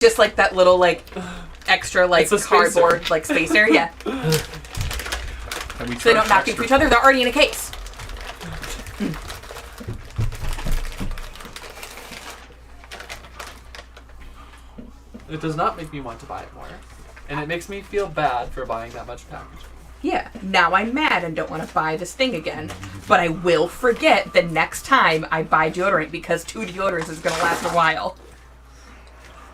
Just like that little like extra like cardboard like spacer, yeah. So they don't knock into each other. They're already in a case. It does not make me want to buy it more. And it makes me feel bad for buying that much packaging. Yeah, now I'm mad and don't want to buy this thing again. But I will forget the next time I buy deodorant because 2 deodorants is going to last a while.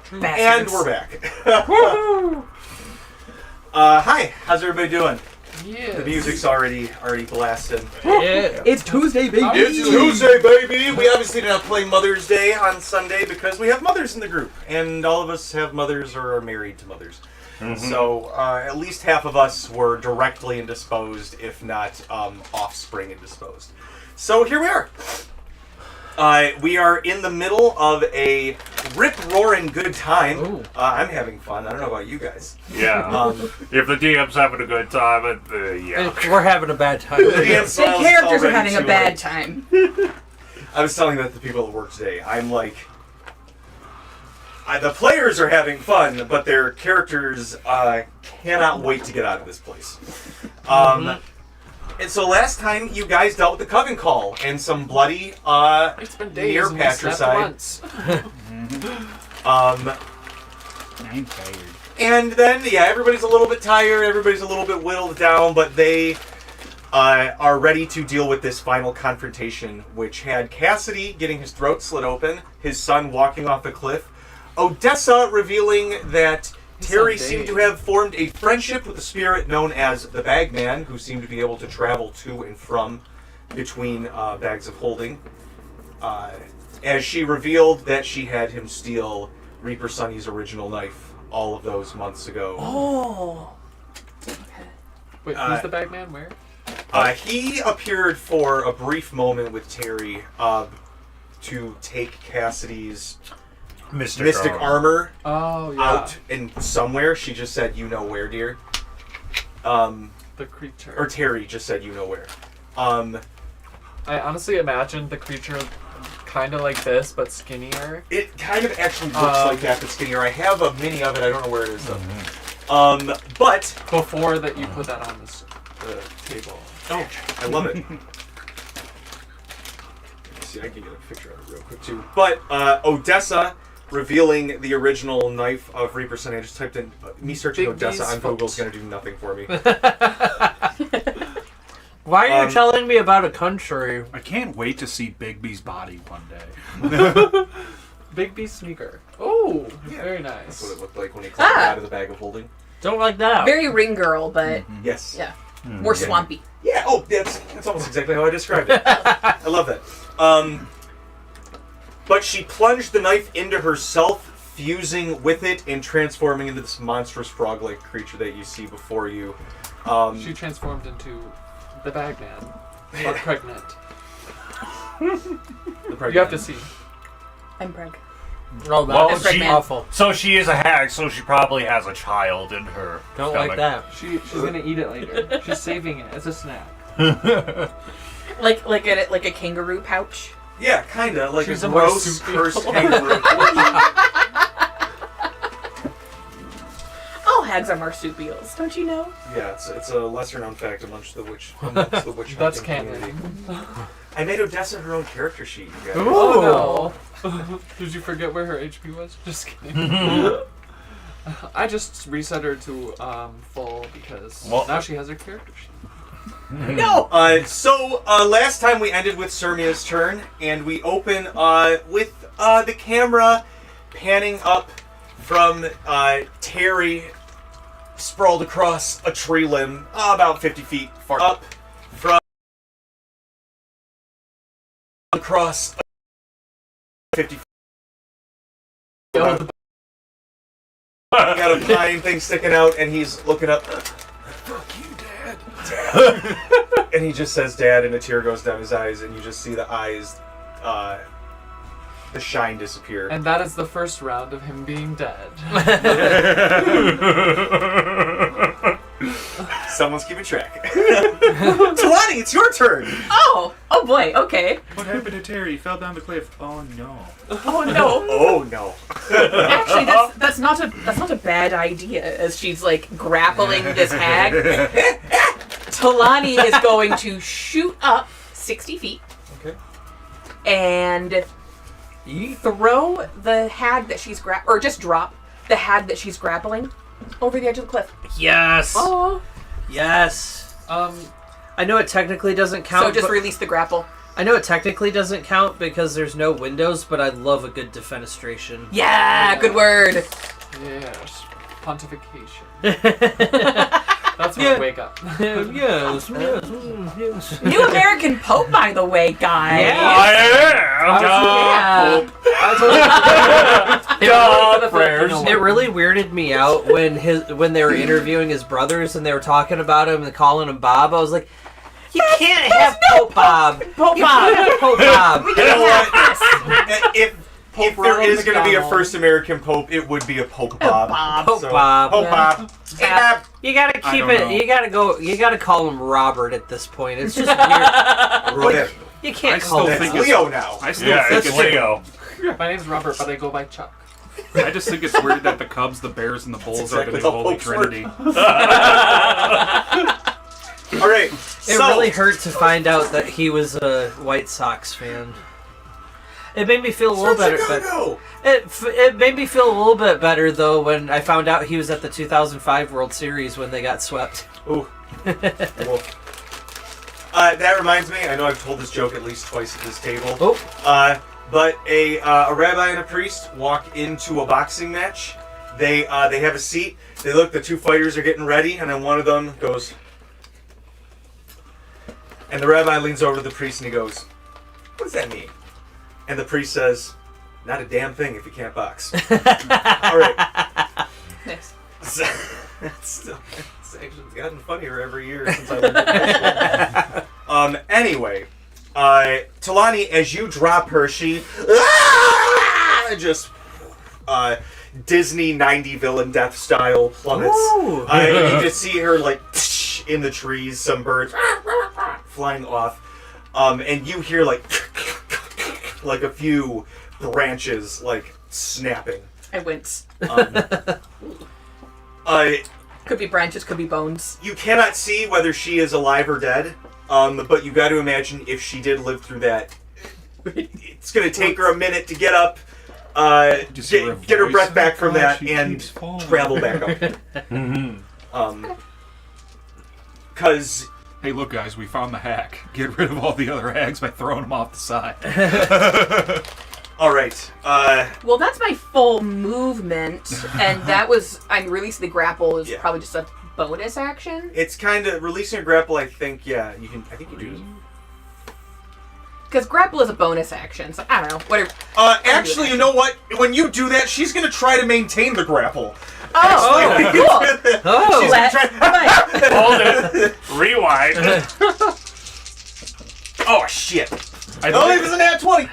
Bastards. And we're back. Woo! Hi, how's everybody doing? Yeah. The music's already blasted. Yeah. It's Tuesday, baby. It's Tuesday, baby. We obviously did not play Mother's Day on Sunday because we have mothers in the group. And all of us have mothers or are married to mothers. Mm-hmm. So at least half of us were directly indisposed, if not offspring indisposed. So here we are. We are in the middle of a rip-roaring good time. I'm having fun. I don't know about you guys. Yeah. If the DM's having a good time, yeah. We're having a bad time. The characters are having a bad time. I was telling that to people at work today. I'm like... the players are having fun, but their characters cannot wait to get out of this place. And so last time you guys dealt with the Coven Call and some bloody it's been days near patricide. I'm tired. And then everybody's a little bit tired, everybody's a little bit whittled down, but they are ready to deal with this final confrontation, which had Cassidy getting his throat slit open, his son walking off a cliff, Odessa revealing that Terry seemed to have formed a friendship with a spirit known as the Bagman, who seemed to be able to travel to and from between bags of holding. As she revealed that she had him steal Reaper Sonny's original knife all of those months ago. Oh. Wait, who's the Bagman? Where? He appeared for a brief moment with Terry to take Cassidy's Mystic armor out in somewhere. She just said, "You know where, dear." The creature. Or Terry just said, "You know where." I honestly imagined the creature kind of like this, but skinnier. It kind of actually looks like that, but skinnier. I have a mini of it. I don't know where it is though. But before that, you put that on the table. Oh, I love it. Let's see, I can get a picture of it real quick too. But Odessa revealing the original knife of Reaper Sonny. I just typed in me searching Odessa on Google is going to do nothing for me. Why are you telling me about a country? I can't wait to see Bigby's body one day. Bigby sneaker. Oh, very nice. That's what it looked like when he climbed out of the bag of holding. Don't like that. Very ring girl, but yes, yeah, more swampy. Yeah. Oh, that's almost exactly how I described it. I love that. But she plunged the knife into herself, fusing with it and transforming into this monstrous frog-like creature that you see before you. She transformed into the Bagman. Or pregnant. You have to see. I'm preg. Oh, that's awful. So she is a hag, so she probably has a child in her Don't stomach. like that. She's gonna eat it later. She's saving it as a snack. like a kangaroo pouch. Yeah, kinda like She's a a gross, cursed kangaroo. All hags are marsupials, don't you know? Yeah, it's a lesser known fact amongst the witch. That's hunting canon. community. I made Odessa her own character sheet, you guys. Oh no! Did you forget where her HP was? Just kidding. I just reset her to full because now she has her character sheet. No! So last time we ended with Sirmia's turn, and we open with the camera panning up from Terry sprawled across a tree limb about 50 feet far up from across 50 feet. Got a pine thing sticking out, and he's looking up. Fuck you, Dad. Dad. And he just says Dad, and a tear goes down his eyes, and you just see the eyes, the shine disappear. And that is the first round of him being dead. Someone's keeping track. Talani, it's your turn. Oh boy. Okay. What happened to Terry? He fell down the cliff. Oh no. Oh no. Oh no. Actually, that's not a bad idea. As she's like grappling this hag, Talani is going to shoot up 60 feet. Okay. And throw the hag that she's or just drop the hag that she's grappling over the edge of the cliff. Yes. Oh. Yes. I know it technically doesn't count. So just release the grapple. I know it technically doesn't count because there's no windows, but I love a good defenestration. Yeah, good word. Yes. Pontification. That's when I wake up. yes. New American Pope, by the way, guys. Yeah. I am. Prayers. It really weirded me out when they were interviewing his brothers and they were talking about him and calling him Bob. I was like, you can't have Pope Bob. Pope Bob. Pope Bob. You know what? If there is going to be a McDonald. first American Pope, it would be a Pope Bob. Pope Bob. Pope Yeah. Bob. Hey, Bob. You gotta I keep don't it. know. You gotta call him Robert at this point. It's just weird. Robert. You can't I call still him. It's think Leo now. I still Yeah, think it's it's Leo. My name's Robert, but I go by Chuck. I just think it's weird that the Cubs, the Bears, and the Bulls exactly are the how Holy Popes work. Trinity. All right. It really hurt to find out that he was a White Sox fan. It made me feel a little better. Chicago. It made me feel a little bit better though when I found out he was at the 2005 World Series when they got swept. Ooh. Cool. That reminds me. I know I've told this joke at least twice at this table. Oh. But a rabbi and a priest walk into a boxing match. They have a seat. They look. The two fighters are getting ready, and then one of them goes. And the rabbi leans over to the priest and he goes, "What does that mean?" And the priest says, "Not a damn thing if you can't box." All right. Nice. So, it's actually gotten funnier every year since I've been in high school. Anyway, Talani, as you drop her, she just Disney 90 villain death style plummets. Ooh. You just see her like in the trees, some birds flying off, and you hear like a few branches like snapping. I wince. Could be branches, could be bones. You cannot see whether she is alive or dead, but you got to imagine if she did live through that, it's going to take her a minute to get up, get her breath back from that, and travel back up. Because... Hey, look, guys, we found the hack. Get rid of all the other hags by throwing them off the side. All right. Well, that's my full movement, and that was releasing the grapple is probably just a bonus action. It's kind of releasing a grapple. I think you can. I think you do. Because grapple is a bonus action, so I don't know. Whatever. Actually, you know what? When you do that, she's gonna try to maintain the grapple. Oh, cool. Oh. She's gonna try. Hold it. Rewind. Oh shit! I Oh, think- it was an nat 20.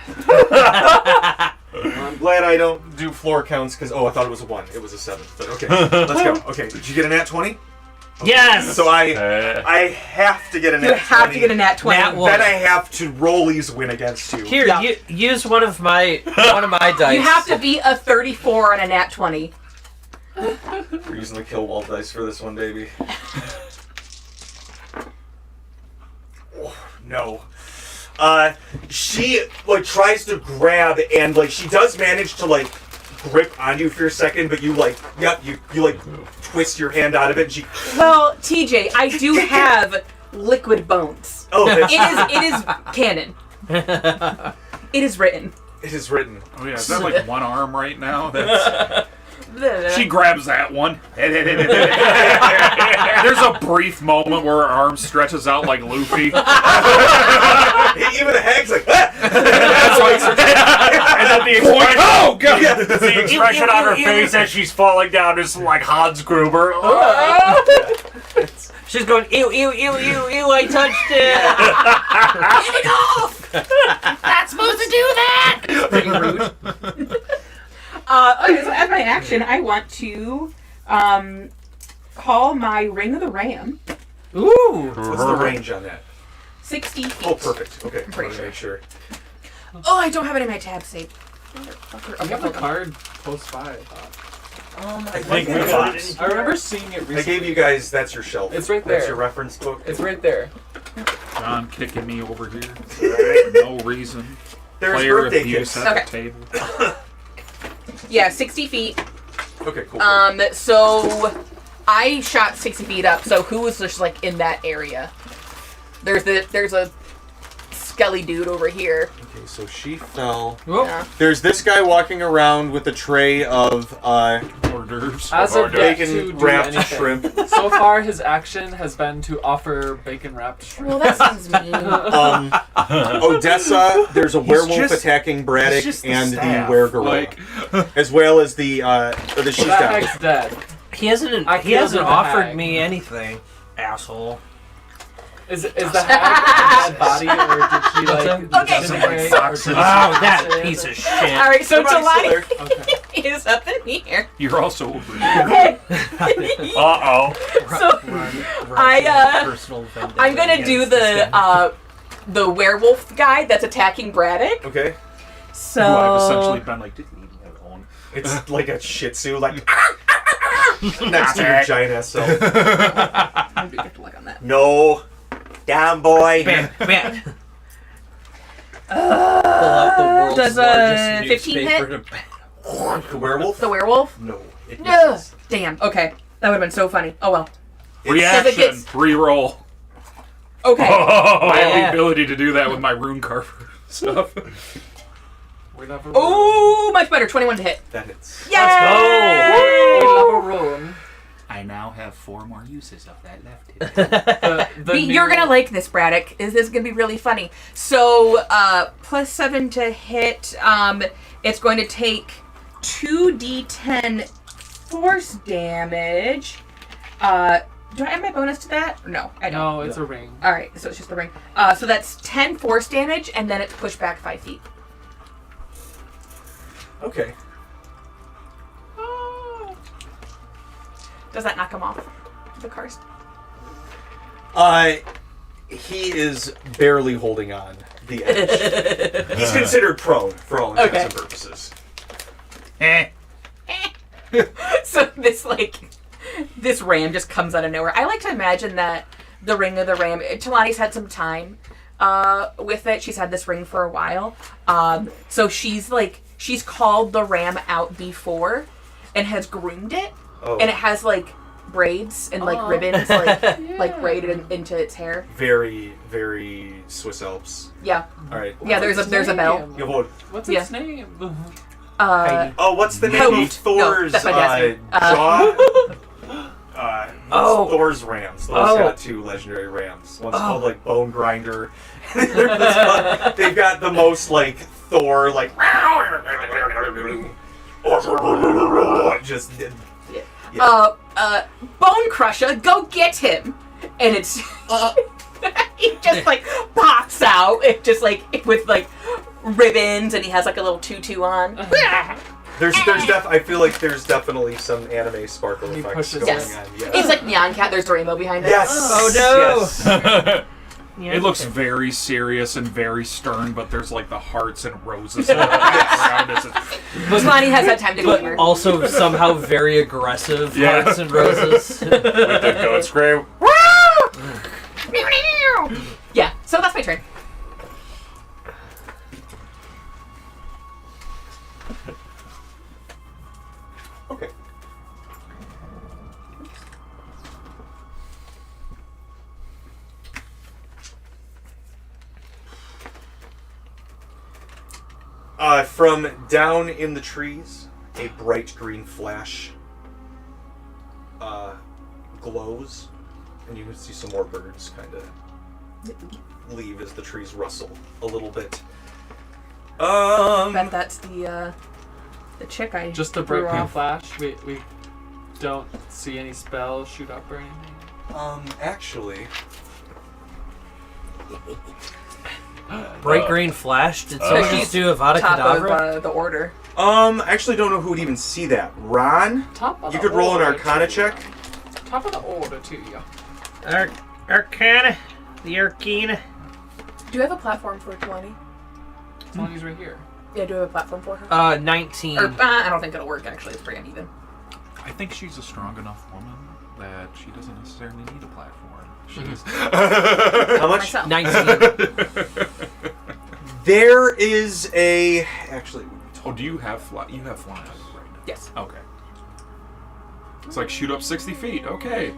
I'm glad I don't do floor counts because I thought it was a 1. It was a 7. But okay, let's go. Okay, did you get a nat 20? Yes. So I have to get a nat 20. You have to get a nat 20. Nat one. Then I have to rollies win against you. Here, Yeah. use one of my dice. You have to beat a 34 on a nat 20. We're using the kill wall dice for this one, baby. Oh, no. She tries to grab and she does manage to grip on you for a second, but you twist your hand out of it and she. Well, TJ, I do have liquid bones. Oh, that's, It is canon. It is written. it is written. Oh, yeah, is that one arm right now? That's... She She grabs that one. There's a brief moment where her arm stretches out like Luffy. Even the hag's like, ah! And then the expression, oh, God! Yeah. The expression on her face as she's falling down is like Hans Gruber. She's going, ew, ew, ew, ew, ew, I touched it. Get it off! Not supposed to do that! Pretty rude. Okay, so as my action, I want to call my Ring of the Ram. Ooh. What's the range on that? 60 feet. Oh, perfect. Okay, pretty wanted to make sure. Oh, I don't have it in my tab saved. I have a card close by, I thought. I think we got it. I remember seeing it recently. I gave you guys, that's your shelf. It's right That's there. your reference book. It's right there. John kicking me over here Alright. for no reason. There's Player birthday abuse gifts. at Okay. the table. Yeah, 60 feet. Okay, cool. So I shot 60 feet up. So who was just like in that area? There's a skelly dude over here. Okay, so she fell. Yeah. There's this guy walking around with a tray of Hors d'oeuvres. As of yet to bacon do wrapped anything. shrimp. So far, his action has been to offer bacon wrapped shrimp. Well, that sounds mean. Odessa, there's a werewolf just- attacking Braddock just the and the staff, weregirl, like- as well as the she's That down. hag's dead. He hasn't I killed the offered hag. me anything, asshole. Is the hag a dead body, or did she like Okay. disintegrate, Oh, or did she that acid? piece of shit. All right, so Everybody's Jelani still there. Okay. is up in here. You're also over here. Okay. Uh-oh. So Personal vendetta I'm gonna do against this guy. the werewolf guy that's attacking Braddock. Okay, So Who I've essentially been like, just leave me alone. it's like a Shih Tzu, like next to your giant ass self. maybe get to look on that. No, down boy. Bam, bam. Pull out the world's does a largest 15 newspaper hit? The werewolf? The werewolf? No, it No. misses. Damn. Okay, that would have been so funny. Oh well. Reaction, gets- re-roll. Okay. I have the Yeah. ability to do that with my rune carver stuff. We love a rune. Oh, much better. 21 to hit. That hits. Yeah. We love a rune. I now have 4 more uses of that left. You're gonna like this, Braddock. This is gonna be really funny. So, +7 to hit. It's going to take 2d10 force damage. Do I add my bonus to that? No, I don't. No, it's a ring. All right, so it's just the ring. So that's 10 force damage, and then it's pushed back 5 feet. Okay. Does that knock him off the karst? He is barely holding on the edge. He's considered prone for all intents and purposes. So this ram just comes out of nowhere. I like to imagine that the ring of the ram. Talani's had some time with it. She's had this ring for a while. So she's called the ram out before and has groomed it. Oh, And it has braids and ribbons like braided into its hair. very, very Swiss Alps. Yeah. All right. Yeah, there's a bell. You hold. What's Yeah. its name? Oh, what's the name Coat. of Thor's No, that's my dad's name. jaw? Oh. Thor's rams. Thor's Oh. got 2 legendary rams. One's called Bone Grinder. They've got the most Thor just Bone Crusher, go get him! And it's he just pops out. It just with ribbons, and he has a little tutu on. I feel like there's definitely some anime sparkle He effects pushes going Yes. on. Yes. It's like Neon Cat. There's the rainbow behind it. Yes. Oh, no. Yes. It looks very serious and very stern, but there's the hearts and roses in the background. Talani has had time to But glimmer. also somehow very aggressive Yeah. hearts and roses. With the goat scream. Yeah. So that's my turn. Okay. From down in the trees, a bright green flash glows, and you can see some more birds kind of leave as the trees rustle a little bit. Bet that's the chick I Just a threw bright green off. flash. We don't see any spells shoot up or anything. Actually, Bright green flash. Did So someone she's just do Avada Top Kedavra? of the order. actually don't know who would even see that. Ron, Top of you the could roll an order Arcana to check. you. Top of the order to you. Arcana. The Arcana. Do you have a platform for Talani? Talani's right here. Yeah, do you have a platform for her? 19. Or, I don't think it'll work, actually. It's pretty uneven. I think she's a strong enough woman that she doesn't necessarily need a platform. She's How much? Myself. 19. There is a... Actually... Oh, do you have you have flying right now? Yes. Okay. It's like shoot up 60 feet. Okay.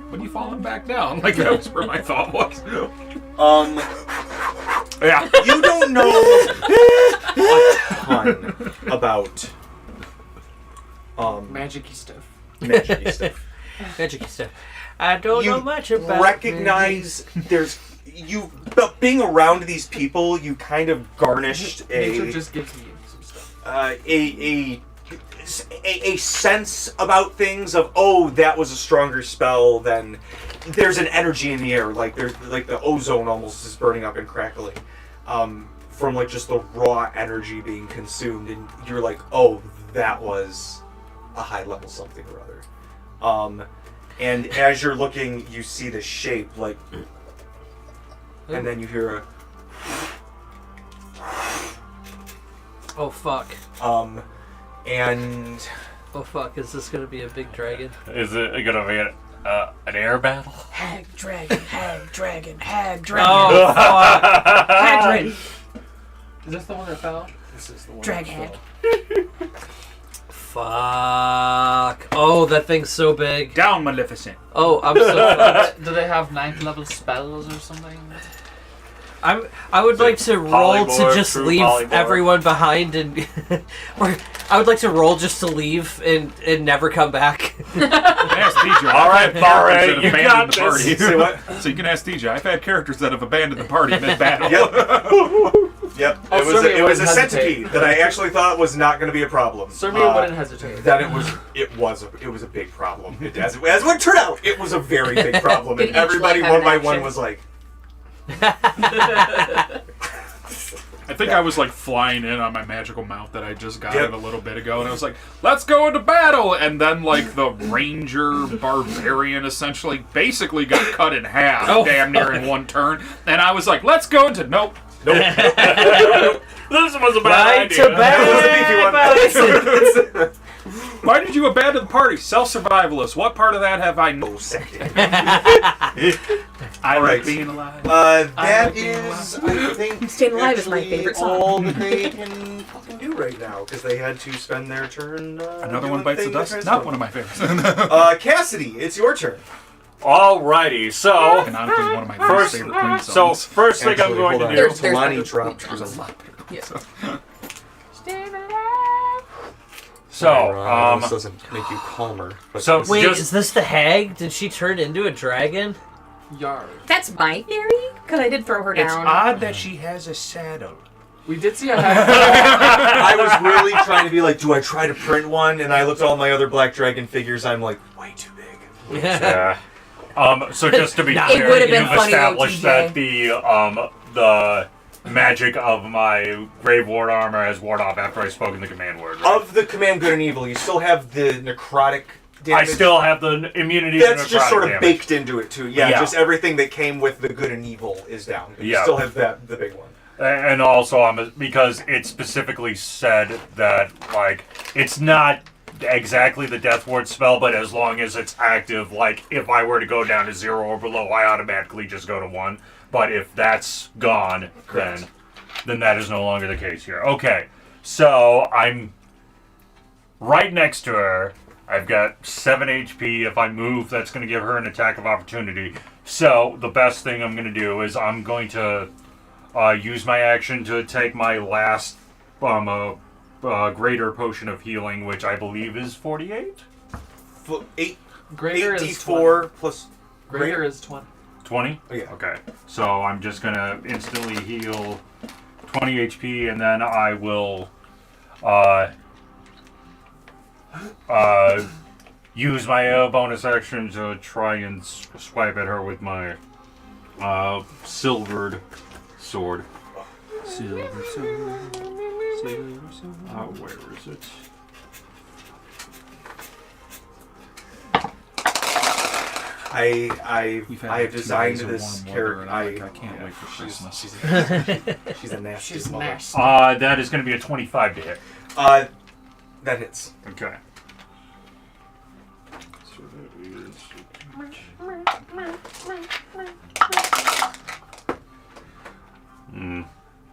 When you falling back down? Like that was where my thought was. Yeah. You don't know a ton about Magic-y stuff. magic stuff. Magic stuff. I don't know much about recognize there's you but being around these people, you kind of garnished Nature a just gives me some stuff. a sense about things of, oh, that was a stronger spell than there's an energy in the air, like there's like the ozone almost is burning up and crackling from like just the raw energy being consumed, and you're like, oh, that was a high level something or other. And as you're looking, you see the shape, like, and then you hear a Oh fuck. and Oh fuck, is this gonna be a big dragon? Is it gonna be an air battle? Hag dragon, hag dragon, hag dragon. Oh fuck. Hagrid. Is this the one that fell? This is the one Drag that hag. fell. Fuck. Oh, that thing's so big. Down, Maleficent. Oh, I'm so fucked. Do they have 9th level spells or something? I would like to roll to polymorph, just true leave polymorph. everyone behind and or I would like to roll just to leave and never come back. Ask DJ. All right, I've had Barry, characters that you abandoned got the party. this. say what? So you can ask DJ. I've had characters that have abandoned the party mid-battle. Yep. Oh, It was Sylvia it was a wouldn't hesitate. centipede that I actually thought was not going to be a problem. Sylvia wouldn't hesitate. That it was a big problem. As it turned out, it was a very big problem, Did and each everybody one have one by an one action? was like, I think I was like flying in on my magical mount that I just got Yep. it a little bit ago, and I was like, "Let's go into battle!" And then like the ranger barbarian essentially basically got cut in half, Oh, damn near in one turn, and I was like, "Let's go into nope." This was a bad Right idea. to bed. Why did you abandon the party? Self-survivalist. What part of that have I "Oh, known? second." I All right. like being alive. That is, I think, Staying Alive is my actually favorite song. all that they can fucking do right now, because they had to spend their turn. Another one bites the dust. Not one of my favorites. Cassidy, it's your turn. Alrighty, so Canonically, one of my First- favorite Queen songs. so first thing I'm going to do. There's Talani better dropped. Queen There's a songs. lot. Yeah. So this doesn't make you calmer. But So- this Wait, Just- is this the hag? Did she turn into a dragon? Yard. That's my theory, because I did throw her It's down. odd that she has a saddle. We did see a hag. I was really trying to be like, do I try to print one? And I looked at all my other Black Dragon figures. I'm like, way too big. Yeah. So just to be It clear, would've been you've funny though, established TJ. that the magic of my Grave Ward armor has worn off after I spoke in the command word. Right? Of the Command Good and Evil, you still have the necrotic damage. I still have the immunity to That's just necrotic sort of damage. baked into it too. Yeah, Yeah. just everything that came with the good and evil is down. But you Yeah. still have that the big one. And also, because it specifically said that, like, it's not exactly the Death Ward spell, but as long as it's active, like, if I were to go down to 0 or below, I automatically just go to 1. But if that's gone, Correct. then that is no longer the case here. Okay, so I'm right next to her. I've got 7 HP. If I move, that's going to give her an attack of opportunity. So the best thing I'm going to do is I'm going to use my action to take my last greater potion of healing, which I believe is 48? 8 Greater is 8d4 plus 20. Greater is 20. 20? Oh, yeah. Okay. So I'm just going to instantly heal 20 HP, and then I will use my bonus action to try and swipe at her with my silvered sword. Silver sword. Silver sword. Where is it? We've had I have 2 designed days of this warm character. weather, and I can't wait for Christmas. She's a nasty She's mother. nasty. That is going to be a 25 to hit. That hits. Okay. So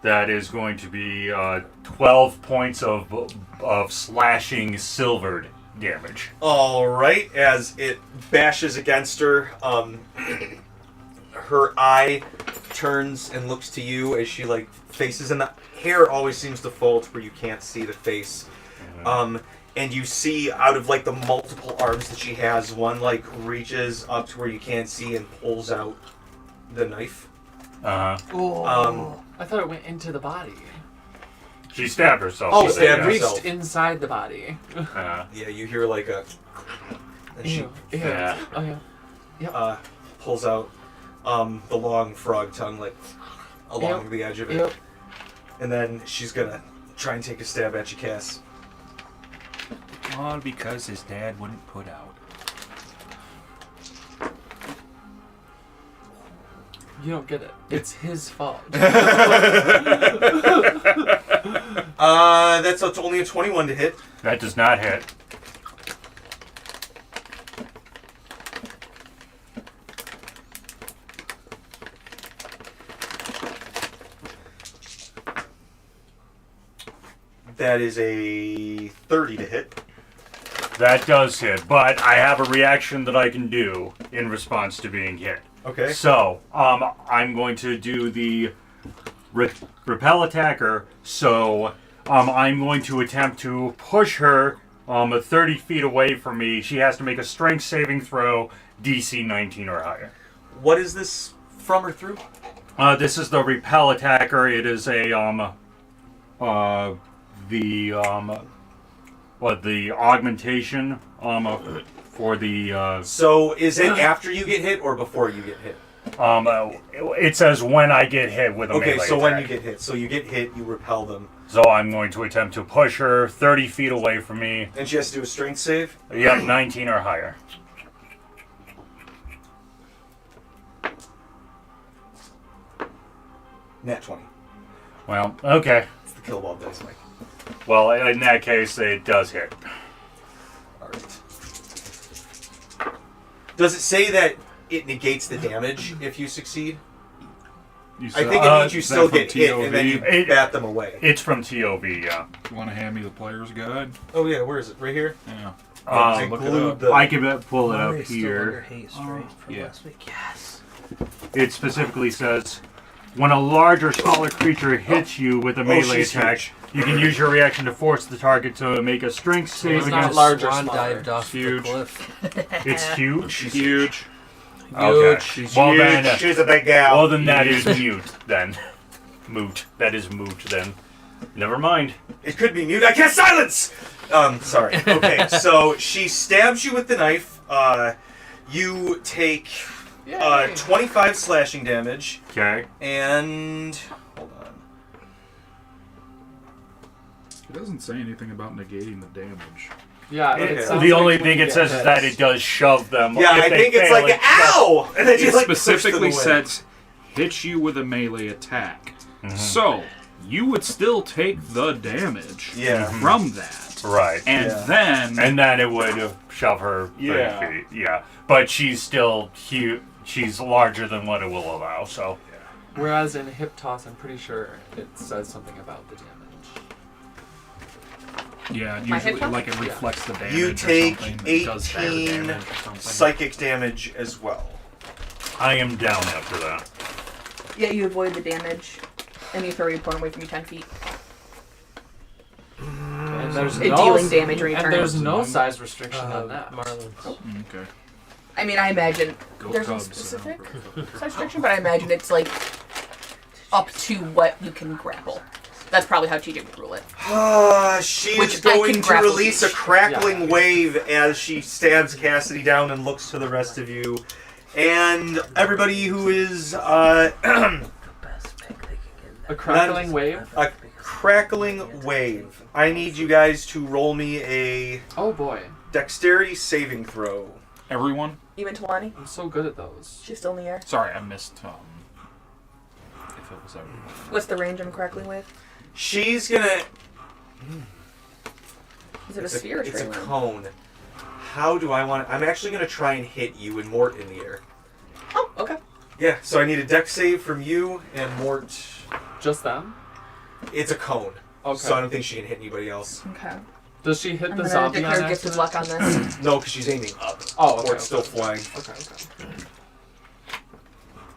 that is going to be 12 points of slashing silvered damage. All right, as it bashes against her, her eye turns and looks to you as she like faces, and the hair always seems to fall to where you can't see the face. And you see out of like the multiple arms that she has, one like reaches up to where you can't see and pulls out the knife. Oh, I thought it went into the body. She stabbed herself. Oh, with stabbed it, herself. Reached inside the body. Yeah, you hear like a, and she Ew. Yeah. Oh yeah. pulls out the long frog tongue like along Yep. the edge of it, Yep. and then she's gonna try and take a stab at you, Cass. All because his dad wouldn't put out. You don't get it. It's his fault. That's only a 21 to hit. That does not hit. That is a 30 to hit. That does hit, but I have a reaction that I can do in response to being hit. Okay. So, I'm going to do the repel attacker. So, I'm going to attempt to push her 30 feet away from me. She has to make a strength saving throw, DC 19 or higher. What is this from or through? This is the repel attacker. It is a the augmentation for the So is it after you get hit or before you get hit? it says when I get hit with a Okay, melee so when attack. you get hit. So you get hit, you repel them. So I'm going to attempt to push her 30 feet away from me. And she has to do a strength save? Yep, 19 or higher. Nat 20. Well, okay. It's the kill ball dice, Mike. Well, in that case, it does hit. Alright. Does it say that it negates the damage if you succeed? I think it means you still get hit and then you bat them away. It's from TOV, yeah. You want to hand me the player's guide? Oh yeah, where is it? Right here? Yeah. I look it glued up. the... I can pull it up Still under here. hate straight from yeah. last week. Yes. It specifically says, when a large or smaller creature hits you with a melee she's attack, huge. you can use your reaction to force the target to make a strength save It's not against... large or Swan smaller. dived off Huge. the cliff. It's huge. Huge. Okay. Huge. Well then, She's a big gal. well then that is mute then. Moot. That is moot then. Never mind. It could be mute. I can't silence! Sorry. Okay, so she stabs you with the knife. You take Yay. 25 slashing damage. Okay. And... Hold on. It doesn't say anything about negating the damage. Yeah. Okay. It sounds The only like when thing you it get says is hit. that it does shove them. Yeah, If I they think it's fail, like, it ow! And then you It like push them specifically away. says hits you with a melee attack. So, you would still take the damage Yeah. from that. Right. And Yeah. then And then it would shove her 30 Yeah. feet. Yeah. But she's still huge. She's larger than what it will allow, so. Whereas in hip toss, I'm pretty sure it says something about the damage. yeah, My usually hip toss? like it reflects the damage. You or take something, it does better 18 damage or something. psychic damage as well. I am down after that. Yeah, you avoid the damage, and you throw your opponent away from you 10 feet. And there's Dealing damage when you and turn there's it. no size restriction on that. Marlins. Okay. I mean, I imagine Go there's Cubs, a specific so. size restriction, but I imagine it's like up to what you can grapple. That's probably how TJ would rule it. She Which is I going can to grapple release a each. crackling Yeah. wave as she stabs Cassidy down and looks to the rest of you. And everybody who is The best pick they can get. A crackling wave. a crackling wave. I need you guys to roll me a Oh boy. dexterity saving throw. Everyone? Even Talani? I'm so good at those. She's still in the air. Sorry, I missed. If it was everyone. What's the range I'm crackling with? She's gonna. Is it a sphere or It's a trailing? cone. How do I want? I'm actually gonna try and hit you and Mort in the air. Oh, okay. Yeah. So I need a dex save from you and Mort. Just them? It's a cone. Okay. So I don't think she can hit anybody else. Okay. Does she hit I'm the gonna zombie on declare gift of luck accident? on this. No, because she's aiming up. Oh, okay. Mort's still flying. Okay.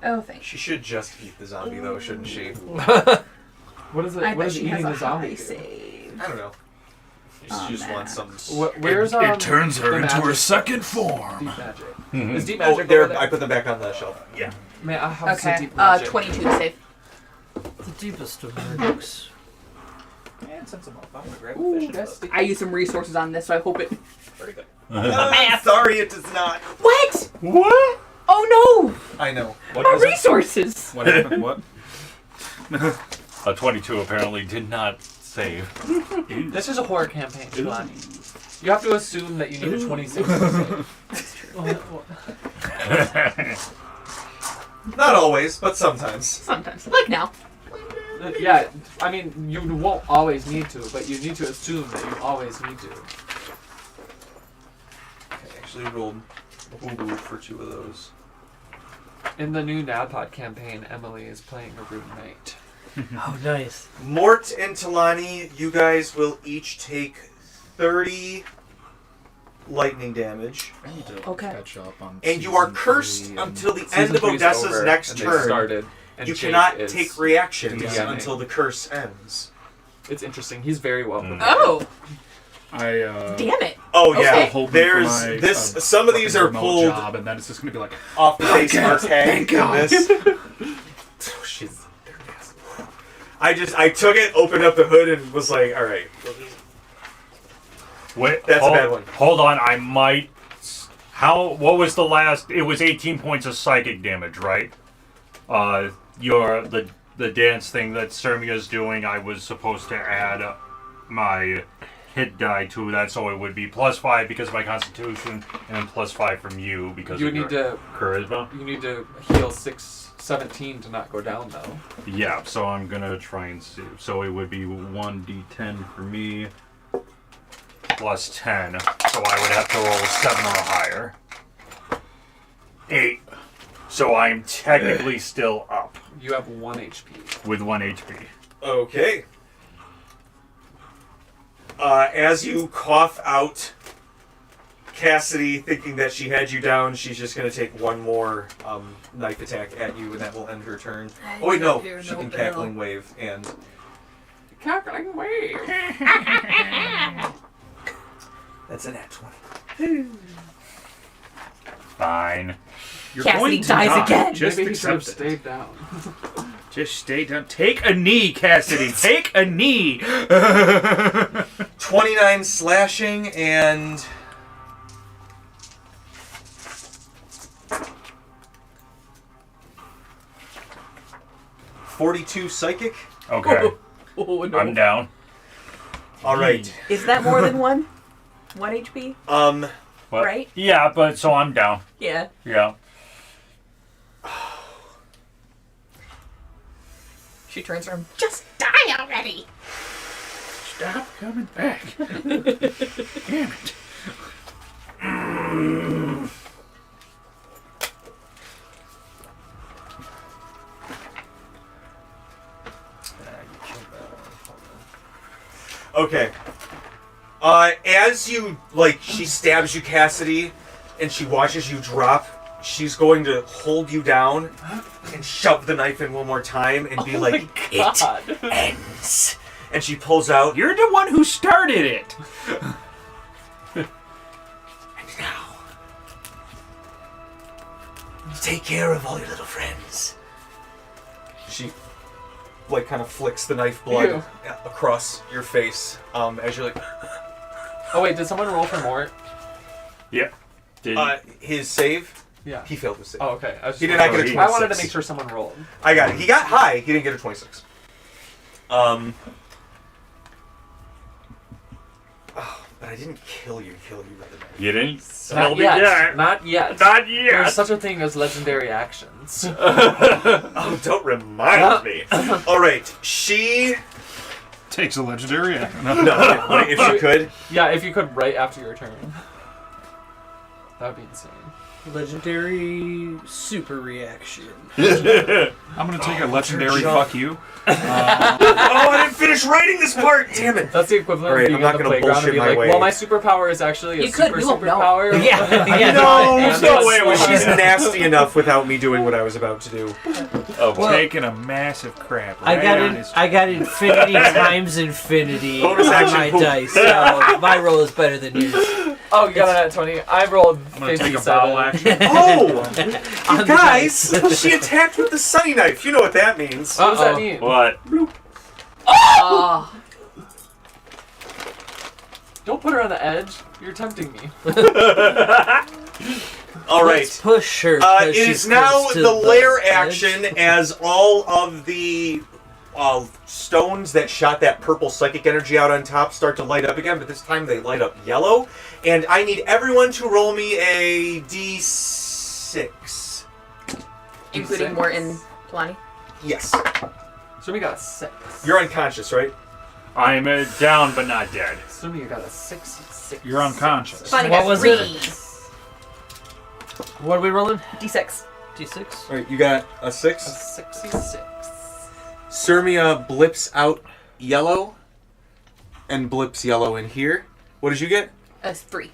Oh, thanks. She should just eat the zombie though, shouldn't she? What is it? I What bet is she has eating a the zombie high do? save. I don't know. She just man. wants some. Where's It turns her the into her magic? second Deep form. magic. Mhm. Is deep Oh, magic there. over I put them back on the shelf. Yeah. Man, I have some Okay. deep magic. 22 to save. The deepest of magics. And since I'm up, I'm gonna grab Ooh, a fish. that's I use some resources on this, so I hope it. Pretty good. Math. Sorry, it does not. What? What? Oh I know. What no! Our is it? resources. What happened? What? A 22 apparently did not save. This is a horror campaign, Jelani. You have to assume that you need a 26 to save. Not always, but sometimes. Sometimes, like now. Yeah, I mean, you won't always need to, but you need to assume that you always need to. I actually rolled Hulu for 2 of those. In the new NADPOD campaign, Emily is playing a Rune Knight. Oh, nice. Mort and Talani, you guys will each take 30 lightning damage. I need to Okay. catch up on. And you are season cursed 3 until the Season end of 3 's Odessa's over, next and they turn. started, and You Jake cannot is take reactions DMing. until the curse ends. It's interesting. He's very well prepared. Oh, I damn it. Oh Okay. yeah, hoping there's for my, this. Some of these are remote pulled job, and then it's just gonna be like, off the base God, arcade thank in God. this. Oh, she's. I took it, opened up the hood, and was like, all right. Wait, That's a bad one. Hold on, I might. What was the last? It was 18 points of psychic damage, right? The dance thing that Sermia's doing. I was supposed to add my hit die to that, so it would be +5 because of my Constitution, and then +5 from you because You of need your to charisma. you need to heal 617 to not go down though. Yeah, so I'm gonna try and see. So it would be 1d10 for me +10. So I would have to roll 7 or higher. 8. So I'm technically still up You have 1 HP. with 1 HP. Okay. As you cough out Cassidy, thinking that she had you down, she's just going to take one more knife attack at you, and that will end her turn. Oh wait, no, she can cackling wave, and Cackling wave. that's an at 20. Fine. You're Cassidy going to dies die. again. Just Maybe he should have accept it. stayed down. Just stay down. Take a knee, Cassidy. Take a knee. 29 slashing and 42 psychic. Okay, Oh, no. I'm down. All right. Is that more than one? 1 HP? What? Right? Yeah, but so I'm down. Yeah. Yeah. She turns around. Just die already! Stop coming back. Damn it. Okay. As you, she stabs you, Cassidy, and she watches you drop, she's going to hold you down and shove the knife in one more time and be like, God. it ends. And she pulls out, You're the one who started it. and now, take care of all your little friends. She, kind of flicks the knife blood Ew. across your face as you're like, Oh wait, did someone roll for Mort? Yep. Did his save, Yeah. he failed to save. Oh, okay. I was He just did not get a I 26. wanted to make sure someone rolled. I got it. He got high. He didn't get a 26. But I didn't kill you with the knife. You didn't Not tell me yet. that. Not yet. Not yet. There's such a thing as legendary actions. Oh, don't remind me. All right, she. Takes a legendary action. No, wait, if she could. Yeah, if you could right after your turn. That would be insane. Legendary super reaction. I'm gonna take a legendary fuck you. Oh, I didn't finish writing this part. Damn it. That's the equivalent All right, of being I'm not on the gonna playground and bullshit be my like, way. well, my superpower is actually a You could, super you won't know. superpower. Yeah. No, And no it's way. like- She's nasty enough without me doing what I was about to do. Taking a massive crap. I Right got on in, his- I got infinity times infinity Bonus on action, my poop. dice, so my roll is better than yours. Oh, you got a nat 20. I rolled I'm gonna take a 57. bowel action. Oh, you guys! She attacked with the sunny knife. You know what that means. What does that mean? What? Oh, Don't put her on the edge. You're tempting me. All right. Let's push her. It 'cause is she's now close to the lair edge. action as all of the stones that shot that purple psychic energy out on top start to light up again, but this time they light up yellow. And I need everyone to roll me a d6. including D6. Morton, Kalani. Yes. So we got a 6. You're unconscious, right? I'm down but not dead. So you got a 6. You're unconscious. Kalani What got was 3. it? What are we rolling? D6. D6? All right, you got a A 6. 66. Sirmia blips out yellow and blips yellow in here. What did you get? 3.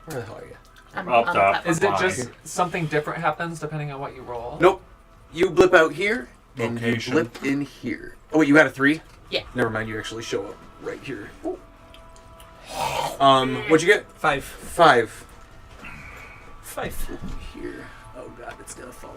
Where the hell are you? I'm Up on top. the Is platform. it just something different happens depending on what you roll? Nope. You blip out here and Location. you blip in here. Oh wait, you got a 3? Yeah. Never mind, you actually show up right here. What'd you get? 5. 5. 5. Here. Oh god, it's gonna fall.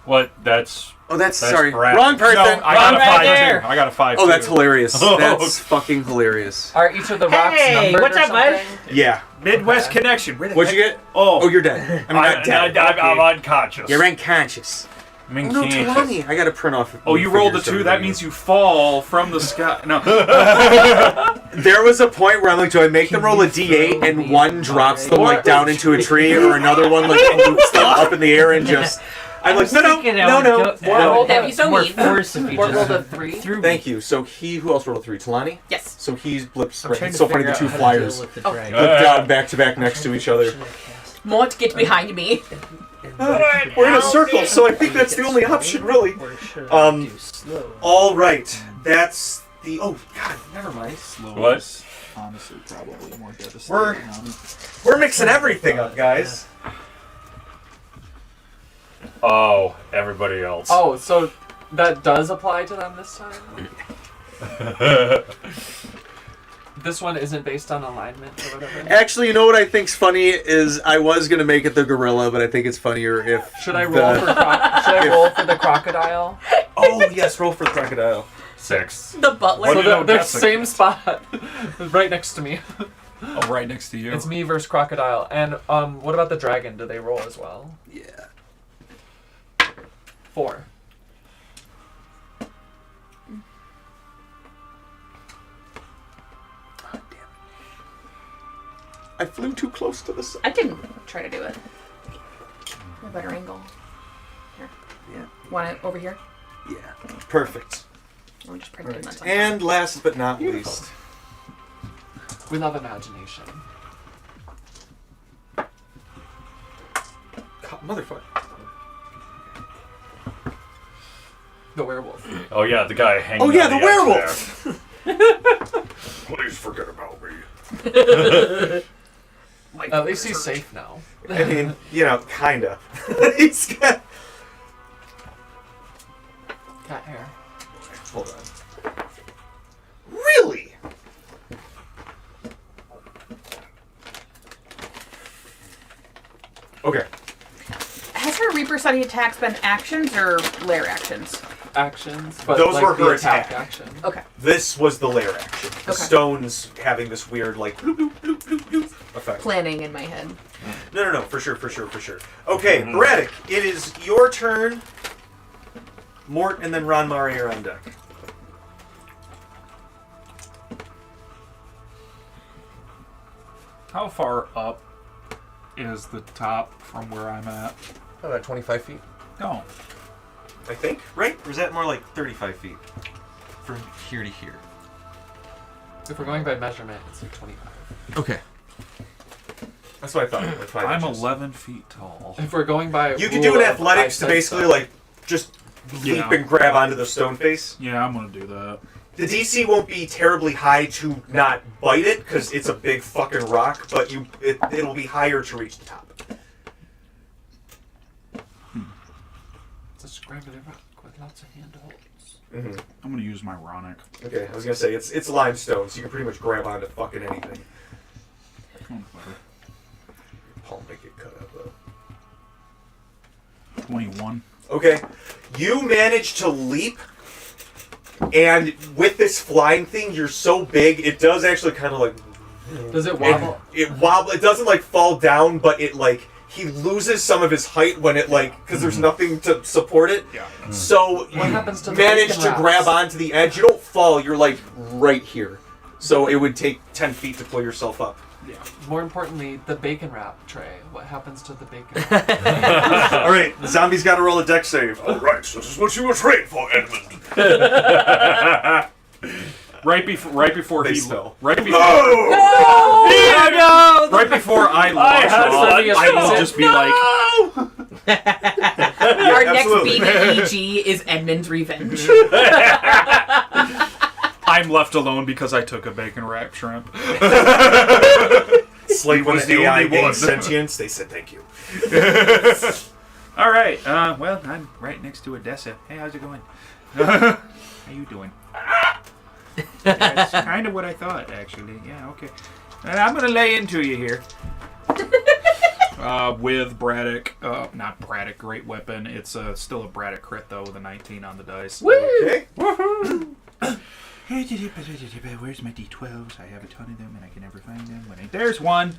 What? That's Oh, that's That's sorry. crap. Wrong person. No, I got a Right 5 there. too. I got a 5 Oh, too. that's hilarious. Oh. That's fucking hilarious. Are each of the rocks Hey, numbered what's or up, bud? something? Yeah. Midwest connection. Where the What'd you heck- get? Oh, Oh, you're dead. I'm not dead. I'm unconscious. You're unconscious. I'm Oh, no, unconscious. Talani. I gotta print off. Oh, you rolled a figures 2. every That day. means you fall from the sky. No. There was a point where I'm like, do I make them roll a d8 and one drops them like down into a tree, or another one like loops them up in the air and just? I'm like, no. Have you so more mean? force if you Mort just rolled a 3. threw Thank you. So who else rolled a 3? Talani? Yes. So he's blips. I'm Right. trying It's to so funny figure the two out how to deal flyers with the Oh. dragon. blip down back to back next to each other. Mort, get behind me. We're in a circle, so I think that's the only option, really. Or should Um, I do slow? All right. That's the. Oh God. Never mind. What? Honestly, probably more devastating. We're mixing everything up, guys. Oh, everybody else. Oh, so that does apply to them this time? This one isn't based on alignment or whatever? Actually, you know what I think's funny is I was gonna make it the gorilla, but I think it's funnier if. Should I roll for the crocodile? Oh yes, roll for the crocodile. 6. The butler. What So do you know they're Odessa same gets? spot, right next to me. Oh, right next to you. It's me versus crocodile. And what about the dragon? Do they roll as well? Yeah. 4. Oh, damn it. I flew too close to the sun. I can try to do it. A better angle. Here. Yeah. Want it over here? Yeah. Perfect. I'll just print it. Right. And last but not least. We love imagination. Motherfucker. The werewolf. Oh yeah, the guy hanging. Oh yeah, on the edge werewolf. Please forget about me. At least he's safe now. I mean, you know, kinda. He's got. Cat hair. Hold on. Really? Okay. Has her Reaper Sonny attacks been actions or lair actions? Actions, but Those like were the her attack attack. action. Okay. This was the lair action. The Okay. stones having this weird, like, bloop, bloop, bloop, bloop, bloop effect. Planning in my head. No, for sure. Okay, Braddock, it is your turn. Mort and then Ron Mari are on deck. How far up is the top from where I'm at? About 25 feet. No. I think, right? Or is that more like 35 feet? From here to here. If we're going by measurement, it's like 25. Okay. That's what I thought. Like 5 I'm inches. 11 feet tall. If we're going by You can do an rule of athletics to I said basically so. like just leap Yeah. and grab onto the stone face. Yeah, I'm gonna do that. The DC won't be terribly high to not bite it because it's a big fucking rock, but it'll be higher to reach the top. It's a scraggly rock with lots of handholds. Mm-hmm. I'm gonna use my Ronic. Okay, I was gonna say it's limestone, so you can pretty much grab onto fucking anything. Come on, buddy. Palm might get cut up though. 21. Okay, you manage to leap, and with this flying thing, you're so big, it does actually kind of like. Does it wobble? It wobble. It doesn't like fall down, but it like he loses some of his height when it like because there's nothing to support it. Yeah. So you happens to the manage bacon to wraps? grab onto the edge. You don't fall. You're like right here. So it would take 10 feet to pull yourself up. Yeah. More importantly, the bacon wrap tray. What happens to the bacon wrap? All right, the zombie's got to roll a dex save. All right, so this is what you were trained for, Edmund. Right before They he smell. right before Oh, no! right before I launch had off, something I will else. just be like, Our absolutely. next BBEG is Edmund's Revenge. I'm left alone because I took a bacon wrap shrimp. It's like when was the the AI only gained one. sentience, they said thank you. All right. Well, I'm right next to Odessa. Hey, how's it going? How you doing? That's kind of what I thought, actually. Yeah, okay. I'm gonna lay into you here. With Braddock, not Braddock, great weapon. It's still a Braddock crit though, with a 19 on the dice. Okay. Where's my D12s? I have a ton of them and I can never find them. There's one.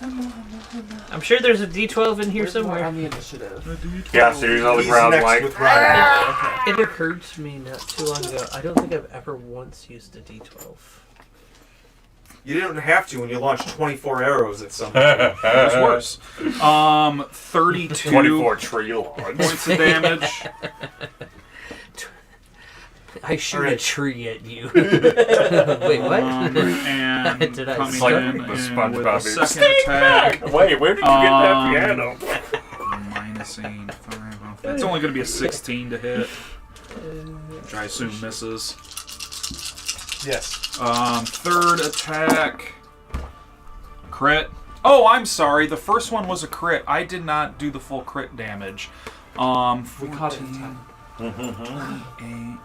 I'm sure there's a D12 in here Where's more somewhere. on the initiative? Yeah, so he's on the He's ground next like. with Ryan. It occurred to me not too long ago. I don't think I've ever once used a D12. You didn't have to when you launched 24 arrows at something. There's worse. 32 24 tree lawns. points of damage. I shoot Alright. a tree at you. Wait, what? And Did I coming start? in The and SpongeBob with a is- second attack. Wait, where did you get that piano? Minusing 5 off. That's only going to be a 16 to hit, which I assume misses. Yes. Third attack, crit. Oh, I'm sorry. The first one was a crit. I did not do the full crit damage. We caught it in 14, time. 8,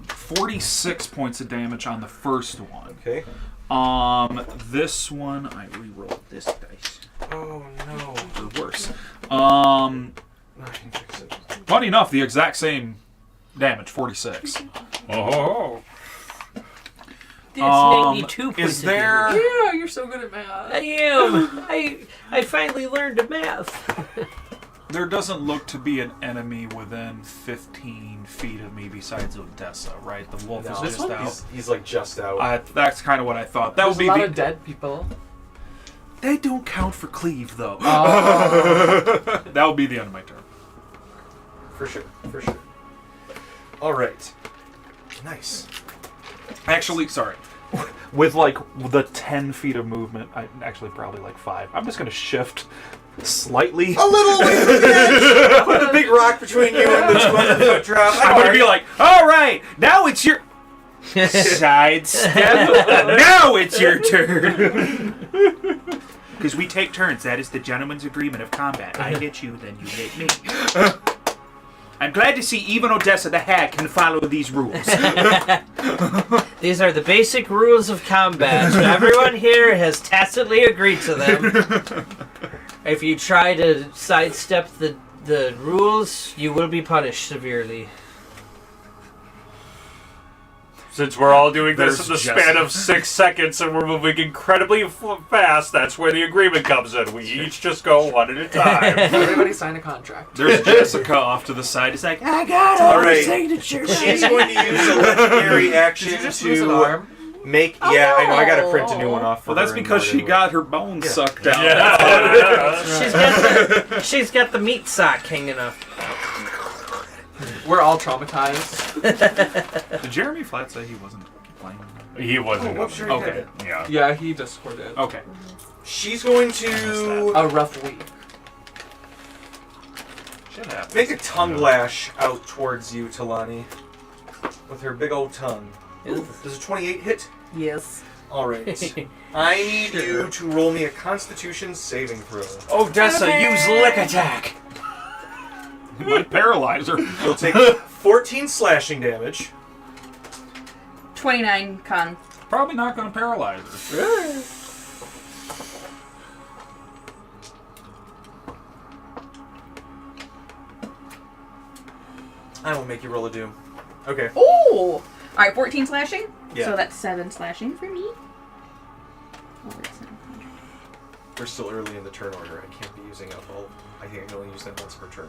46 points of damage on the first one. Okay. This one I re-rolled this dice. Oh no. Or worse. No, I can fix it. Funny enough, the exact same damage, 46. Oh. That's 92 points Is of there? damage. Yeah, you're so good at math. I am. I finally learned to math. There doesn't look to be an enemy within 15 feet of me besides Odessa, right? The wolf No, is this just one, out. he's like just out. That's kind of what I thought. That There's would be a lot the. of dead people. They don't count for cleave, though. Oh. That would be the end of my turn. For sure. For sure. All right. Nice. Actually, sorry. With like the 10 feet of movement, actually probably like 5. I'm just going to shift slightly. A little away from the edge. Put a big rock between you and the 200-foot drop. I'm going to be like, all right, now it's your sidestep. Now it's your turn. Because we take turns. That is the gentleman's agreement of combat. I hit you, then you hit me. I'm glad to see even Odessa the Hag can follow these rules. These are the basic rules of combat. Everyone here has tacitly agreed to them. If you try to sidestep the rules, you will be punished severely. Since we're all doing this There's in the Jessica. span of 6 seconds and we're moving incredibly fast, that's where the agreement comes in. We each just go one at a time. Everybody sign a contract. There's Jessica off to the side. It's like, I got All all the right. signatures. She's going to use a legendary action Did you just lose an to arm? Make Oh, yeah, I know. I no. gotta print a new one off. For Well, that's her and because Mort she anyway. got her bones sucked out. She's got the meat sock hanging up. We're all traumatized. Did Jeremy Flat say he wasn't playing? He wasn't. whoops, sure Okay. did. Yeah. Yeah, he discorded. Okay. She's going to A rough week. Shit happens. make a tongue lash out towards you, Talani, with her big old tongue. Does a 28 hit? Yes. All right. I need you to roll me a Constitution saving throw. Odessa, use lick attack. It might paralyze her. You'll take 14 slashing damage. 29 con. Probably not going to paralyze her. I will make you roll a doom. Okay. Oh! Alright, 14 slashing. Yeah. So that's 7 slashing for me. Oh, wait, 700. We're still early in the turn order. I can't be using up all. I think I can only use that once per turn.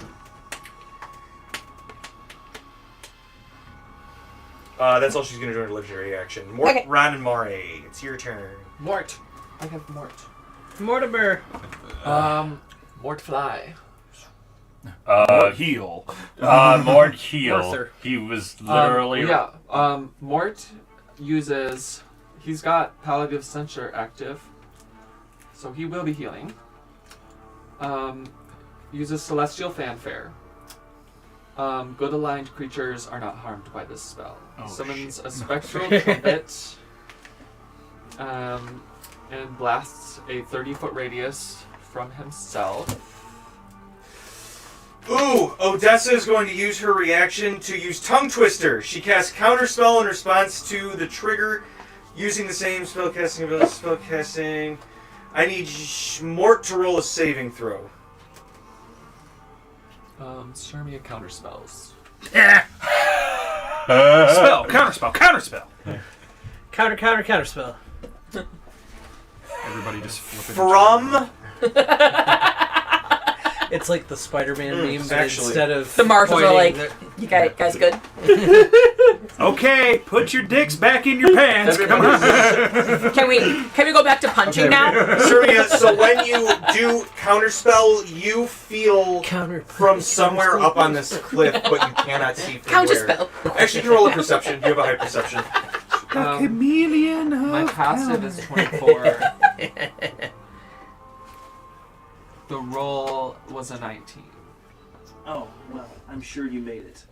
That's all she's going to do in her legendary action. Okay. Ron and Mare, it's your turn. Mort. I have Mort. Mortimer. Mort fly. Heal. Mort heal. Arthur. He was literally. Mort uses. He's got Palliative Censure active, so he will be healing. Uses Celestial Fanfare. Good aligned creatures are not harmed by this spell. Oh, Summons a spectral trumpet, and blasts a 30-foot radius from himself. Ooh, Odessa is going to use her reaction to use Tongue Twister. She casts Counterspell in response to the trigger using the same spellcasting ability. Spellcasting. I need Mort to roll a saving throw. Show me a counterspells. Spell. Counterspell. Counterspell. Counter spell. Everybody just flipping. From It's like the Spider-Man meme, but actually, instead of The marshals are like, pointing you got it, guys good? Okay, put your dicks back in your pants. Come on. Can we go back to punching now? Sermia, so when you do Counterspell, you feel counter from somewhere up on this cliff, but you cannot see from where. Counterspell. Actually, you can roll a perception. You have a high perception. Chameleon. My passive is 24. The roll was a 19. Oh, well, I'm sure you made it.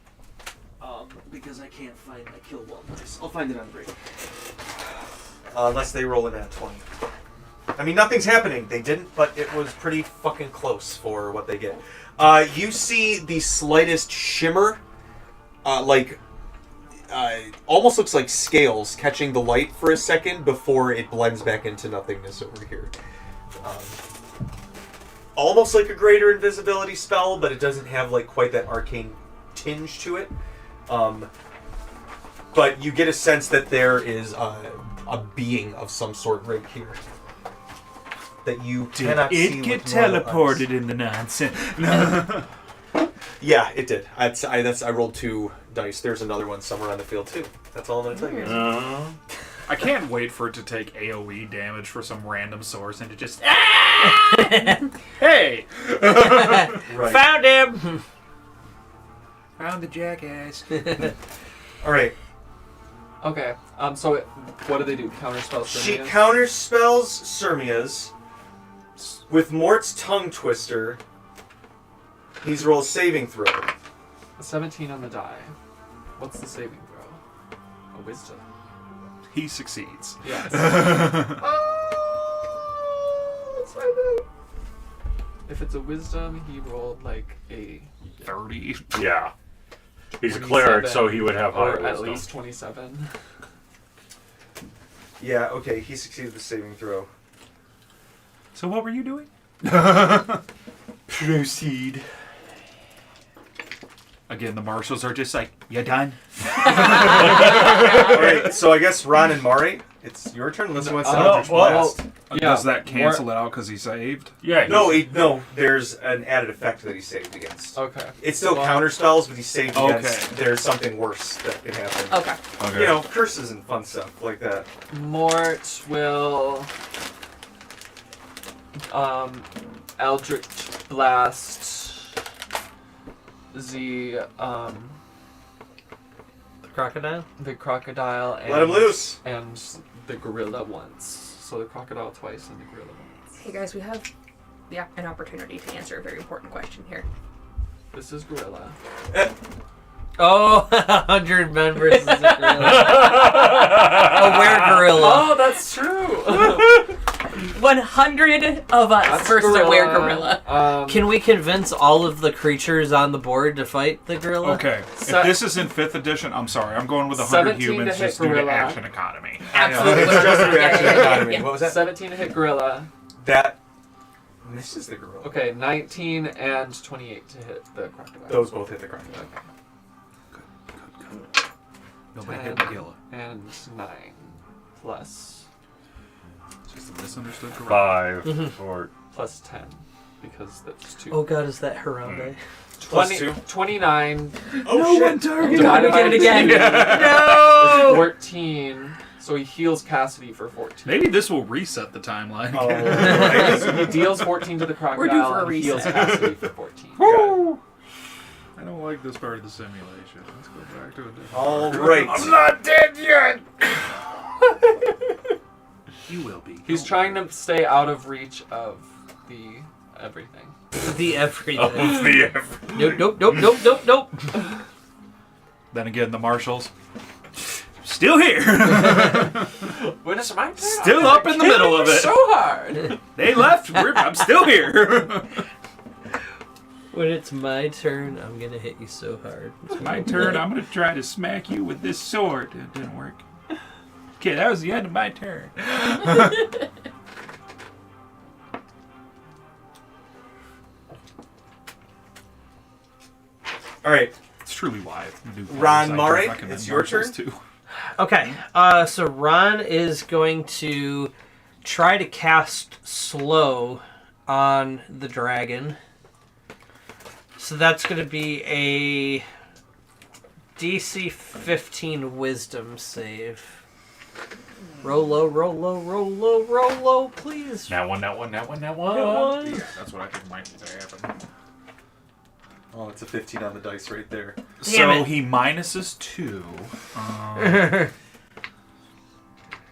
Because I can't find my kill wall dice. I'll find it on break. Unless they roll in at 20. I mean, nothing's happening. They didn't, but it was pretty fucking close for what they get. You see the slightest shimmer, almost looks like scales catching the light for a second before it blends back into nothingness over here. Almost like a greater invisibility spell, but it doesn't have like quite that arcane tinge to it. But you get a sense that there is a being of some sort right here that you cannot see. Did it get with normal teleported eyes. in the nonsense? Yeah, it did. I rolled 2 dice. There's another one somewhere on the field too. That's all I'm gonna tell you. I can't wait for it to take AoE damage for some random source and to just hey, Right. Found him. found the jackass. All right. Okay. So what do they do? Counterspell. She Simians? counterspells Sirmia's with Mort's Tongue Twister. He's roll a saving throw. A 17 on the die. What's the saving throw? A wisdom. He succeeds. Yes. If it's a wisdom, he rolled like a 30. Yeah. He's a cleric, 27, so he would have higher or at wisdom. least 27. Yeah. Okay. He succeeded the saving throw. So what were you doing? Proceed. Again, the marshals are just like, you done? All right. So I guess Ron and Mari, it's your turn. Unless you want to send No, Eldritch well- Blast. Does that cancel it out because he saved? Yeah. No, there's an added effect that he saved against. Okay. It's still counter spells, but he saved Okay. against. There's something worse that can happen. Okay. Okay. You know, curses and fun stuff like that. Mort will Eldritch Blast the Crocodile? the crocodile and Let him loose. and the gorilla once. So the crocodile twice and the gorilla once. Hey guys, we have an opportunity to answer a very important question here. This is gorilla. Oh, 100 men versus a gorilla. A were-gorilla. Oh, that's true. 100 of us That's versus a were-gorilla. Can we convince all of the creatures on the board to fight the gorilla? Okay. Se- If this is in 5th edition, I'm sorry. I'm going with 100 17 to humans hit just due to gorilla. action economy. Absolutely. It's just a reaction economy. Yeah. What was that? 17 to hit gorilla. That misses the gorilla. Okay, 19 and 28 to hit the crocodile. Those both hit the crocodile. Nobody 10 hit Magilla. and 9 plus Just a misunderstood gorilla. 5 or plus 10 because that's 2. Oh god, is that Harambe? Plus 2. 29 Oh shit! divided by did it again. 2 No! is 14. So he heals Cassidy for 14. Maybe this will reset the timeline. Oh, right. So he deals 14 to the crocodile for a and heals reset. Cassidy for 14. Woo! I don't like this part of the simulation. Let's go back to a different All part. right. I'm not dead yet. You will be. He's trying to stay out of reach of the everything. The everything. The Nope. Then again, the marshals. Still here. When it's my turn, Still up in the middle of it. so hard. They left. I'm still here. When it's my turn, I'm gonna hit you so hard. It's my turn. I'm going to try to smack you with this sword. It didn't work. Okay, that was the end of my turn. All right. It's truly why I do Ron fighters. I Murray, don't recommend it's your marshals, turn. Too. Okay, so Ron is going to try to cast slow on the dragon. So that's going to be a DC 15 wisdom save. Roll low, please. That one. That one. Yeah, that's what I think might need to happen. Oh, it's a 15 on the dice right there. Damn it. He minuses 2.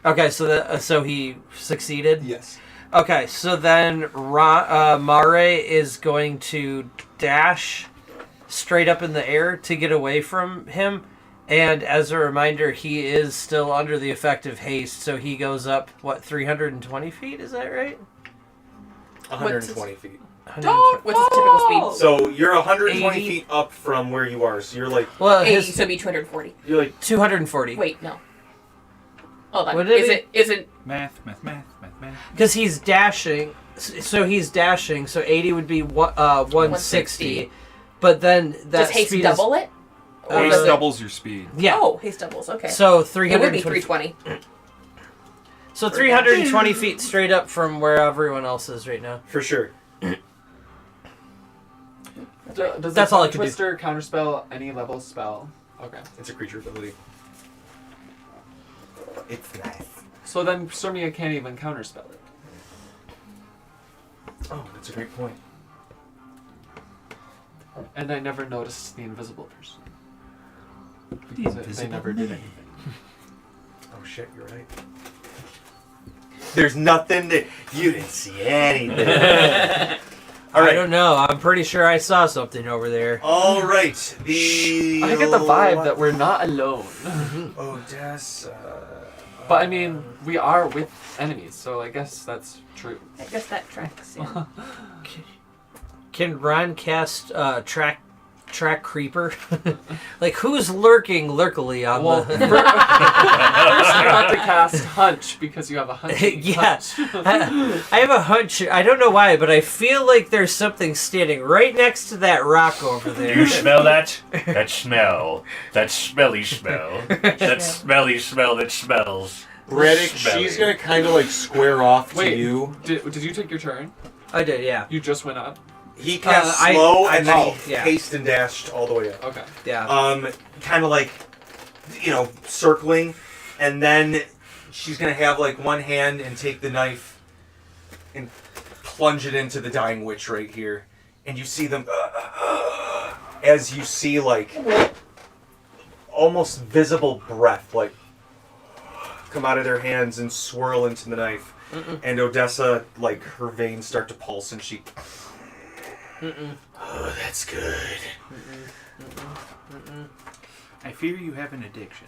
Okay, so he succeeded? Yes. Okay, so then Mare is going to dash straight up in the air to get away from him. And as a reminder, he is still under the effect of haste, so he goes up, 320 feet? Is that right? 120 feet. What's his typical speed? So you're 120 80. feet up from where you are. So you're like, Well, 80, his so it'd be 240. you're like 240. Wait, no. Hold on. What did Is he- it? Math. Because he's dashing, so 80 would be 160. But then that Does haste speed double it? Or Haste does it- doubles your speed. Yeah. Oh, haste doubles. Okay. So it would 320. be 320. So 320 feet straight up from where everyone else is right now. for sure. Does That's the all I could do. Twister counterspell any level spell? Okay. It's a creature ability. It's nice. So then Sturmia can't even counterspell it. Oh, that's a great point. And I never noticed the invisible person. Because they never did anything. Oh shit, you're right. There's nothing that you didn't see anything. All I right. don't know. I'm pretty sure I saw something over there. All right. The I get the vibe that we're not alone. Odessa. But I mean, we are with enemies, so I guess that's true. I guess that tracks. Yeah. Can Ron cast track creeper? Like who's lurking lurkily on Well, the? first you have to cast hunch because you have a hunch. Yeah. I have a hunch. I don't know why, but I feel like there's something standing right next to that rock over Do there. you smell that? That smell. That smelly smell. That smelly smell that smells. Braddock, she's gonna kind of like square off to you. Did you take your turn? I did, yeah. You just went up? He cast slow, and then he yeah. paced and dashed all the way up. Okay. Yeah. Kind of like, circling, and then she's gonna have like one hand and take the knife and plunge it into the dying witch right here, and you see them as you see like almost visible breath like come out of their hands and swirl into the knife. And Odessa, like, her veins start to pulse, and she... Oh, that's good. I fear you have an addiction.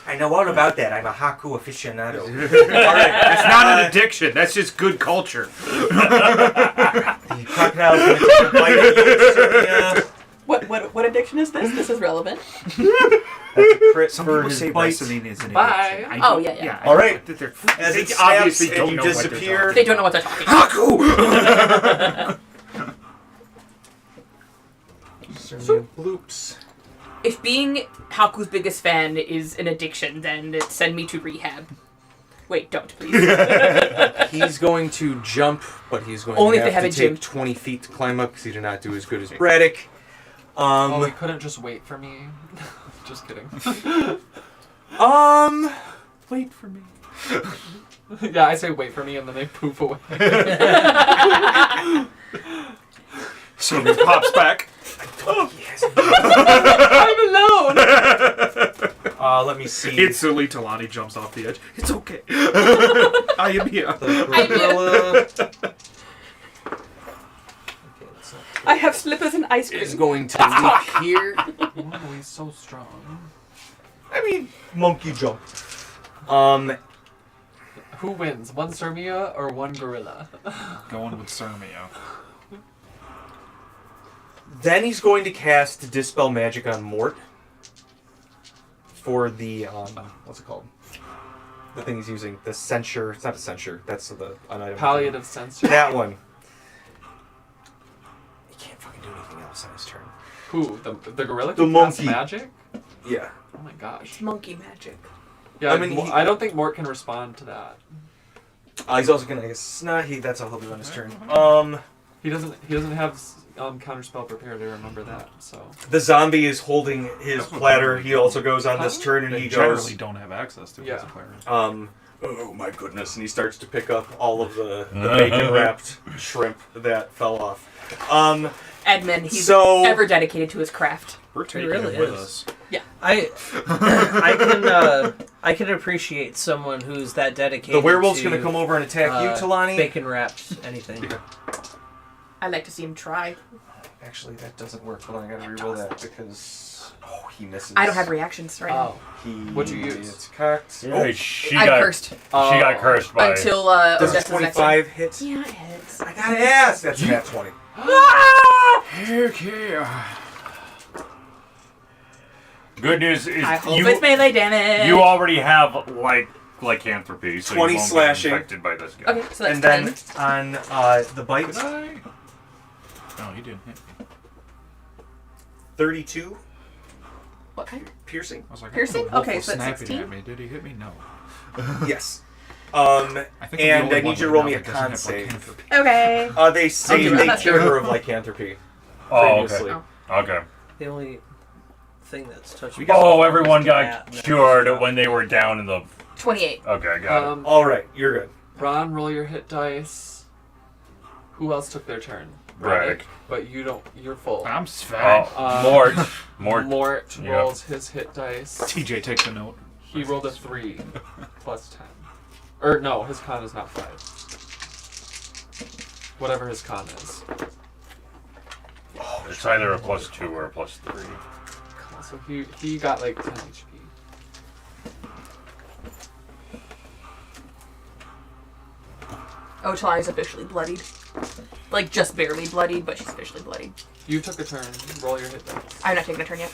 I know all about that. I'm a haku aficionado. All right, that's not an addiction. That's just good culture. The crocodile's going to take a bite of you. What addiction is this? This is relevant. That's a crit Some for people his say bite. wrestling is an Bye. addiction. I Oh, don't- yeah. I All right. don't- they're- As they it obviously snaps don't and you know what they're disappear. talking They don't know what they're talking about. So, bloops. If being Haku's biggest fan is an addiction, then send me to rehab. Wait, don't, please. He's going to jump, but he's going Only to if they have have to a gym. take 20 feet to climb up because he did not do as good as Braddock. Oh, you couldn't just wait for me? Just kidding. Wait for me. Yeah, I say wait for me and then they poof away. So he pops back. I'm alone! Let me see. Instantly, Talani jumps off the edge. It's okay. I am here. I have slippers and ice cream. Is going to leap here. Why are we so strong? I mean, monkey jump. Who wins? One Sirmia or one gorilla? Going with Sirmio. Then he's going to cast Dispel Magic on Mort. For the, what's it called? The thing he's using. The censure. It's not a censure. That's the item. Palliative sensor. That one. He can't fucking do anything else on his turn. Who? The gorilla The can cast monkey. magic? Yeah. Oh my gosh. Monkey magic. Yeah, I mean, I don't think Mort can respond to that. He's also gonna, I guess, that's how he'll do on his turn. He doesn't have counterspell prepared. I remember that. So The zombie is holding his platter. He also goes on this turn, and They he generally goes, don't have access to it Yeah. as a player. oh my goodness, and he starts to pick up all of the bacon-wrapped shrimp that fell off. Admin, he's So- ever dedicated to his craft. We're taking really it with is. us. I can appreciate someone who's that dedicated. The werewolf's to, gonna come over and attack you, Talani. Bacon wraps, anything. I'd like to see him try. Actually, that doesn't work. Hold on, I gotta reroll that because he misses. I don't have reactions right now. oh, What'd you use? It's cocked. Yeah, she I got cursed She got cursed by. until Does Odessa's a next 25 hit? one. Yeah, it hits. I gotta ask. That's a nat 20. Heck yeah. Good news is I hope it's melee damage. you already have lycanthropy, so 20 you won't slashing. get infected by this guy. Okay, so that's And then 10. on the bite, Did I? No, he didn't hit me. 32 What kind? piercing. I was like, Piercing? I thought the wolf Okay, was so that's snapping 16? at me. Did he hit me? No. Yes. I think I'm the And only I one need you to right roll now me a that doesn't con have save. lycanthropy. Okay. They say do they that. cure her of lycanthropy Oh, previously. okay. Okay. The only thing that's touching. Oh, everyone got Yeah, no. cured when they were down in the. 28. Okay, got it. All right, you're good. Ron, roll your hit dice. Who else took their turn? Braddock. But you don't. You're full. I'm fine. Mort. Mort Yeah. rolls his hit dice. TJ takes a note. He rolled a 3 plus 10. Or no, his con is not 5. Whatever his con is. It's either a +2 or a +3. So he got like 10 HP. Oh, Talani's officially bloodied. Like, just barely bloodied, but she's officially bloodied. You took a turn. Roll your hit dice. I'm not taking a turn yet.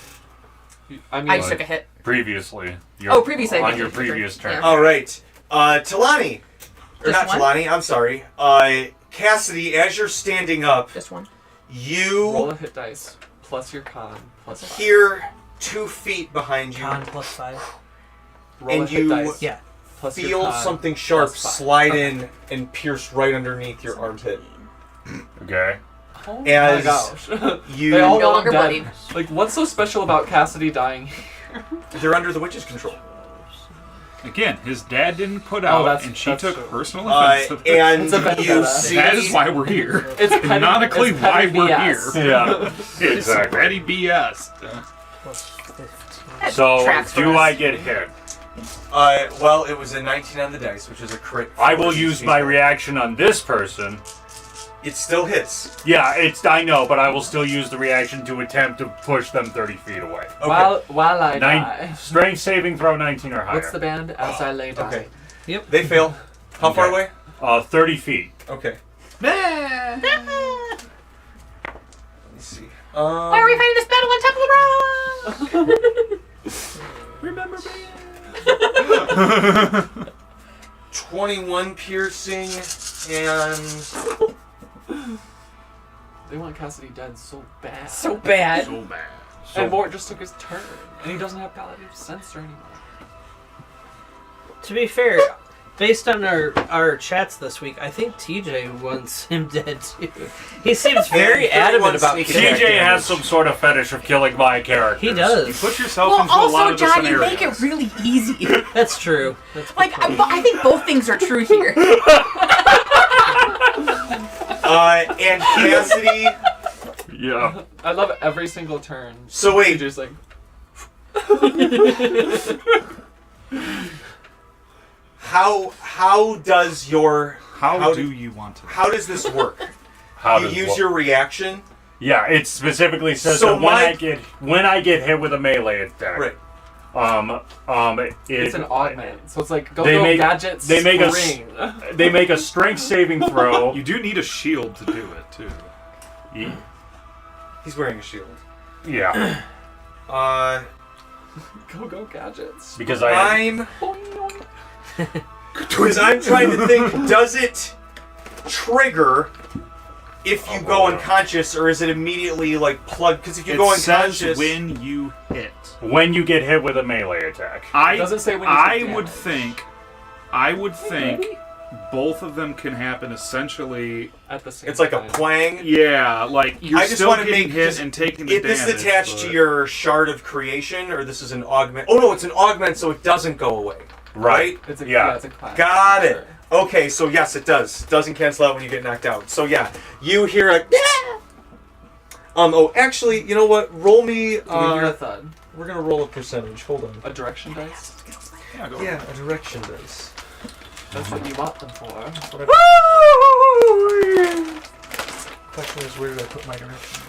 I mean, I just took a hit. Previously. Previously I On did your take a turn. previous turn. Yeah. All right, Talani, or Just not one? Talani. I'm sorry. Cassidy, as you're standing up, Just one. roll you a hit dice plus your con plus 5. hear 2 feet behind you Con plus 5. Roll a and hit you dice. Yeah. Plus your feel con, something sharp plus 5. slide in and pierce right underneath your armpit. Okay. Oh As my gosh. You, They all No want longer dead. bloodied. Like, what's so special about Cassidy dying? they're under the witch's control. Again, his dad didn't put Oh, out, that's- and she that's took true. personal offense to this. And It's a vendetta. you see That is why we're here. It's petty, Canonically it's petty why we're BS. here. Yeah. It's Exactly. petty BS. Plus 15. So, Tracks for do us. I get hit? well, it was a 19 on the dice, which is a crit. I for will these use my people. reaction on this person. It still hits. Yeah, I know, but I will still use the reaction to attempt to push them 30 feet away. Okay. While I die. Strength saving throw 19 or higher. What's the band? As I lay down. Okay. Yep. They fail. How far Okay. away? 30 feet. Okay. Let me see. Why are we fighting this battle on top of the rock? Remember me? 21 piercing and They want Cassidy dead so bad. So bad. So bad. And Mort just took his turn. And he doesn't have Paladin Censor anymore. To be fair, based on our chats this week, I think TJ wants him dead too. He seems very And 31 adamant about sneak killing attack TJ him. has some sort of fetish of killing my characters. He does. You put yourself Well, into a lot also, of the John, you scenarios. make it really easy. That's true. That's Like, I think both things are true here. and Cassidy. Yeah. I love every single turn. So wait, TJ's like, how does your How do you want to? how does this work? How You does use what- your reaction. Yeah, it specifically says So that my- when I get hit with a melee attack. Right. it's an augment. So it's like, go gadgets, they make spring. they make a strength saving throw. You do need a shield to do it too. Ye- He's wearing a shield. Yeah, Go gadgets. because I'm because I'm trying to think. Does it trigger if you go unconscious, or is it immediately like plugged? Because if you It go says unconscious, when you hit. when you get hit with a melee attack. I doesn't say when you take I would think both of them can happen essentially. At the same it's like a time. plang. Yeah, like you're I just still wanna getting make- hit just- and taking the If this damage. is attached to but- your shard of creation, or this is an augment. Oh no, it's an augment, so it doesn't go away. Right? It's a, Yeah. it's a class. Got it. Okay, so yes, it does. Doesn't cancel out when you get knocked out. So yeah, you hear a. Oh, actually, you know what? Roll me. Do we hear a thud? We're gonna roll a percentage. Hold on. A direction dice? Yeah, go Yeah, a direction dice. That's what you want them for. Question is, where did I put my direction?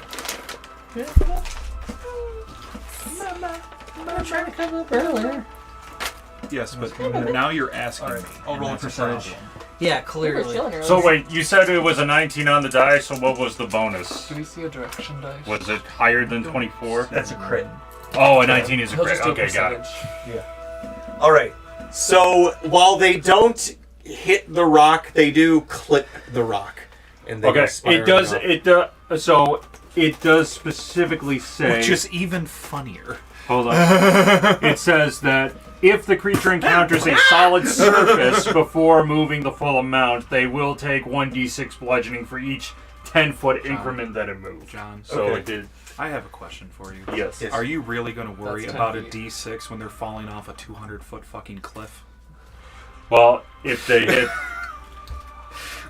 I'm trying to come up earlier. Yes, but now you're asking me. I'll and roll a that's percentage. problem. Yeah, clearly. So wait, you said it was a 19 on the die. So what was the bonus? Do we see a direction dice? Was it higher than 24? That's a crit. Oh, a 19 is a He'll crit. just do a Okay, got it. percentage. All right. So while they don't hit the rock, they do clip the rock, and they Okay, go it spiraling does. up. It does. So it does specifically say. Which is even funnier. Hold on. It says that if the creature encounters a solid surface before moving the full amount, they will take 1d6 bludgeoning for each 10-foot increment that it moves. John, So Okay. it did. I have a question for you. Yes. Yes. Are you really going to worry That's about a 10 D6 when they're falling off a 200-foot fucking cliff? Well, if they hit.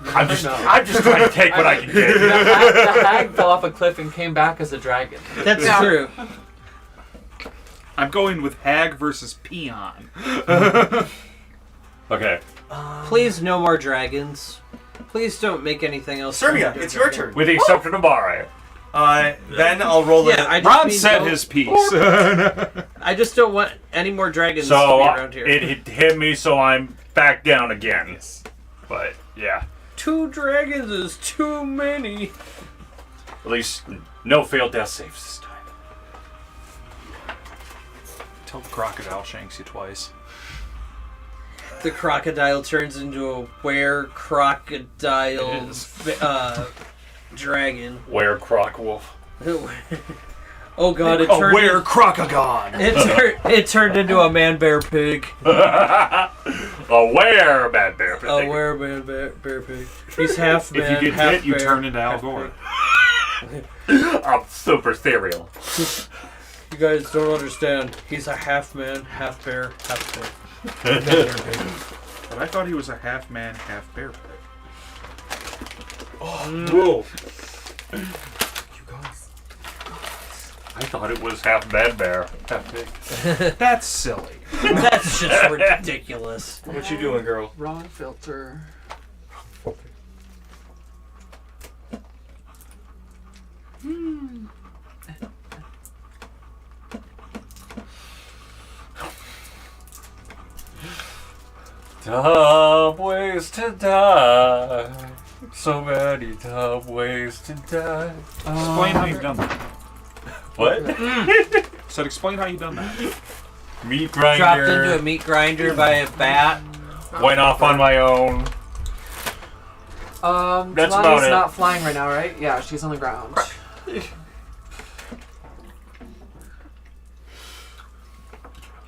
I'm just trying to take what I can The get. hag fell off a cliff and came back as a dragon. That's Yeah. true. I'm going with hag versus peon. Okay. Please, no more dragons. Please don't make anything else. Sermia, it's your turn. With the exception of Bare. Then I'll roll Yeah, the. I just Ron mean said don't- his piece. I just don't want any more dragons to So be around here. it hit me, so I'm back down again. Yes. But yeah, 2 dragons is too many. at least no failed death saves this time. Tell the crocodile shanks you twice. The crocodile turns into a were-crocodile It is. dragon. Where Croc Wolf? Oh god, it turned Aware Crocagon. it turned into a man bear pig. Aware, bad bear. Aware man bear pig. He's half man, If you get half hit, you bear, turn into Al half Gore. pig. I'm super cereal. You guys don't understand. He's a half man, half bear, half pig. But I thought he was a half man, half bear pig. Whoa. You guys. I thought it was half bad bear, half pig. That's silly. That's just ridiculous. What you doing, girl? Wrong filter. Dumb ways to die. So many dumb ways to die. Explain how you've done that. What? So explain how you've done that. Meat grinder. Dropped into a meat grinder by a bat. Went off on my own. That's about Jelani's it. not flying right now, right? Yeah, she's on the ground.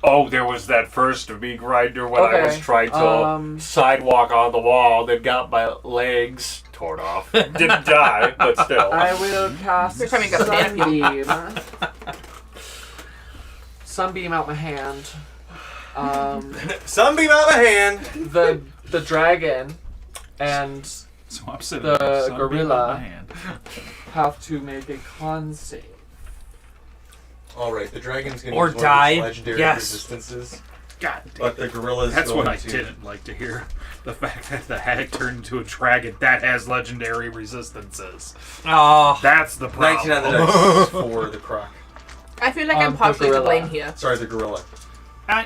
Oh, there was that first meat grinder when I was Okay, trying to sidewalk on the wall that got my legs torn off. Didn't die, but still. I will cast Every time you got banana Sunbeam. Sunbeam out my hand. Sunbeam out of my hand. The dragon and So I'm sitting The there, sunbeam in gorilla. my hand. have to make a con save. All right, the dragon's gonna Or use one die. of its legendary Yes. resistances, God damn. but the gorilla's That's going what I to. didn't like to hear. The fact that the hag turned into a dragon that has legendary resistances. Oh, That's the 19 on the problem. dice for the croc. I feel like The I'm partially to gorilla. blame here. Sorry, the gorilla.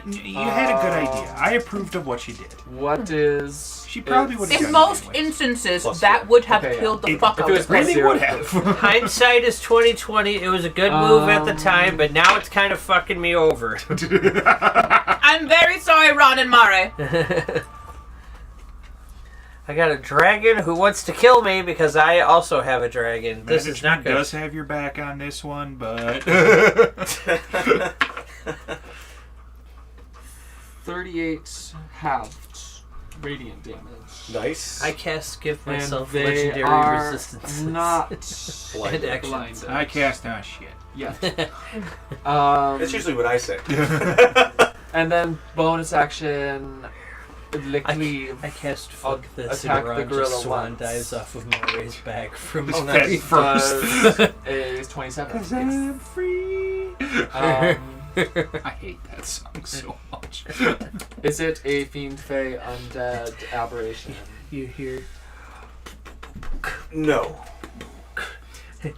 You had a good idea. I approved of what she did. What is? She probably its- would've In done most anyways. instances, Plus that four. would have Okay, yeah. killed the It- fuck if out it of was the plus person. zero. would have. hindsight is 20/20. It was a good move at the time, but now it's kind of fucking me over. I'm very sorry, Ron and Mare. I got a dragon who wants to kill me because I also have a dragon. This is not Management good. does have your back on this one, but 38 halved radiant damage. Nice. I cast give And myself they legendary are resistance. not and actions. blinded I cast on shit. yet. That's usually what I say. And then bonus action, lick leave. I cast I'll fuck this attack and the Ron gorilla just swan once. dives off of Marae's back from Oh, his that feet. does a 27. I'm free. I hate that song so much. Is it a fiend, fey, undead aberration? You hear? No.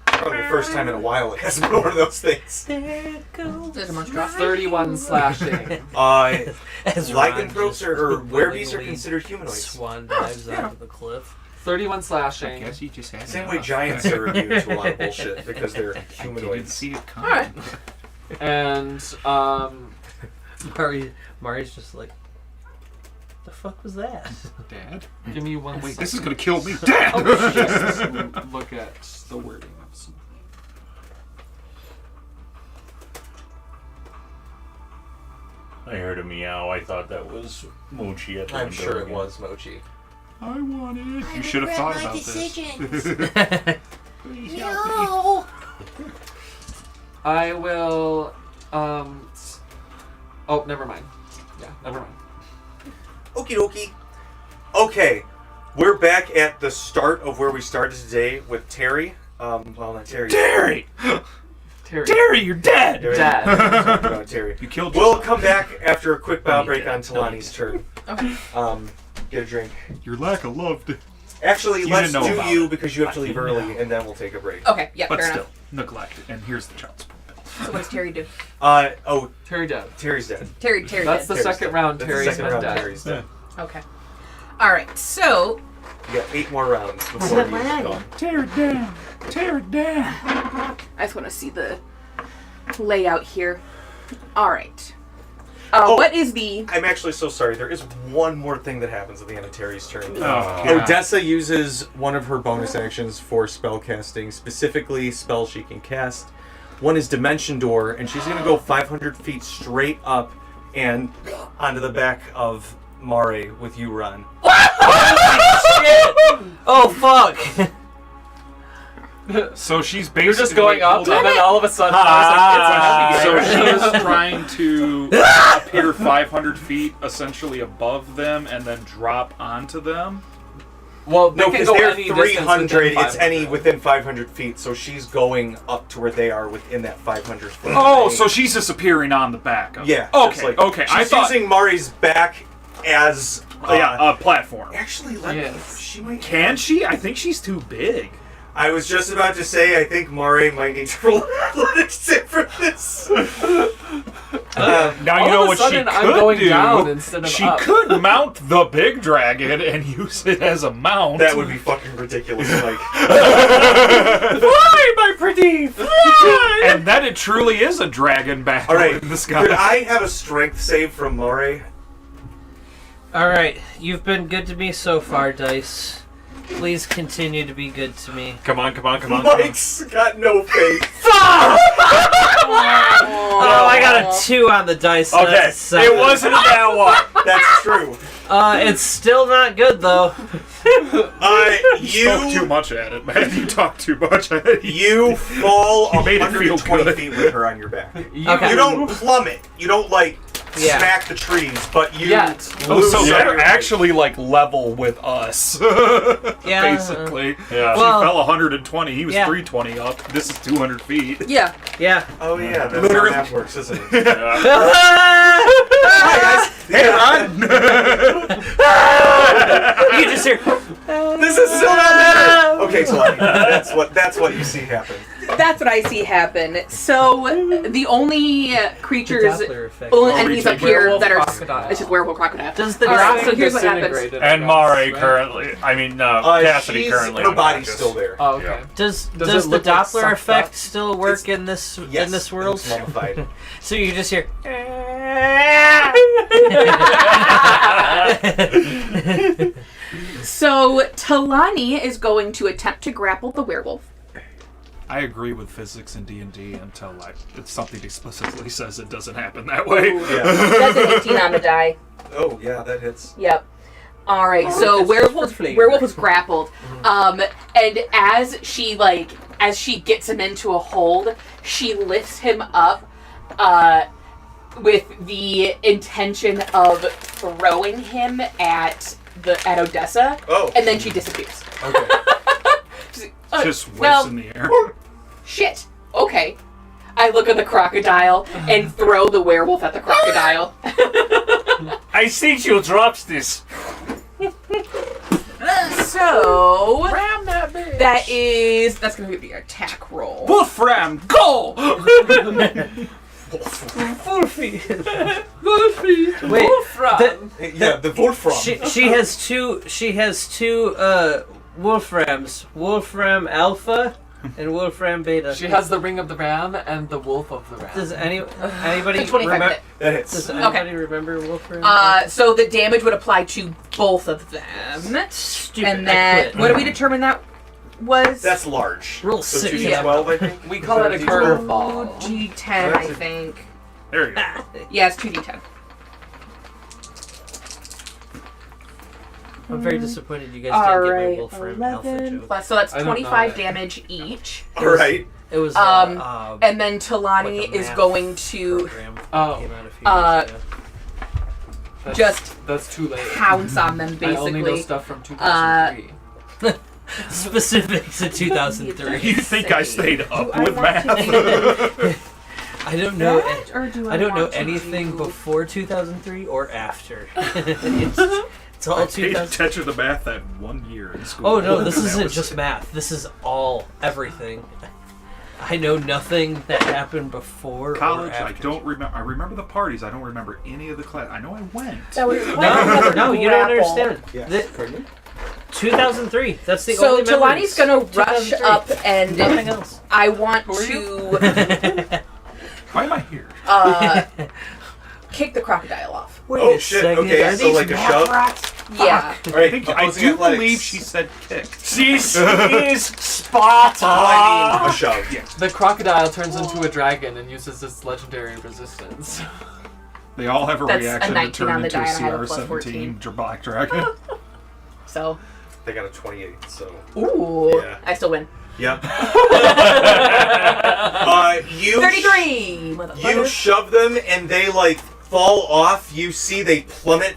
Probably the first time in a while it hasn't been one of those things. There goes There's a monstrosity. 31 slashing. as Ron Lycanthropes just or werebeasts are willingly considered humanoids. Swan dives onto the cliff. 31 I slashing. guess you just had Same enough. way giants are immune to a lot of bullshit because they're I didn't humanoids. see it coming. Alright. And Mari's just like, the fuck was that? Dad? give me one Wait, second. this is gonna kill me. Dad! Just look at the wording of something. I heard a meow. I thought that was Mochi at the I'm window sure it again. was Mochi. I want it. You should have thought about this. Please help me. No. I will. Oh, never mind. Yeah, never mind. Okie dokie. Okay, we're back at the start of where we started today with Terry. Well, not Terry. Terry! Terry. Terry, you're dead! Terry. Dad. Talking about Terry. You killed We'll yourself. come back after a quick bow No, you break on didn't. No, you Talani's turn. Okay. Get a drink. Your lack of love. Actually, You let's didn't know do about you it. because you have to I leave didn't early, know. and then we'll take a break. Okay, yeah, But fair still, enough. neglected. And here's the child support bill. So what does Terry do? Oh, Terry dead. Terry's dead. Terry That's dead. the second round. That's the Terry's second been round. dead. Terry's dead. Okay. Alright, so You got 8 more rounds before he's gone. Tear it down! Tear it down! I just want to see the layout here. Alright. Oh. What is the... I'm actually so sorry. There is one more thing that happens at the end of Terry's turn. Oh, God. Odessa uses one of her bonus actions for spell casting, specifically spells she can cast one is Dimension Door, and she's gonna go 500 feet straight up and onto the back of Mare with you, Ron. Oh fuck! So she's basically You're just going up, and then all of a sudden, So she is trying to appear 500 feet, essentially above them, and then drop onto them. well, No, they can because go they're any distance 300. within It's any 500. within 500 feet, so she's going up to where they are within that 500 foot. Oh, range. so she's just appearing on the back of Yeah. Okay, just like- okay. I She's thought... using Mari's back as. a platform. Actually, let me. Yes. She might. Can she? I think she's too big. I was just about to say, I think Mare might need to roll athletics for this. Now you All know of a what she sudden, could I'm going do. down instead of She up. could mount the big dragon and use it as a mount. That would be fucking ridiculous, Mike. Fly, my pretty, fly! And then it truly is a dragon battle All right, in the sky. could I have a strength save from Mare? Alright, you've been good to me so far, Dice. Please continue to be good to me. Come on. Mike's got no faith. Oh, I got a 2 on the dice. So Okay, that's a 7. it wasn't that one. That's true. It's still not good though. You spoke too much at it, man. You talked too much at it. You fall You made it feel 120 good. feet with her on your back. Okay. You don't plummet. You don't like Yeah. smack the trees, but you Yet. Oh, lose so some of they're your actually like level with us. Yeah. Basically. Yeah. She Well- fell 120. He was Yeah. 320 up. This is 200 feet. Yeah. Yeah. Oh yeah, that's Literally. how that works, isn't it? Yeah. Hi guys. Hey, Ron! You just hear. This is still not better. Okay, Talani, that's what you see happen. That's what I see happen. So the only creatures, Doppler effect. only enemies up here Werewolf that are crocodile. it's just werewolf crocodile. Does the Alright, so here's what happens. Disintegrated, And I Mare guess, right? currently, Cassidy She's, currently. her body's unconscious. still there. Oh, okay. Yeah. Does Does the it look like Doppler sucked effect up? still work in this Yes, in this world? it's mummified. So you just hear. So Talani is going to attempt to grapple the werewolf. I agree with physics in D&D until something explicitly says it doesn't happen that way. Yeah. That's an 18 on the die. Oh yeah, that hits. Yep. All right. So that's werewolf flavor. werewolf is grappled, and as she gets him into a hold, she lifts him up, with the intention of throwing him at Odessa. Oh. And then she disappears. Okay. Just whiffs well, in the air. Shit. Okay. I look at the crocodile and throw the werewolf at the crocodile. I think you dropped this. So Ram that bitch. that's going to be your attack roll. Wolfram, go! Wolfie. Wolfie. Wait. Wolfram. Yeah, the Wolfram. She has two Wolframs. Wolfram Alpha and Wolfram Beta. She has the ring of the ram and the wolf of the ram. Does anybody The 25 remember? hit. That hits. Does anybody remember Wolfram? So the damage would apply to both of them. Stupid. And I then, quit. what do we determine that was? That's large. Roll So 6. 2d12, I think. We call it a curveball. 2d10, I think. There you go. Yeah, it's 2d10. I'm very disappointed you guys didn't get my Alright, Wolfram Alpha 11 joke. plus, so that's I don't know 25 that. damage each. All right. It was And then Talani like a is math going to program Oh. came out a few years ago. That's too late. pounce on them, I only know basically. stuff from 2003. Specific to 2003. You think I stayed up I with want to math? do I don't know. that, or do I don't know want to anything do- before 2003 or after. It's all I paid 2000. attention to math that 1 year in school. Oh no, this That isn't was just it. math. This is everything. I know nothing that happened before College, or I after. don't remember. I remember the parties. I don't remember any of the class. I know I went. That was No, you don't understand. Yeah. The- 2003. That's the So only Talani's memories. gonna rush 2003. up and Nothing else. I want to Why am I here? kick the crocodile off. Wait Oh a shit, second, okay, are so these like a math shove? rats? Yeah. All right, I opposing do athletics. believe she said kick. She's Sparta. I mean, a shove. Yeah. The crocodile turns into a dragon and uses its legendary resistance. They all have a That's a reaction to 19 turn on the into a die, and I have a plus CR-17 14. Black Dragon. So, They got a 28, so. ooh, Yeah. I still win. Yep. You 33, You motherfucker. shove them and they like fall off. You see they plummet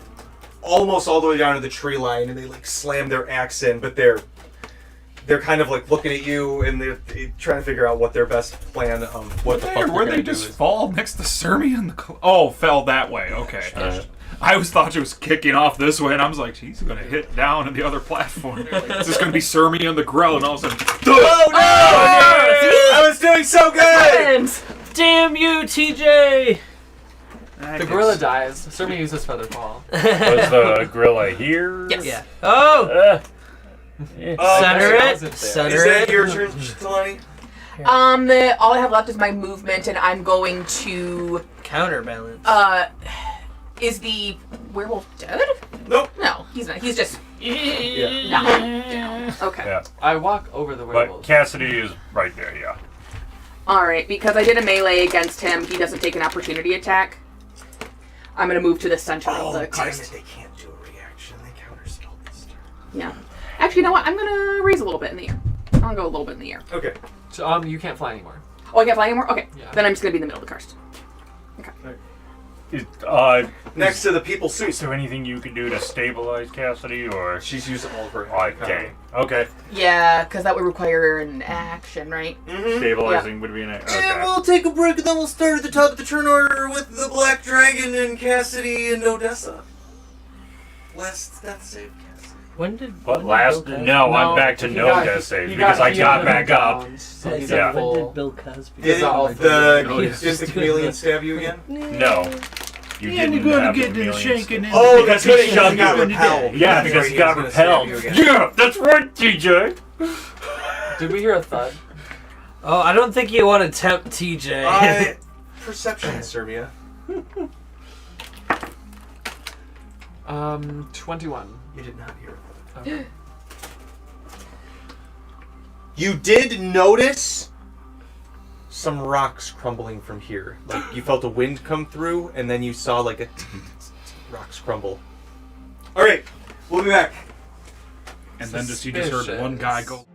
almost all the way down to the tree line and they like slam their axe in, but they're kind of like looking at you and they're trying to figure out what their best plan what the fuck they're Where gonna they do just is. fall next to Sermi and the fell that way. Okay. I always thought she was kicking off this way, and I was like, she's gonna hit down on the other platform. It's just gonna be Sermi on the ground, and all of a sudden, Oh no! I was doing so good! Damn you, TJ! The gorilla dies. Sermi uses feather fall. Was the gorilla here? Yes. Yeah. Oh! Center I it. wasn't there. Center Is that it. your turn, Talani? All I have left is my movement, and I'm going to. Counterbalance. Is the werewolf dead? Nope. No, he's not. He's just Yeah. knocked down. Okay. Yeah. I walk over the But werewolf. Cassidy is right there, yeah. Alright, because I did a melee against him, he doesn't take an opportunity attack. I'm gonna move to the center of the Damn karst. it, they can't do a reaction. They counterspell this turn. Yeah. Actually, you know what? I'm gonna raise a little bit in the air. I'm gonna go a little bit in the air. Okay. So, you can't fly anymore. Oh, I can't fly anymore? Okay. Yeah. Then I'm just gonna be in the middle of the karst. Next to the people suit. Is there anything you can do to stabilize Cassidy, or? She's used all of her. Okay. Okay. Yeah, because that would require an action, right? Mm-hmm. Stabilizing would be an. Okay. And we'll take a break and then we'll start at the top of the turn order with the Black Dragon and Cassidy and Odessa. Last death save, Cassidy. When did? But when last, did Bill no, I'm No, back to he no got- death saves he because I he got him back up. down, so Cosby? he's Yeah. at When full. did Bill Cosby? Did all did yes. the chameleon stab you again? No, you didn't have the chameleons. Oh, that's Because right. he He shoved got you. repelled. Yeah, That's because right, he got was gonna stab repelled. you again. Yeah, that's right, TJ. Did we hear a thud? Oh, I don't think you want to tempt TJ. Perception, Serbia. 21. You did not hear it. Okay. You did notice some rocks crumbling from here. Like you felt a wind come through, and then you saw like a rocks crumble. All right, we'll be back. and then you just heard one guy go.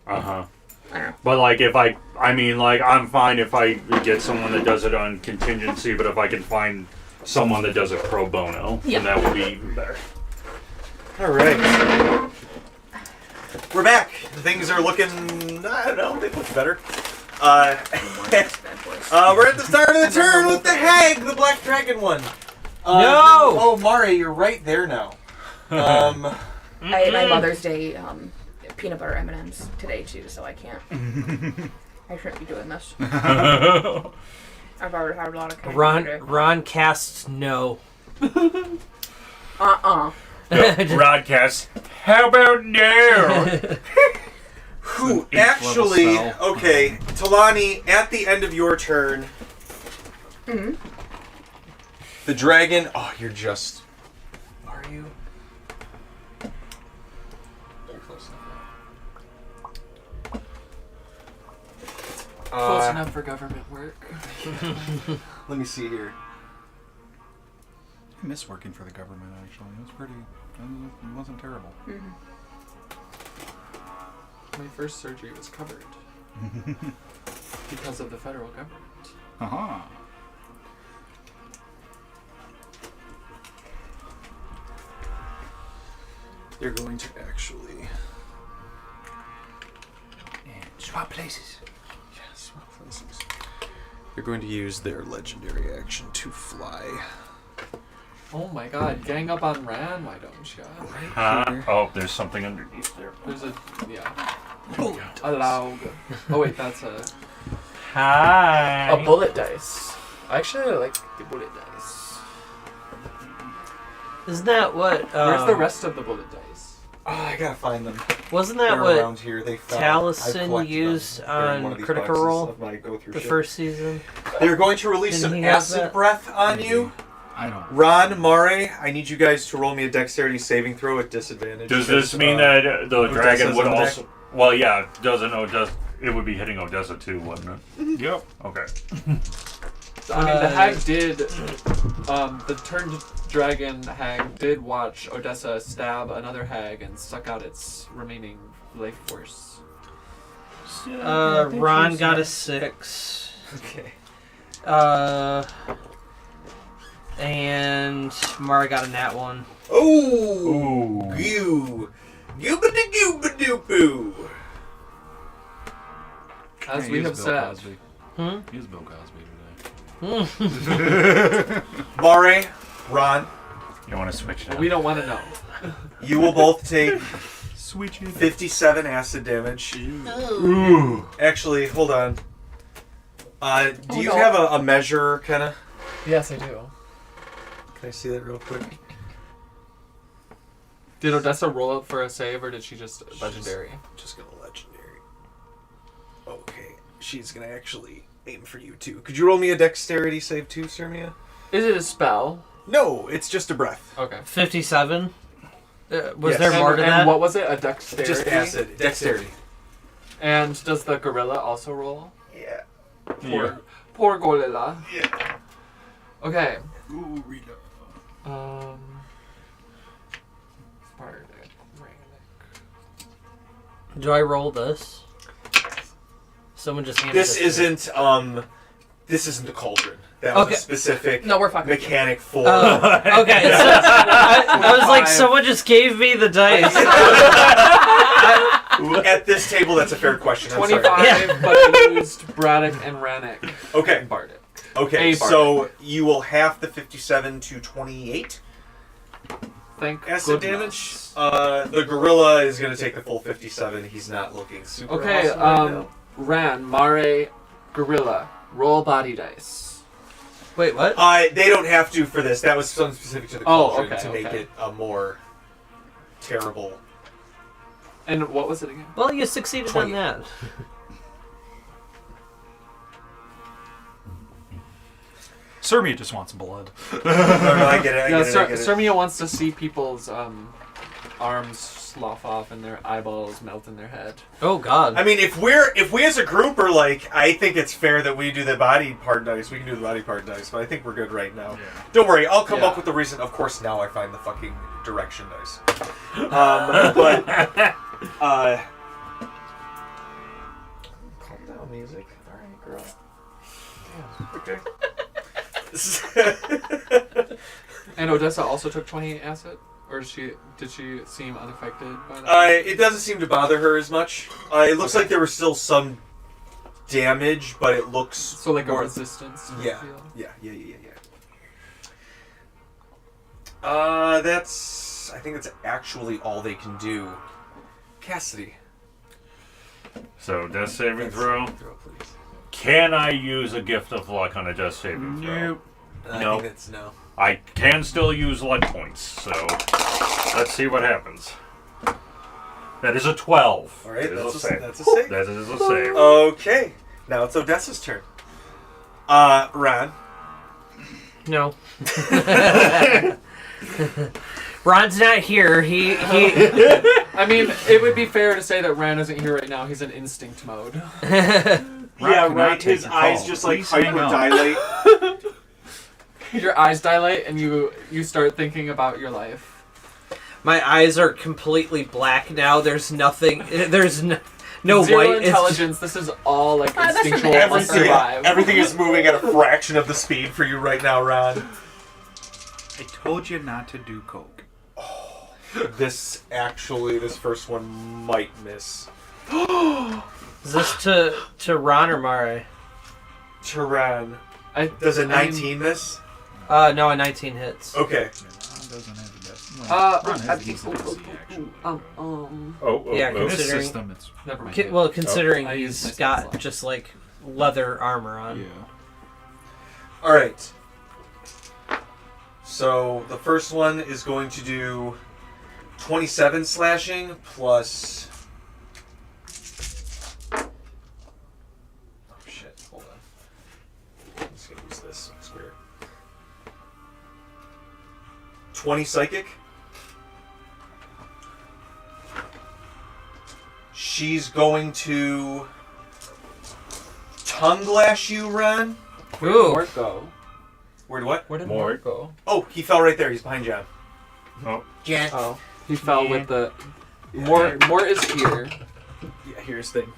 Uh-huh. I don't know. But like if I mean like I'm fine if I get someone that does it on contingency, but if I can find someone that does it pro bono, Yeah. then that would be even better. All right. We're back. Things are looking, I don't know, they look better. We're at the start of the turn with the hag, the black dragon one. No! Oh, Mari, you're right there now. I ate my Mother's Day peanut butter M&Ms today too, so I can't. I shouldn't be doing this. I've already had a lot of candy today. Ron casts no. No, Rodcast. How about no? Who actually, okay, Talani, at the end of your turn, the dragon. Oh, you're just. Are you? Very close enough. Close enough for government work. Let me see here. I miss working for the government, actually. It was pretty... It wasn't terrible. My first surgery was covered. Because of the federal government. Uh-huh. They're going to actually... And swap places. Yes, well, places. They're going to use their legendary action to fly. Oh my god, gang up on Ran, why don't you? Oh, there's something underneath there. There's a, yeah. A log. Oh wait, that's a... Hi. A bullet dice. Actually, I like the bullet dice. Isn't that what? Where's the rest of the bullet dice? Oh, I gotta find them. Wasn't that They're what around here. They fell. Taliesin I've collected used them during one on of these Critical boxes Role of my go-through the shit. first season? They're going to release Didn't some he have acid that? breath on you. I don't... Ron, Mare, I need you guys to roll me a dexterity saving throw at disadvantage. Does this mean that the Odessa's dragon would on deck? also... Well, yeah, doesn't Odessa... It would be hitting Odessa too, wouldn't it? Yep. Okay. I mean, the hag did, the turned dragon hag did watch Odessa stab another hag and suck out its remaining life force. Ron got a 6. Okay. And Mara got a nat 1. Oh! Ooh. Goo! Gooba-da-gooba-doo-poo! As Can't we use have Bill said. Cosby. Use Bill Cosby today. Mare, Ron, You want to switch it up? We don't want to know. you will both take Switch it. 57 acid damage. Ooh. Actually, hold on. Do you no. have a measure, kind of? Yes, I do. Can I see that real quick? Did Odessa roll up for a save, or did she just legendary? Just gonna legendary. Okay, she's gonna actually aim for you too. Could you roll me a dexterity save too, Sirmia? Is it a spell? No, it's just a breath. Okay. 57? Was Yes. there more to and that? what was it? A dexterity? Just acid. Dexterity. And does the gorilla also roll? Yeah. Poor gorilla. Yeah. Okay. Ooh, Rita. Bardic, Do I roll this? Someone just handed This isn't a cauldron. That was Okay. a specific No, we're fucking. mechanic for Okay, so I was like, someone just gave me the dice. At this table, that's a fair question. I'm 25, sorry. Yeah. but I used Braddock and Rannick Okay. and Bardic. Okay, A so you will half the 57 to 28 Thank acid goodness. damage. The gorilla is going to take the full 57. He's not looking super Okay, awesome right now. Ran, Mare, Gorilla, roll body dice. Wait, what? They don't have to for this. That was something specific to the Oh, cauldron okay, to make okay. it a more terrible. And what was it again? Well, you succeeded 20. on that. Sirmia just wants blood. No, I get it. I Yeah, get it. I get it. Sirmia wants to see people's arms slough off and their eyeballs melt in their head. Oh, God. I mean, if we as a group are like, I think it's fair that we do the body part dice. We can do the body part dice, but I think we're good right now. Yeah. Don't worry, I'll come Yeah. up with the reason. Of course, now I find the fucking direction dice. But calm down, music. All right, girl. Damn. Okay. And Odessa also took 28 acid? Or did she seem unaffected by that? It doesn't seem to bother her as much. It looks like there was still some damage, but it looks So like more a resistance? Yeah. feel? Yeah. That's. I think that's actually all they can do. Cassidy. So, death saving throw. Please. Can I use a gift of luck on a death saving throw? Nope. I No. think that's no. I can still use luck points, so let's see what happens. That is a 12. All right, That is that's a save. that's a save. That is a save. Okay. Now it's Odessa's turn. Ron. No. Ron's not here. He I mean, it would be fair to say that Ran isn't here right now. He's in instinct mode. Yeah, cannot right. take His the eyes call. just like Please hang up. hyper dilate. Your eyes dilate and you start thinking about your life. My eyes are completely black now. There's nothing. There's no Zero white. intelligence. This is all like that's instinctual. okay. Let's survive. Everything is moving at a fraction of the speed for you right now, Ron. I told you not to do coke. This first one might miss. Is this to Ron or Mare? To Ron. Does a 19 miss? No, a 19 hits. Okay. Ron doesn't have the best. Ron has decent AC, actually. Yeah, In this considering- system, it's Never mind. Well, considering I used he's my got spell slot. just like leather armor on. yeah. All right. So the first one is going to do 27 slashing plus. Oh shit! Hold on. I'm just gonna use this. It's weird. 20 psychic. She's going to tongue lash you, Ren. Ooh. Mort go? Where'd what? Where did Mort. Mort go? Oh, he fell right there. He's behind John. Oh, Jet. Oh, he fell with the. Mort is here. Yeah, here's the thing.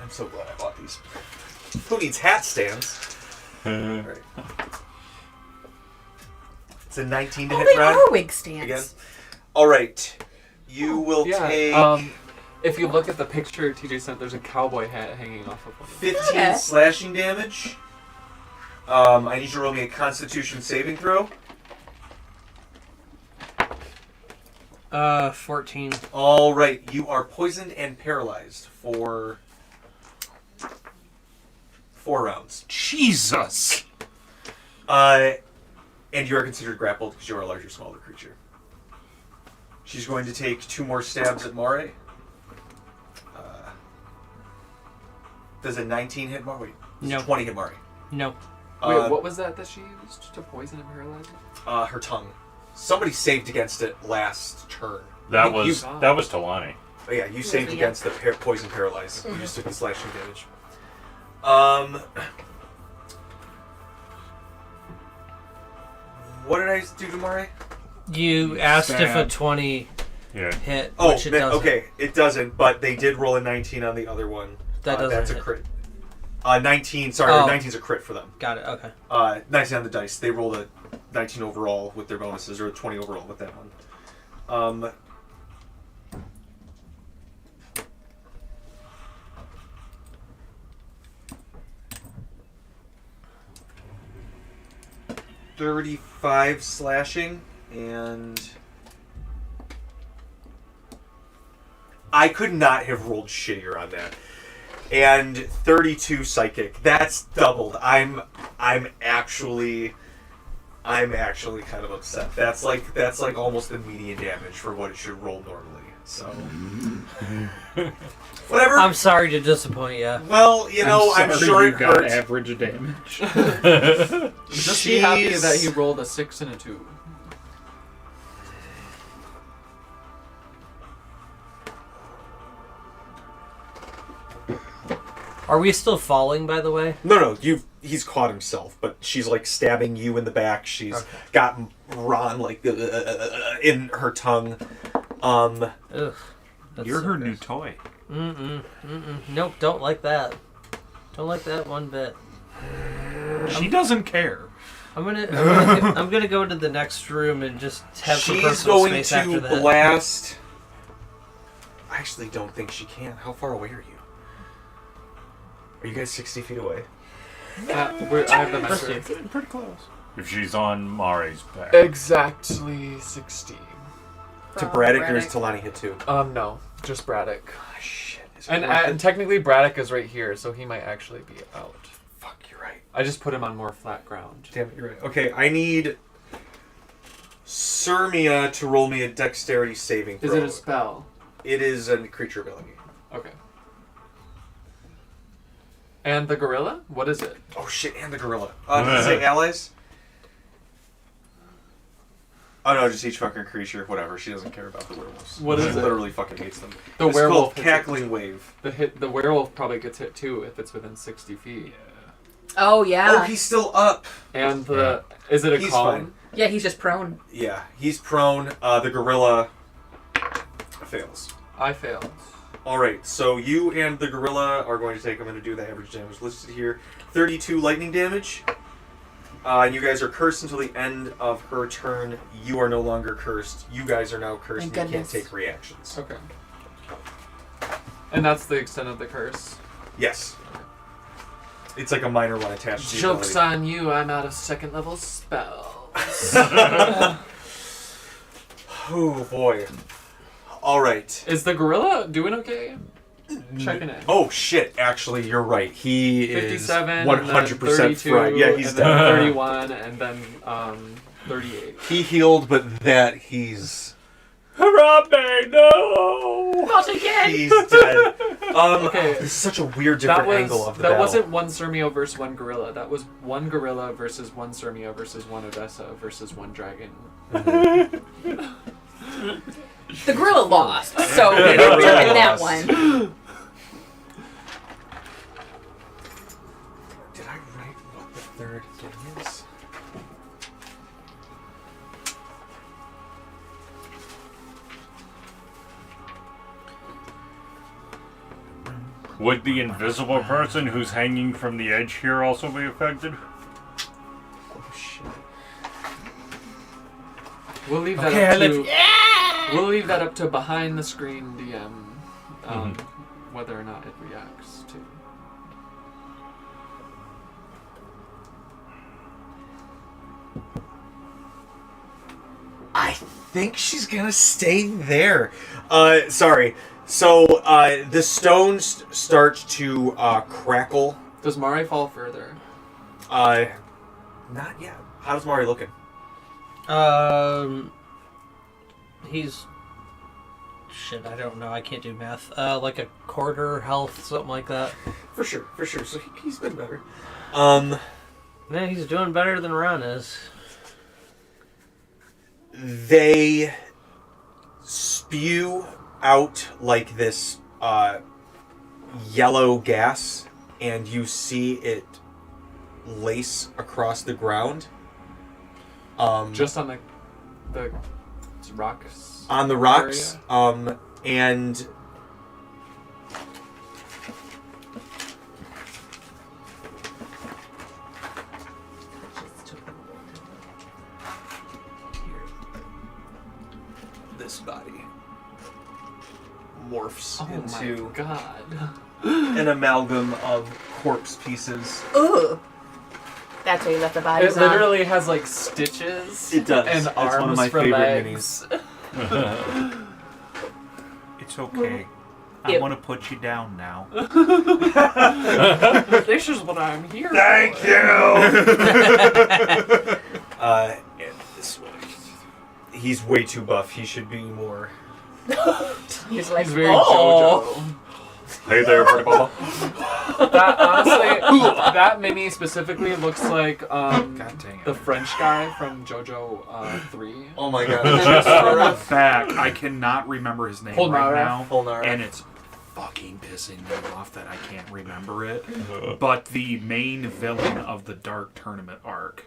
I'm so glad I bought these. Who needs hat stands? Alright. It's a 19 to Oh, hit, they Ron. are wig stands. Again. Alright. You will take If you look at the picture TJ sent, there's a cowboy hat hanging off of one. 15 Okay. slashing damage. I need you to roll me a Constitution saving throw. 14. Alright, you are poisoned and paralyzed for 4 rounds. Jesus. And you are considered grappled because you are a larger, smaller creature. She's going to take 2 more stabs at Mare. Does a 19 hit Mare? Wait, does No. a 20 hit Mare? No. Wait, what was that she used to poison and paralyze her? Her tongue. Somebody saved against it last turn. that You- was Talani. Oh, yeah, you saved Yeah. against the poison paralyze. You just took the slashing damage. What did I do to Mare? You asked if a Stab. 20 Yeah. hit, Oh, which it doesn't. okay, it doesn't, but they did roll a 19 on the other one. That doesn't That's a hit. crit. 19, sorry, Oh. 19's a crit for them. Got it. Okay. 19 on the dice. They rolled a 19 overall with their bonuses, or a 20 overall with that one. 35 slashing, and I could not have rolled shittier on that. And 32 psychic. That's doubled. I'm actually kind of upset. That's like almost the median damage for what it should roll normally. So whatever. I'm sorry to disappoint you. Well, you know, I'm sure it got hurts. average damage. Just be happy that he rolled a 6 and a 2. Are we still falling, by the way? No, he's caught himself, but she's like stabbing you in the back. She's got Ron like in her tongue. Ugh. That's You're so her gross. new toy. Nope, don't like that. Don't like that one bit. She doesn't care. I'm gonna go into the next room and just have some She's personal going space after to that. blast. I actually don't think she can. How far away are you? Are you guys 60 feet away? I have the Let's measure. see. Pretty close. If she's on Mari's back. Exactly 60. To From Braddock, or is Braddock. Talani hit too? No, just Braddock. Shit. Is it And worth it? technically Braddock is right here, so he might actually be out. Fuck, you're right. I just put him on more flat ground. Damn it, you're right. Okay, I need Sirmia to roll me a dexterity saving throw. Is it a spell? It is a creature ability. Okay. And the gorilla? What is it? Oh shit, and the gorilla. Did it say allies? Oh no, just each fucking creature, whatever. She doesn't care about the werewolves. What She is it? literally fucking hates them. The It's werewolf called Cackling Wave. The werewolf probably gets hit too if it's within 60 feet. Oh, yeah. Oh, he's still up. And the is it a He's cone? fine. Yeah, he's just prone. Yeah, he's prone. The gorilla fails. I failed. Alright, so you and the gorilla are going to take, I'm going to do the average damage listed here, 32 lightning damage. And you guys are cursed until the end of her turn. You are no longer cursed. You guys are now cursed Thank and you can't goodness. take reactions. Okay. And that's the extent of the curse. Yes. It's like a minor one attached to the Joke's ability. on you, I'm out of second level spells. Oh boy. Alright. Is the gorilla doing okay? Checking in. Oh shit, actually you're right. He 57, is and then 100% 32, fried. Yeah, he's and then dead. 31, and then 38. He healed, but that he's Harambe, no! Not again! he's dead. Okay. This is such a weird different angle of the that battle. wasn't one Sirmio versus one gorilla. That was one gorilla versus one Sirmio versus one Odessa versus one dragon. The gorilla lost, so we don't determine that one. Did I write what the third thing is? Would the invisible person who's hanging from the edge here also be affected? Oh shit. We'll leave that Okay, up I to we'll leave that up to behind the screen DM, whether or not it reacts to. I think she's gonna stay there. Sorry. So, the stones start to crackle. Does Mari fall further? Not yet. How's Mari looking? He's shit. I don't know. I can't do math. Like a quarter health, something like that. For sure. So he's been better. Yeah, he's doing better than Ron is. They spew out like this yellow gas, and you see it lace across the ground. Just on the rocks. On the rocks, and this body morphs into my god. an amalgam of corpse pieces. Ooh. That's why you left the bodies It literally has like stitches. It does. And It's arms one of my for favorite legs. It's okay. I Yep. want to put you down now. This is what I'm here Thank for. you. And this way. He's way too buff. He should be more. He's like, He's very oh. JoJo. Hey there, Pretty Bubba. That honestly, that mini specifically looks like God dang it. the French guy from JoJo 3. Oh my god. Just for the fact, I cannot remember his name Polnareff. right now. Polnareff. And it's fucking pissing me off that I can't remember it. But the main villain of the Dark Tournament arc,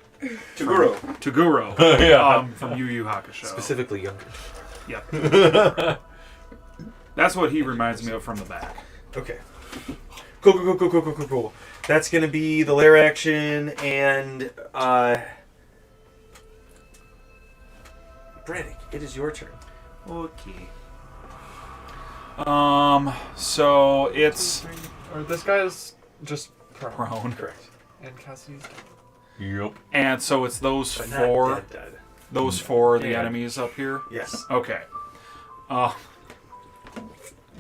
Toguro. Toguro, Yeah. from Yu Yu Hakusho. Specifically younger. Yep. That's what he reminds me of from the back. Okay. Cool. That's gonna be the lair action, and Brannick, it is your turn. Okay. So it's Or this guy's just prone. prone. Correct. And Cassie's Yep. And so it's those But four. not dead. Those four are the Yeah. enemies up here. Yes. Okay.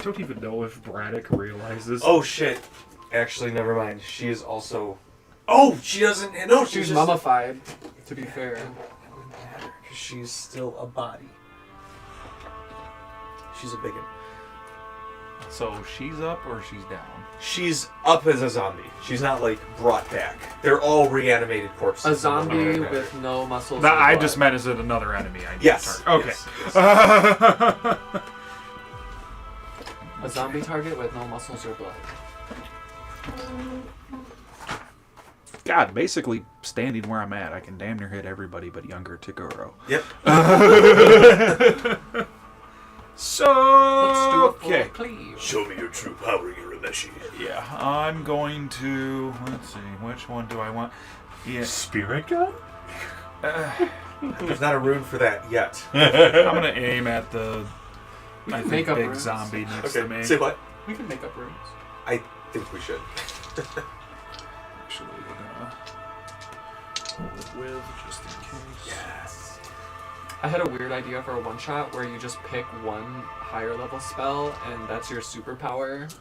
Don't even know if Braddock realizes. Oh shit. Actually, never mind. She is also. Oh, she doesn't. No, She's just... mummified, to be fair. That wouldn't matter because she's still a body. She's a bigot. So she's up or she's down? She's up as a zombie. She's not like brought back. They're all reanimated corpses. A zombie with no muscles. No, or I blood. just meant is it another enemy? I need to Yes. target? Okay. Yes. A zombie target with no muscles or blood. God, basically standing where I'm at, I can damn near hit everybody but younger Tagoro. Yep. So Let's do a full cleave. Show me your true power, Urameshi. yeah, I'm going to. Let's see, which one do I want? Yeah, Spirit gun? There's not a rune for that yet. I'm gonna aim at the. I can think make up big runes. zombie next to me. Okay. Say what? We can make up runes. I think we should. Actually, we're gonna hold it with just in case. Yes. I had a weird idea for a one shot where you just pick one higher level spell and that's your superpower.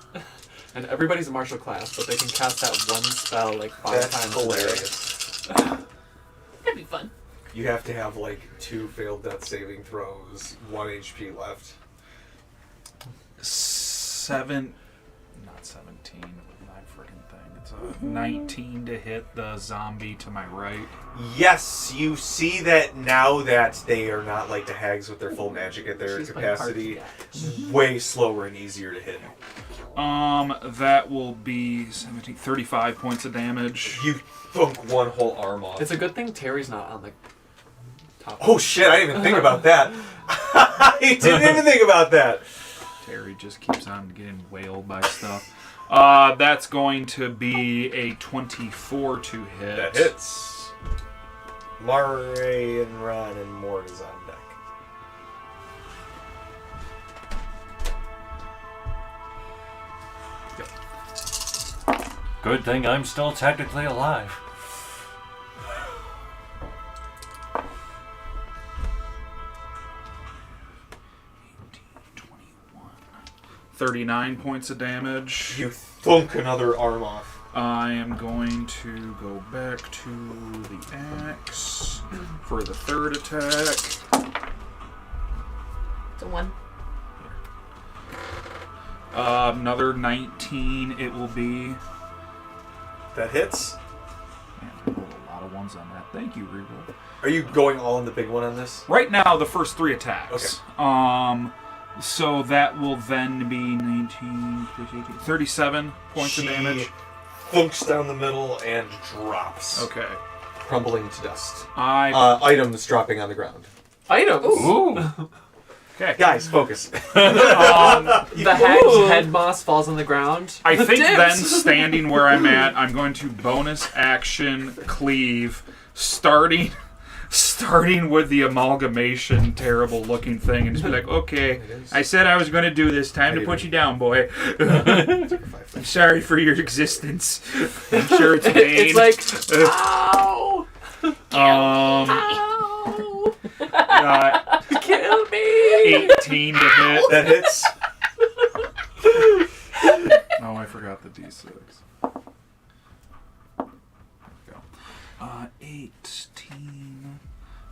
And everybody's a martial class, but they can cast that one spell like 5 That's times. hilarious. That'd be fun. You have to have like 2 failed death saving throws, 1 HP left. Not 17. My freaking thing. It's a 19 to hit the zombie to my right. Yes, you see that now that they are not like the hags with their full magic at their She's playing hard capacity. to get. Way slower and easier to hit. That will be 17, 35 points of damage. You thunk one whole arm off. It's a good thing Terry's not on the top. Oh shit, I didn't even think about that. I didn't even think about that. Terry just keeps on getting whaled by stuff. That's going to be a 24 to hit. That hits. Mare and Ron and Mort is on deck. Good thing I'm still technically alive. 39 points of damage. You thunk another arm off. I am going to go back to the axe for the third attack. It's a 1. Another 19 it will be. That hits. Man, I rolled a lot of ones on that. Thank you, reroll. Are you going all in the big one on this? Right now, the first 3 attacks. Okay. So that will then be 19, 18, 37 points of damage. Thunks down the middle and drops. Okay. Crumbling to dust. Items dropping on the ground. Items! Ooh. Okay. Guys, focus. The hag's head moss falls on the ground. I The think dibs! then, standing where I'm at, I'm going to bonus action cleave, starting with the amalgamation terrible looking thing, and just be like, okay, I said I was going to do this. Time to put you down, boy. I'm sorry for your existence. I'm sure it's pain. It's like, ow! Ow! Kill me! 18 to hit. That hits. Oh, I forgot the D6. There we go. 18,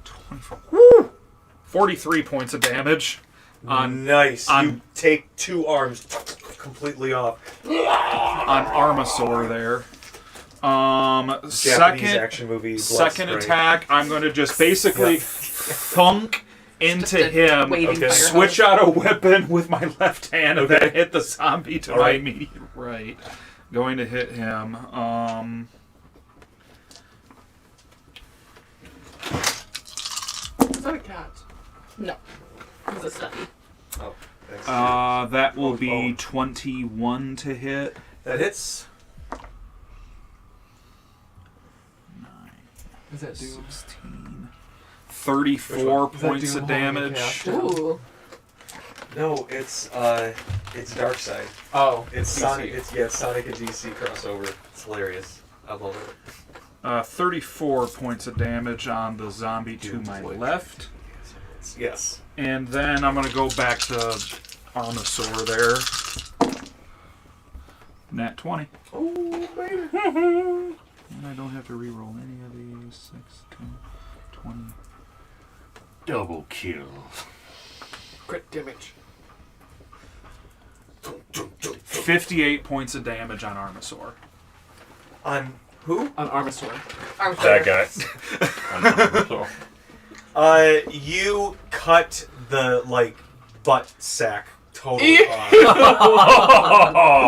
24. Woo! 43 points of damage. Nice. You take 2 arms completely off. On Armasaur there. Japanese action movie. Second Blessed, attack, I'm going to just basically thunk into him, waving fire switch hose. out a weapon with my left hand, and then hit the zombie to my immediate right. Going to hit him. Is that a cat? No. It's a stuffy. Oh, thanks. That will be Bone. 21 to hit. That hits. 9, Is that Doom? 16, 34 Is that points Doom of holding the damage. cast? Ooh. No, it's Darkseid. Oh, It's DC. Sonic. It's Sonic and DC crossover. It's hilarious. I love it. 34 points of damage on the zombie to my left. Yes. And then I'm going to go back to Armasaur there. Nat 20. Oh, baby. And I don't have to re-roll any of these. 6, 10, 20. Double kill. Crit damage. 58 points of damage on Armasaur. On who? An Armasaur. That guy. You cut the butt sack totally off.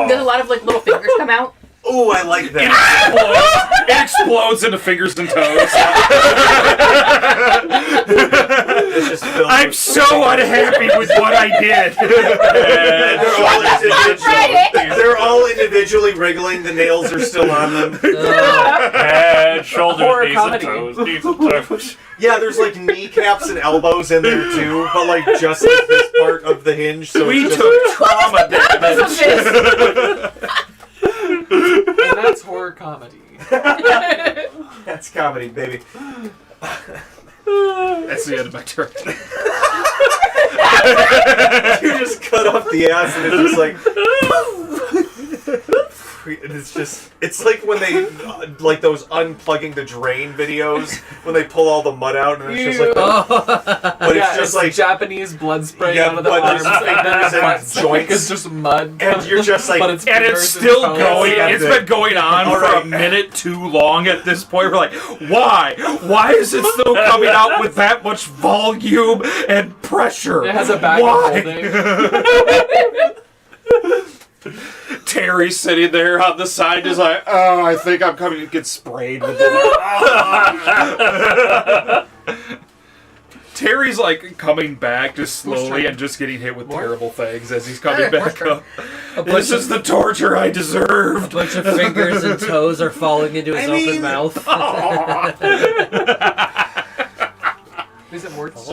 There's a lot of little fingers come out. Ooh, I like that. It explodes into fingers and toes. It's just filled I'm with- so unhappy with what I did. They're all individually wriggling. The nails are still on them. Head, shoulders, Horror knees, comedy. and toes. Knees and toes. Yeah, there's kneecaps and elbows in there too, but just this part of the hinge. So We it's took trauma damage. And that's horror comedy. That's comedy, baby. That's the end of my turn. You just cut off the ass and it's just and it's like when they those unplugging the drain videos when they pull all the mud out and it's just but Yeah, it's just Japanese blood spray Yeah, out of the but arms. there's And then fingers and it's joints. just mud. and you're just but it's And fingers it's still toes. going. Yeah, It's been going on All for a right. minute too long at this point. We're like, why? Why is it still coming out with that much volume and pressure? It has a bag why? of holding. Terry's sitting there on the side, just like, oh, I think I'm coming to get sprayed with it. Terry's coming back just slowly and just getting hit with terrible things as he's coming back up. This is the torture I A deserved. bunch of fingers and toes are falling into his open mouth. Is it more? His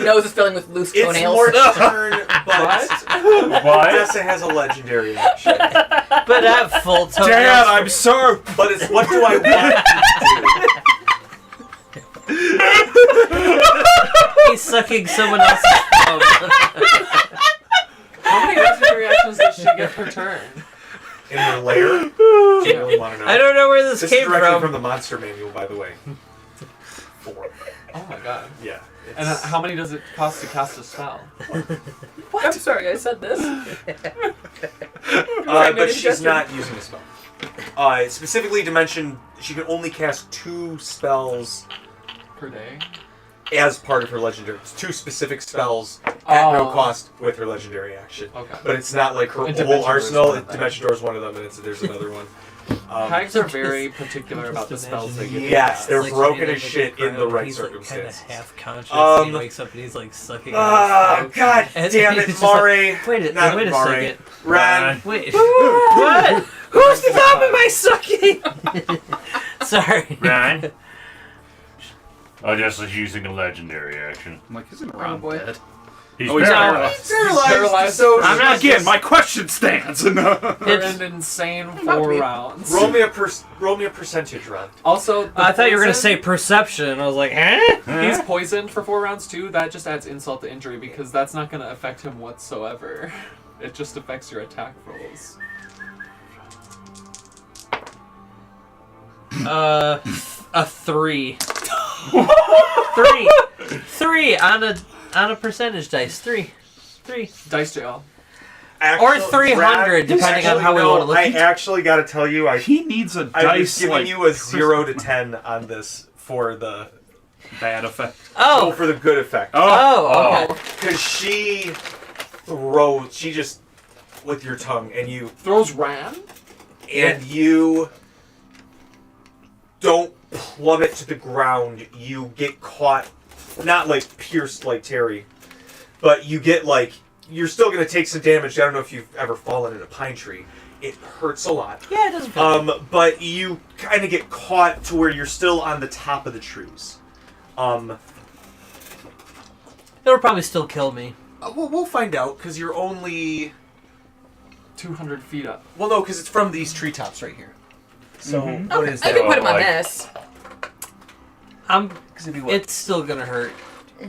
nose is filling with loose It's toenails. Mort's turn, but What? Odessa has a legendary action. But at full toenails. Dad, I'm sorry. But it's what do I want you to do? He's sucking someone else's thumb. How many legendary actions does she get per turn? In her lair? Do you really want to know? I don't know where this This is came directly from. from the monster manual, by the way. 4. Oh my god. Yeah. And how many does it cost to cast a spell? What? I'm sorry, I said this. But she's not using a spell. Specifically to mention, she can only cast 2 spells Per day? as part of her legendary. It's 2 specific spells at no cost with her legendary action. Okay. But it's not like her And whole Dimension Door is arsenal. one of them. Dimension Door is one of them, and there's another one. Hags are very particular about the spells they give. Yes, they're Like broken sitting as in shit in the right he's circumstances. Kind of half conscious. Um, He wakes up and he's sucking. God And damn he's it, just like, Maury. wait Not a Maury. second. Ran. Wait. What? Whose thumb am I sucking? Sorry. Ryan? Odessa's using a legendary action. I'm like, isn't Ron boy. dead? He's Oh, he's paralyzed. Paralyzed. So I'm not again. My question stands. For an insane 4 rounds. roll me a percentage run. Also, the I thought you were gonna say poison- perception. I was like, huh? He's poisoned for 4 rounds too. That just adds insult to injury because that's not going to affect him whatsoever. It just affects your attack rolls. A 3. 3 on a percentage dice. 3. Dice jail. Or 300, depending on how we wanna look I at it. actually got to tell you, He needs a I was dice giving you a 0 to 10 on this for the bad effect. for the good effect. Oh, okay. Because she just with your tongue and you Throws ram? don't plummet to the ground. You get caught, not pierced like Terry, but you get you're still gonna take some damage. I don't know if you've ever fallen in a pine tree. It hurts a lot. Yeah, it doesn't feel But you kind of get caught to where you're still on the top of the trees. It'll probably still kill me. We'll find out because you're only 200 feet up. well, no, because it's from these treetops right here. So what Okay, is I that? can put him on like- this. Because if you It's still gonna hurt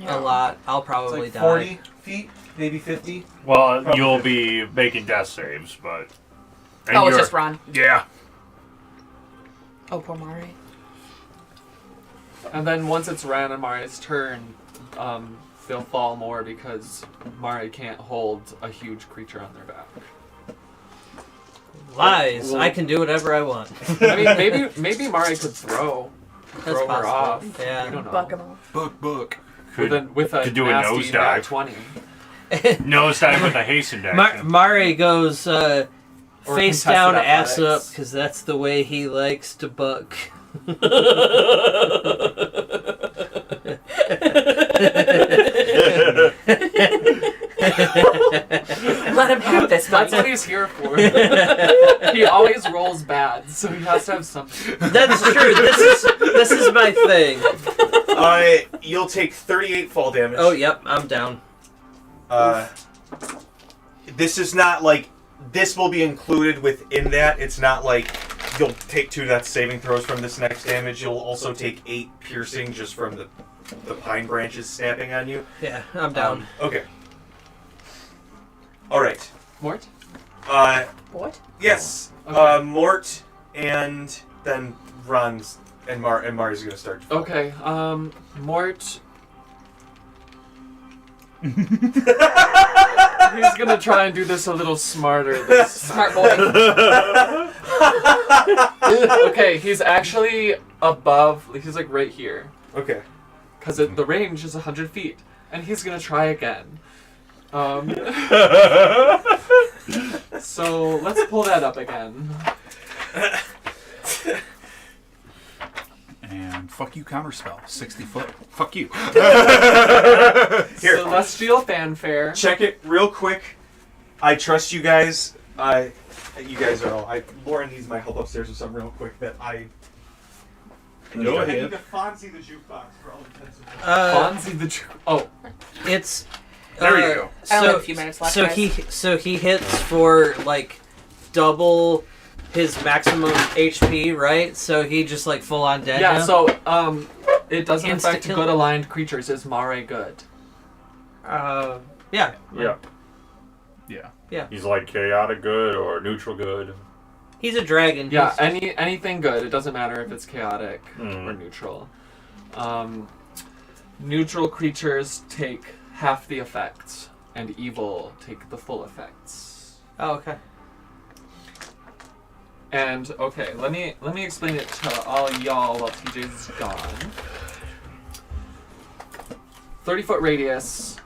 a lot. I'll it's probably like die. 40 feet, maybe 50. Well, Probably you'll 50. be making death saves, but... and Oh, it's you're- just Ron. Yeah. Oh, poor Mari. And then once it's Ran and Mari's turn, they'll fall more because Mari can't hold a huge creature on their back. Lies. Well- I can do whatever I want. I mean, maybe Mari could throw That's her possible. off. Yeah. We don't know. Buck 'em off. Book. With a could do a nasty nat nosedive. 20. Nosedive with a hastened action. Mari goes face contested down, ass up, athletics. because that's the way he likes to buck. Let him have this. That's what Mike. he's here for. He always rolls bad, so he has to have something. That's true. This is my thing. You'll take 38 fall damage. Oh, yep, I'm down. This is not like this will be included within that. It's not like you'll take 2 death saving throws from this next damage. You'll also take 8 piercing just from the pine branches snapping on you. Yeah, I'm down. Okay. All right. Mort? What? Yes. Okay. Mort and then Ron's and Mari's gonna start. Okay, Mort. He's gonna try and do this a little smarter. Smart boy. Okay, he's actually above. He's like right here. Okay. Because the range is 100 feet. And he's gonna try again. So let's pull that up again. And fuck you, counterspell. 60 foot. Fuck you. Here. Celestial fanfare. Check it real quick. I trust you guys. You guys are all. Lauren needs my help upstairs with something real quick that I. Go I ahead. need to Fonzie the jukebox for all intents and purposes. Fonzie the Oh, It's There you go. I only have So a few minutes left. so guys. he hits for like double his maximum HP, right? So he just like full on dead. yeah, now? so it doesn't affect Insta-kill. good aligned creatures. Is Mare good? yeah. Yeah. Yeah. He's like chaotic good or neutral good. He's a dragon. Yeah, He's- anything good. It doesn't matter if it's chaotic or neutral. Neutral creatures take half the effects, and evil take the full effects. Oh, okay. And okay, let me explain it to all y'all while TJ's gone. 30-foot radius,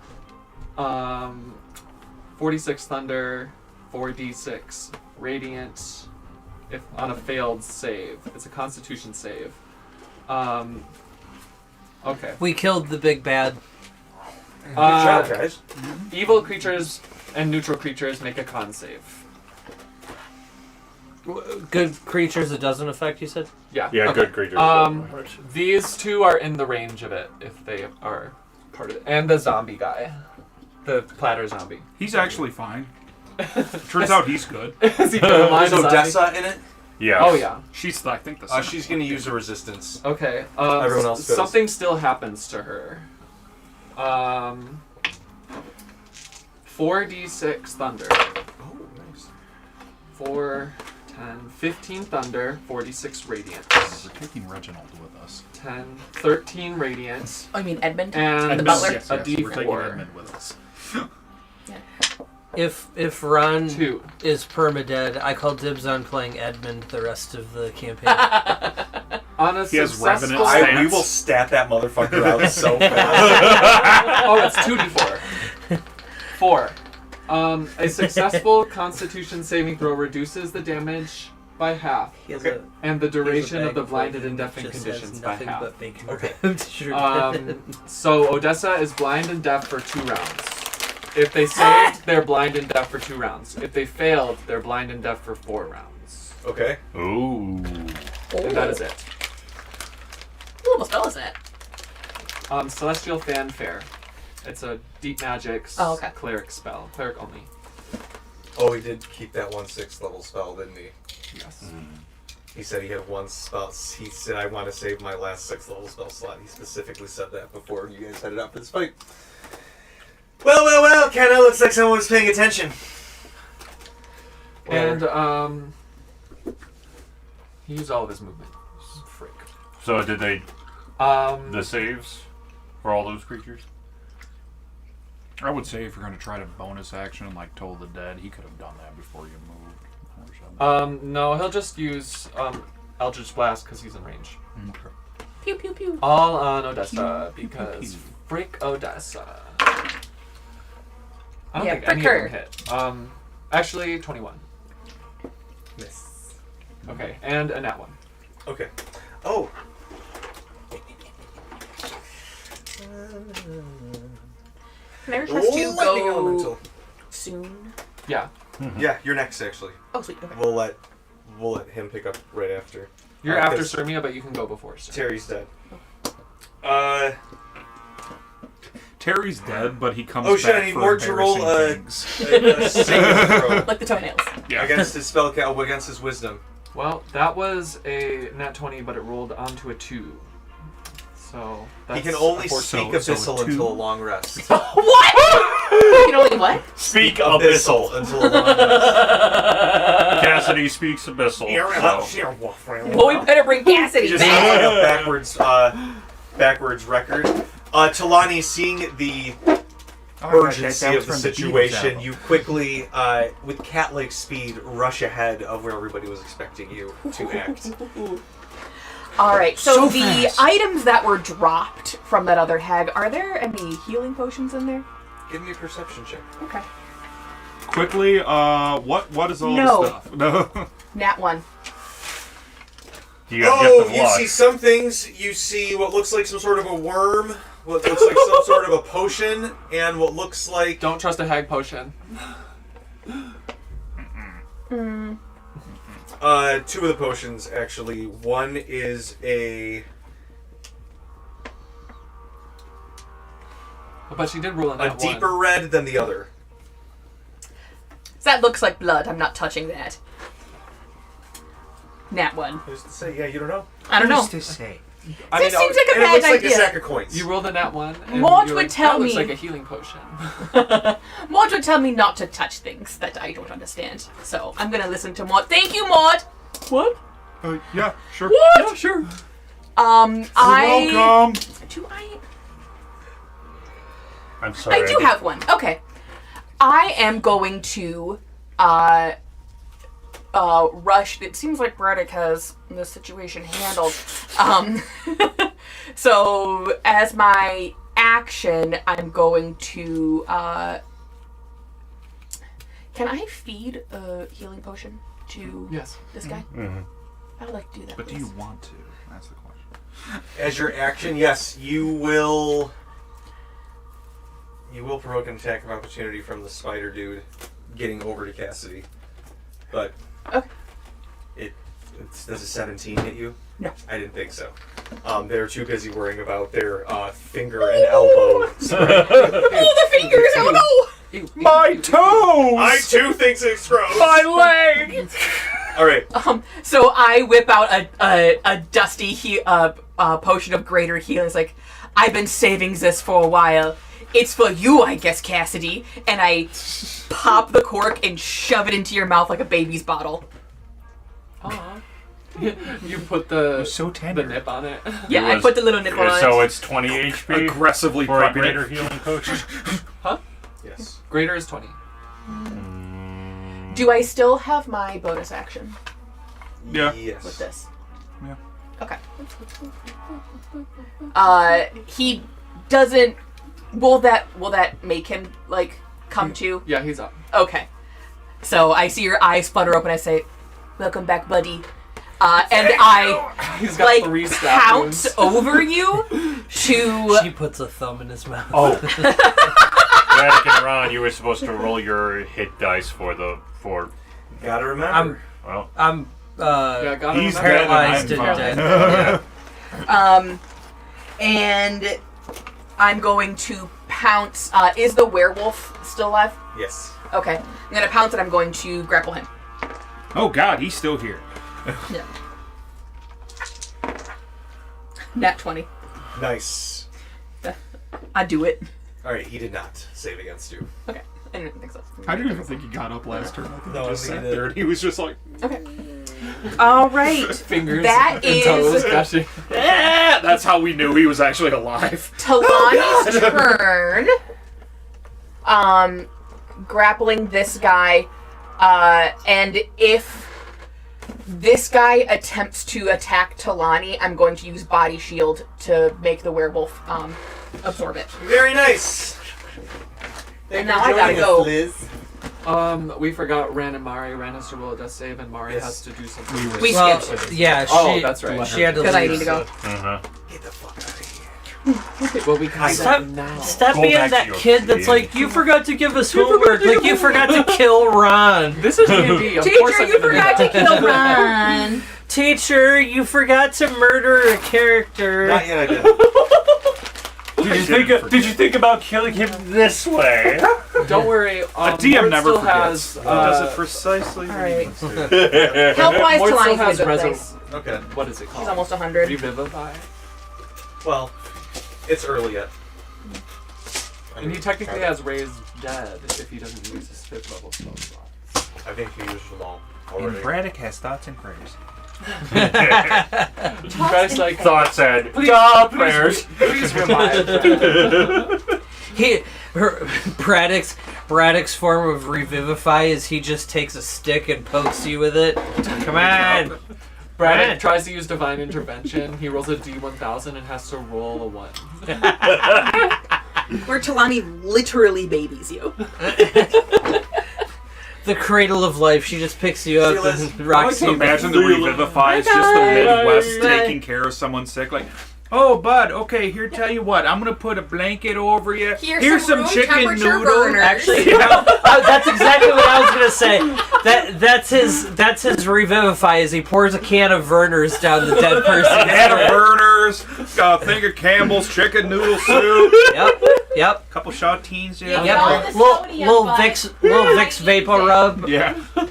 46 thunder, 4d6 radiant. If on a failed save, it's a Constitution save. Okay. We killed the big bad. Good job, guys. Evil creatures and neutral creatures make a con save. Good creatures it doesn't affect, you said? Yeah. Yeah, okay. good creatures. These two are in the range of it if they are part of it, and the zombie guy, the platter zombie. He's actually fine. Turns out he's good. Is he good? Mine's Is a zombie. Odessa in it? Yeah. Oh yeah. She's, I think, the She's gonna use a resistance. Okay. Everyone else goes. Something still happens to her. 4d6 thunder. Oh, nice. 4, 10, 15 thunder, 46 radiant. We're taking Reginald with us. 10, 13 radiant, Oh, I mean Edmund. and The butler? Yes, a yes, we're taking d4. Edmund with us. If Ron 2. is permadead, I call dibs on playing Edmund the rest of the campaign. On a He has successful... revenant We stance. will stat that motherfucker out so fast. Oh, it's 2d4. 4. A successful Constitution saving throw reduces the damage by half, He has Okay. and the he has a duration of bag the blinded bacon and deafened that just conditions has by nothing half. but bacon Okay. wrapped. Sure. So Odessa is blind and deaf for 2 rounds. If they saved, they're blind and deaf for 2 rounds. If they failed, they're blind and deaf for 4 rounds. Okay. Ooh. And that is it. What little spell is that? Celestial Fanfare. It's a deep magic cleric spell. Cleric only. Oh, he did keep that 1/6 level spell, didn't he? Yes. He said he had one spell. He said, I want to save my last 6th level spell slot. He specifically said that before you guys headed out for this fight. Well, kinda looks like someone was paying attention. And he used all of his movement. Frick. So did they The the saves for all those creatures? I would say if you're going to try to bonus action like Toll the Dead, he could have done that before you moved. Or something. No, he'll just use Eldritch Blast because he's in range. Okay. Pew pew pew. All on Odessa because freak Odessa. I don't Yeah, think any fricker. of them hit. Actually, 21. Miss. Okay, and a nat 1. Okay. Oh. Can I request to Lightning go elemental. soon? Yeah, Yeah, you're next actually. Oh, sweet. Okay. We'll let him pick up right after. you're after 'cause Sermia, but you can go before. Sermia. Terry's dead. Terry's dead, but he comes Oh back shit! I need for more to roll embarrassing things. a saving throw Like the toenails. against his against his wisdom. Well, that was a nat 20, but it rolled onto a 2. So that's He can only a 14. speak so abyssal two. until a long rest. What? You can only what? Speak Abyssal abyssal. until a long rest. Cassidy speaks abyssal. Well, we better bring Cassidy Just back. like a backwards record. Talani, seeing the urgency of the situation, you quickly, with cat-like speed, rush ahead of where everybody was expecting you to act. All right. So, So the fast. items that were dropped from that other hag, are there any healing potions in there? Give me a perception check. Okay. Quickly, what is all No. the stuff? No. Nat 1. You gotta Oh, get the you luck. see some things. You see what looks like some sort of a worm, what looks like some sort of a potion, and what looks like... Don't trust a hag potion. Two of the potions, actually. One is a But she did roll a nat 1. deeper red than the other. That looks like blood. I'm not touching that. Nat 1. Who's to say? Yeah, you don't know. I don't know. Who's to say? This seems like a and it bad looks like a idea. sack of coins. You rolled a nat 1. And Mort you're would like, tell that looks me- like a healing potion. Mort would tell me not to touch things that I don't understand. So I'm gonna listen to Mort. Thank you, Mort. What? Yeah, sure. What? Yeah, sure. Welcome. Do I? I'm sorry. I do have one. Okay. I am going to rush. It seems like Braddock has the situation handled. So as my action, I'm going to can I feed a healing potion to Yes. this guy? Mm-hmm. I would like to do that. But do please. you want to? That's the question. As your action, yes, you will provoke an attack of opportunity from the spider dude getting over to Cassidy. But Okay. does a 17 hit you? No. I didn't think so. They're too busy worrying about their finger and elbow. Oh, the fingers! Oh no! My toes! I too think it's gross. My leg! All right. So I whip out a dusty potion of greater healing. It's like, I've been saving this for a while. It's for you, I guess, Cassidy. And I pop the cork and shove it into your mouth like a baby's bottle. Aw. You put the So tender. nip on it. Yeah, I was- put the little nipple on So it. it's 20 HP Aggressively for a prepping greater it. healing potion. Yes. Greater is 20. Do I still have my bonus action Yeah. Yes. with this? Yeah. Okay. He doesn't. Will that make him like come to? Yeah, he's up. Okay. So I see your eyes flutter open. I say, "Welcome back, buddy." And I He's got like 3 stab pounce wounds. over you to. She puts a thumb in his mouth. Oh. Radic and Ron, you were supposed to roll your hit dice for. Gotta remember. Well, I'm Yeah, got He's him. dead. paralyzed and I'm dead. fine. And I'm going to pounce. Is the werewolf still alive? Yes. Okay. I'm gonna pounce and I'm going to grapple him. Oh God, he's still here. Yeah. Nat 20. Nice. I do it. All right. He did not save against you. Okay. I didn't think so. I didn't even think he got up last turn. I think No, he just I think sat he did. there and he was just like, Okay. All right. Fingers That and toes is- gushing. "Ah!" That's how we knew he was actually alive. Talani's turn. grappling this guy, and if this guy attempts to attack Talani, I'm going to use Body Shield to make the werewolf absorb it. Very nice. And now I gotta go. Liz. We forgot Ran and Mari. Ran has to roll a death save, and Mari has to do something. We Well, skipped. yeah, Oh, she, that's right. she had to Because I leave. need to go. Get the fuck out of here. Well, we can Stop, do that now. stop Go being back to that your kid that's kid. like, you forgot to give us homework. Like, you forgot to kill Ron. This is D&D. Of course Teacher, I'm you gonna do forgot to that. kill Ron. Teacher, you forgot to murder a character. Not yet, I did. Did you think about killing him this way? Don't worry. A DM Mort never still forgets. has. Does it precisely. Alright. Health Health-wise, Mort still Talani's has in a good place. Okay. What is it called? He's almost 100. Revivify. Well, it's early yet. And he technically has raised dead if he doesn't use his 5th level spell slot. I think he used them all And already. Braddock has thoughts and prayers. You guys like Thought said, "Duh, prayers." Please revive. Braddock's form of revivify is he just takes a stick and pokes you with it. Come on. Braddock tries to use divine intervention. He rolls a D1000 and has to roll a 1. Where Talani literally babies you. The cradle of life. She just picks you up and I like rocks to you. imagine the Revivify is just the Midwest taking care of someone sick. Like, oh, bud, okay, here, tell you what. I'm going to put a blanket over you. Here's some room chicken temperature noodles. burners. Actually, that's exactly what I was gonna say. That's his revivify. Is he pours a can of Vernors down the dead person's Can of throat. burners, think of Campbell's chicken noodle soup, Yep. couple saltines. Yeah. Yep. all the Little Vicks vapor rub. Yeah. All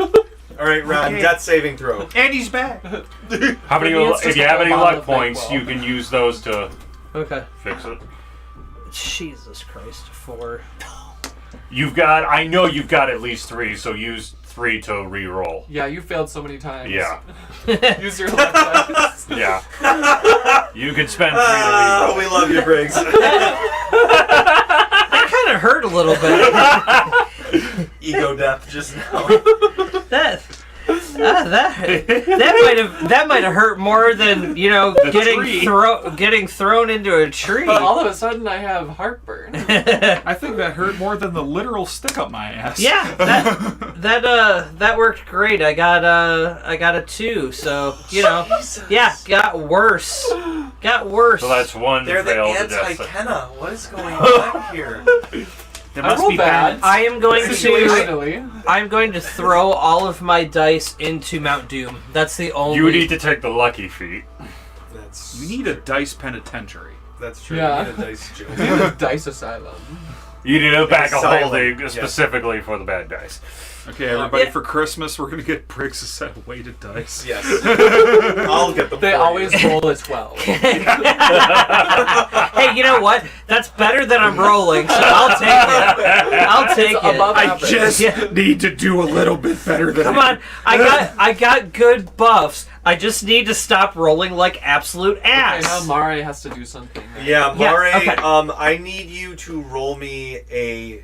right, Ron. Okay. Death saving throw. And he's back. How many? Maybe it's If just you a have any bottle luck of points, Bakewell. you can use those to Okay. fix it. Jesus Christ. 4. I know you've got at least 3, so use 3 to re-roll. Yeah, you failed so many times. Yeah. Use your luck dice. Yeah. You can spend 3 to Oh, re-roll. we love you, Briggs. That kind of hurt a little bit. Ego death just now. That might have hurt more than tree. getting thrown into a tree. But all of a sudden, I have heartburn. I think that hurt more than the literal stick up my ass. Yeah, that worked great. I got a 2, so got worse. So that's 1 They're the fail to death. anti-Kenna. What is going on here? There I must roll be bad. I am going to Situationally. I'm going to throw all of my dice into Mount Doom. That's the only. You need to take the lucky feat. That's You need a dice penitentiary. That's true. Yeah. You need a dice joke. We need a dice asylum. You need a bag of Silent, holding yes. specifically for the bad dice. Okay, everybody, Yeah. for Christmas, we're gonna get Briggs a set of weighted dice. Yes. I'll get them. They for you. always roll a 12. Hey, you know what? That's better than I'm rolling, so I'll take it. I'll take It's it. above I average. just Yeah. need to do a little bit better than Come on, I got good buffs. I just need to stop rolling like absolute Okay, ass. now Mari has to do something. Right? Yeah, Mare, okay. I need you to roll me a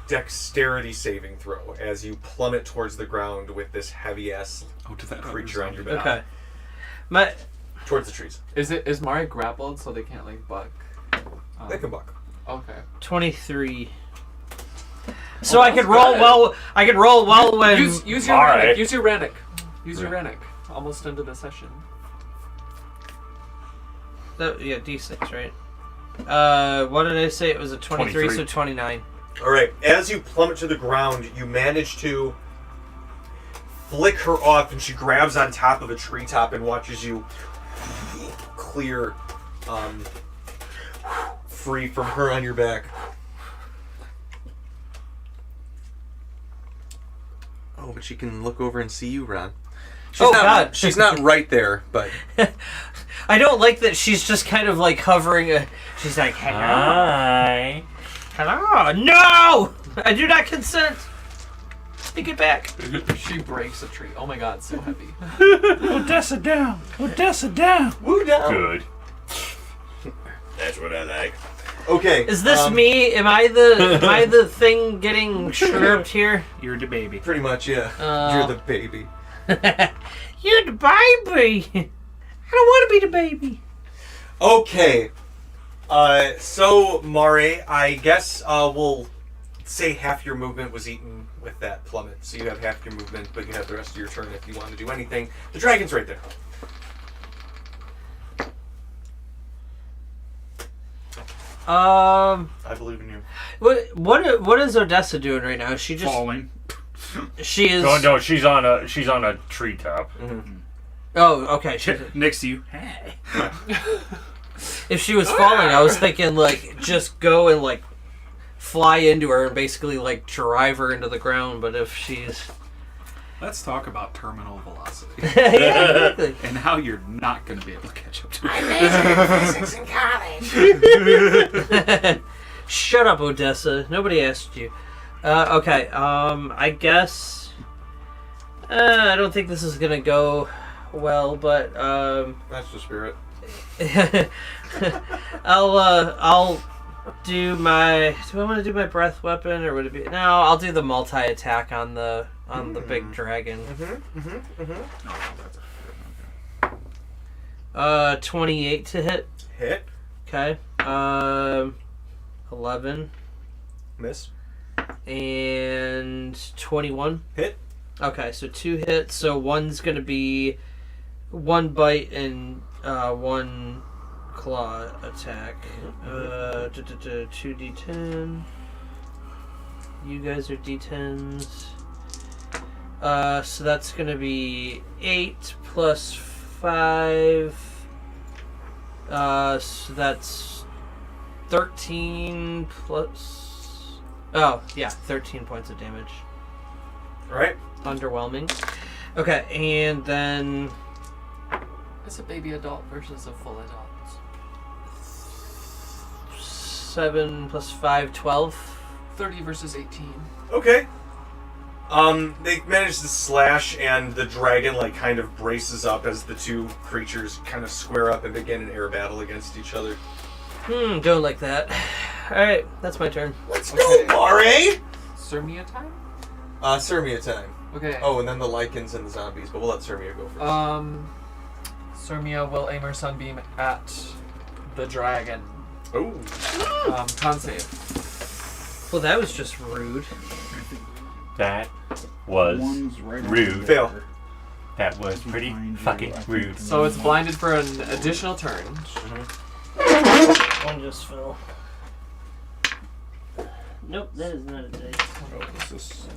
dexterity saving throw as you plummet towards the ground with this heavy ass Oh, to that creature on your back. Okay. My Towards the trees. Is Mari grappled so they can't buck? They can buck. Okay. 23. So I could roll well. I could roll well when. Use your All Rannick. right. Use your Rannick. Use your Rannick. Almost into the session. Yeah, D6, right? What did I say? It was a 23, 23. so 29. All right. As you plummet to the ground, you manage to flick her off, and she grabs on top of a treetop and watches you clear free from her on your back. Oh, but she can look over and see you, Ron. God. She's not right there, but I don't like that she's just kind of like hovering. She's like, hello. Hi. Hello. No! I do not consent. Take it back. She breaks a tree. Oh my god, so heavy. Odessa down! Odessa down! woo down. Good. That's what I like. Okay. Is this me? Am I the thing getting shrimped here? You're the baby. Pretty much, yeah. You're the baby. You're the baby. I don't want to be the baby. Okay. So, Mare, I guess we'll say half your movement was eaten with that plummet. So you have half your movement, but you have the rest of your turn if you want to do anything. The dragon's right there. I believe in you. What is Odessa doing right now? She just Falling. She is. No, she's on a treetop. Mm-hmm. Oh, okay. Next to you. Hey. If she was falling, I was thinking like just go and like fly into her and basically like drive her into the ground. But if she's Let's talk about terminal velocity yeah, exactly. and how you're not going to be able to catch up to I her. majored in physics in college. Shut up, Odessa. Nobody asked you. Okay. I guess. I don't think this is gonna go well, but That's the spirit. I'll do my. Do I want to do my breath weapon or would it be? No, I'll do the multi attack on the big dragon. 28 to hit. Hit. Okay. 11 Miss. and 21. Hit. Okay, so 2 hits. So one's gonna be 1 bite and 1 claw attack. 2d10. You guys are d10s. So that's gonna be 8 plus 5. So that's 13 plus. Oh yeah, 13 points of damage. All right. Underwhelming. Okay, and then It's a baby adult versus a full adult. 7 plus 5, 12. 30 versus 18. Okay. They manage to slash, and the dragon kind of braces up as the two creatures kind of square up and begin an air battle against each other. Don't like that. Alright, that's my turn. Let's Okay. go, Mare! Sirmia time? Sirmia time. Okay. Oh, and then the lichens and the zombies, but we'll let Sirmia go first. Sirmia will aim her sunbeam at the dragon. Oh. Con save. Well, that was just rude. That was rude. Fail. That was pretty fucking rude. So it's blinded for an additional turn. One just fell. Nope, that is not a dice. Oh, is this?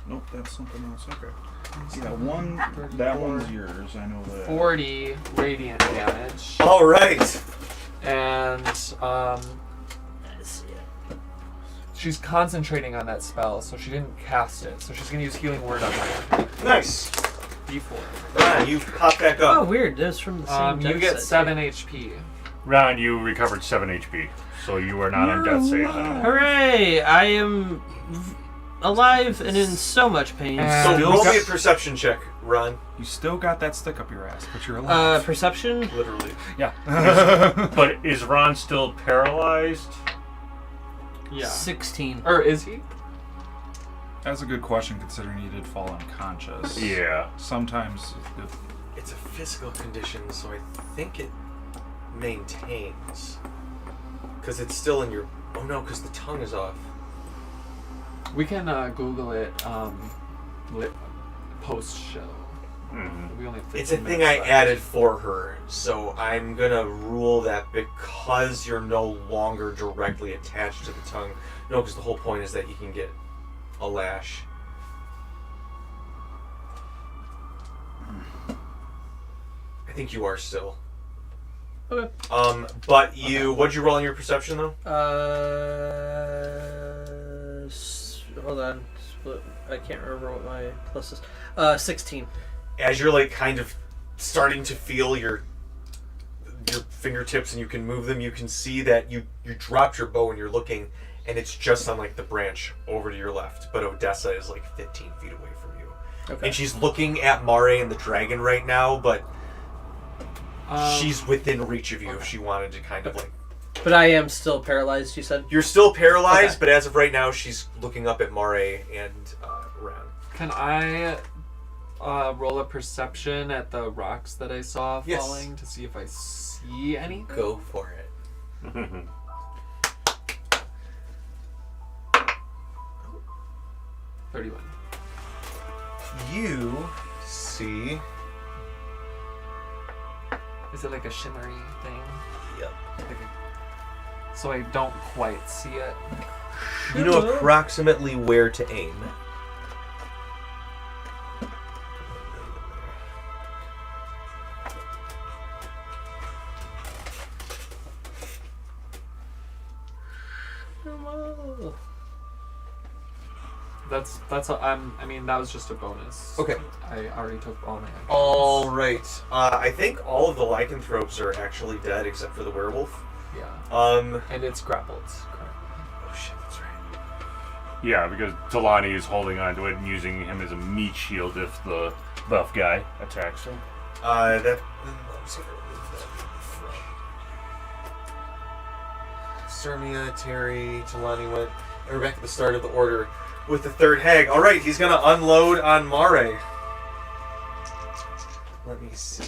Nope, that's something else. Okay. Yeah, that one's yours. I know that. 40 radiant damage. All right. And she's concentrating on that spell, so she didn't cast it. So she's gonna use healing word on her. Nice. D4. Ron, you pop back Oh, up. weird. That's from the same You dice get set, 7 HP. Ron, you recovered 7 HP, so you are not on death save anymore. Hooray! I am alive and in so much pain. So Still roll got- me a perception check, Ron. You still got that stick up your ass, but you're alive. Perception? Literally. Yeah. But is Ron still paralyzed? Yeah. 16. Or is he? That's a good question considering you did fall unconscious. Yeah. Sometimes. It's a physical condition, so I think it maintains. Because it's still in your... Oh no, because the tongue is off. We can Google it post-show. Mm-hmm. We only have It's a 15 thing minutes I left. added for her, so I'm gonna rule that because you're no longer directly attached to the tongue. No, because the whole point is that you can get a lash. I think you are still. Okay. But you, what'd you roll on your perception though? Hold on. Split. I can't remember what my plus is. 16. As you're kind of starting to feel your fingertips and you can move them, you can see that you dropped your bow and you're looking, and it's just on the branch over to your left. But Odessa is 15 feet away from you, Okay. and she's looking at Mare and the dragon right now, but she's within reach of you if she wanted to kind of But I am still paralyzed, you said? You're still paralyzed, Okay. but as of right now, she's looking up at Mare and Ren. Can I roll a perception at the rocks that I saw Yes. falling to see if I see anything? Go for it. 31. You see. Is it like a shimmery thing? Yep. So I don't quite see it. You know approximately where to aim. I mean, that was just a bonus. Okay. I already took all my actions. All right. I think all of the lycanthropes are actually dead except for the werewolf. Yeah. And it's grappled. Oh shit, that's right. Yeah, because Talani is holding onto it and using him as a meat shield if the buff guy attacks him. Let me see if I remove that. Sermia, Terry, Talani went. And we're back at the start of the order with the third hag. All right, he's gonna unload on Mare. Let me see.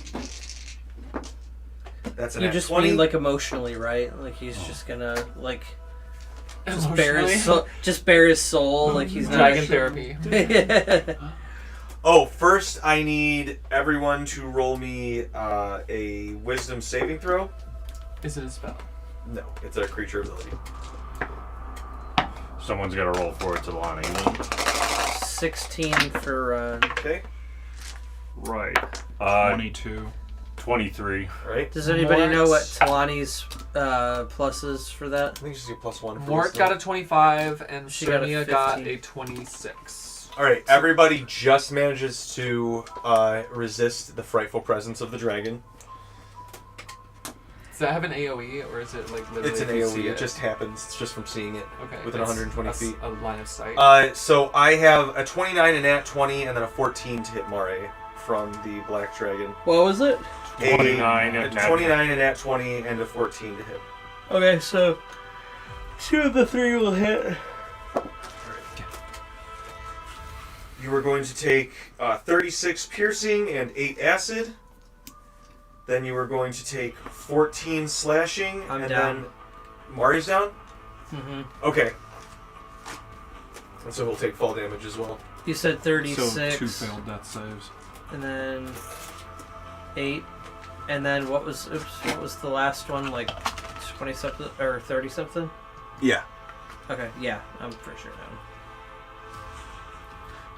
That's an You at just 20. mean like emotionally, right? Like he's just gonna like just Emotionally? bare his soul. Like he's not Dragon actually- therapy. Oh, first I need everyone to roll me a wisdom saving throw. Is it a spell? No, it's a creature ability. Someone's got to roll for it, Talani. 16 for Okay. Right. 22. 23. All right. Does anybody know what Mort. Talani's plus is for that? I think she's a +1. for Mort wisdom. got a 25 and She got a Sermia got 15. a 26. All right. Everybody just manages to resist the frightful presence of the dragon. Does that have an AoE or is it like literally? It's an if you AOE. see It just happens. It's just from seeing it. okay. within it's 120 feet. A line of sight. So I have a 29, a nat 20, and then a 14 to hit Mare from the black dragon. What was it? 29 a and nat 29, a nat 20, and a 14 to hit. Okay, so 2 of the 3 will hit. You are going to take 36 piercing and 8 acid. Then you are going to take 14 slashing. I'm and down. then Mari's down? Mm-hmm. Okay. And so he'll take fall damage as well. You said 36. So 2 failed death saves. And then 8. And then what was the last one? Like 20 something or 30 something? Yeah. Okay, yeah, I'm for sure down.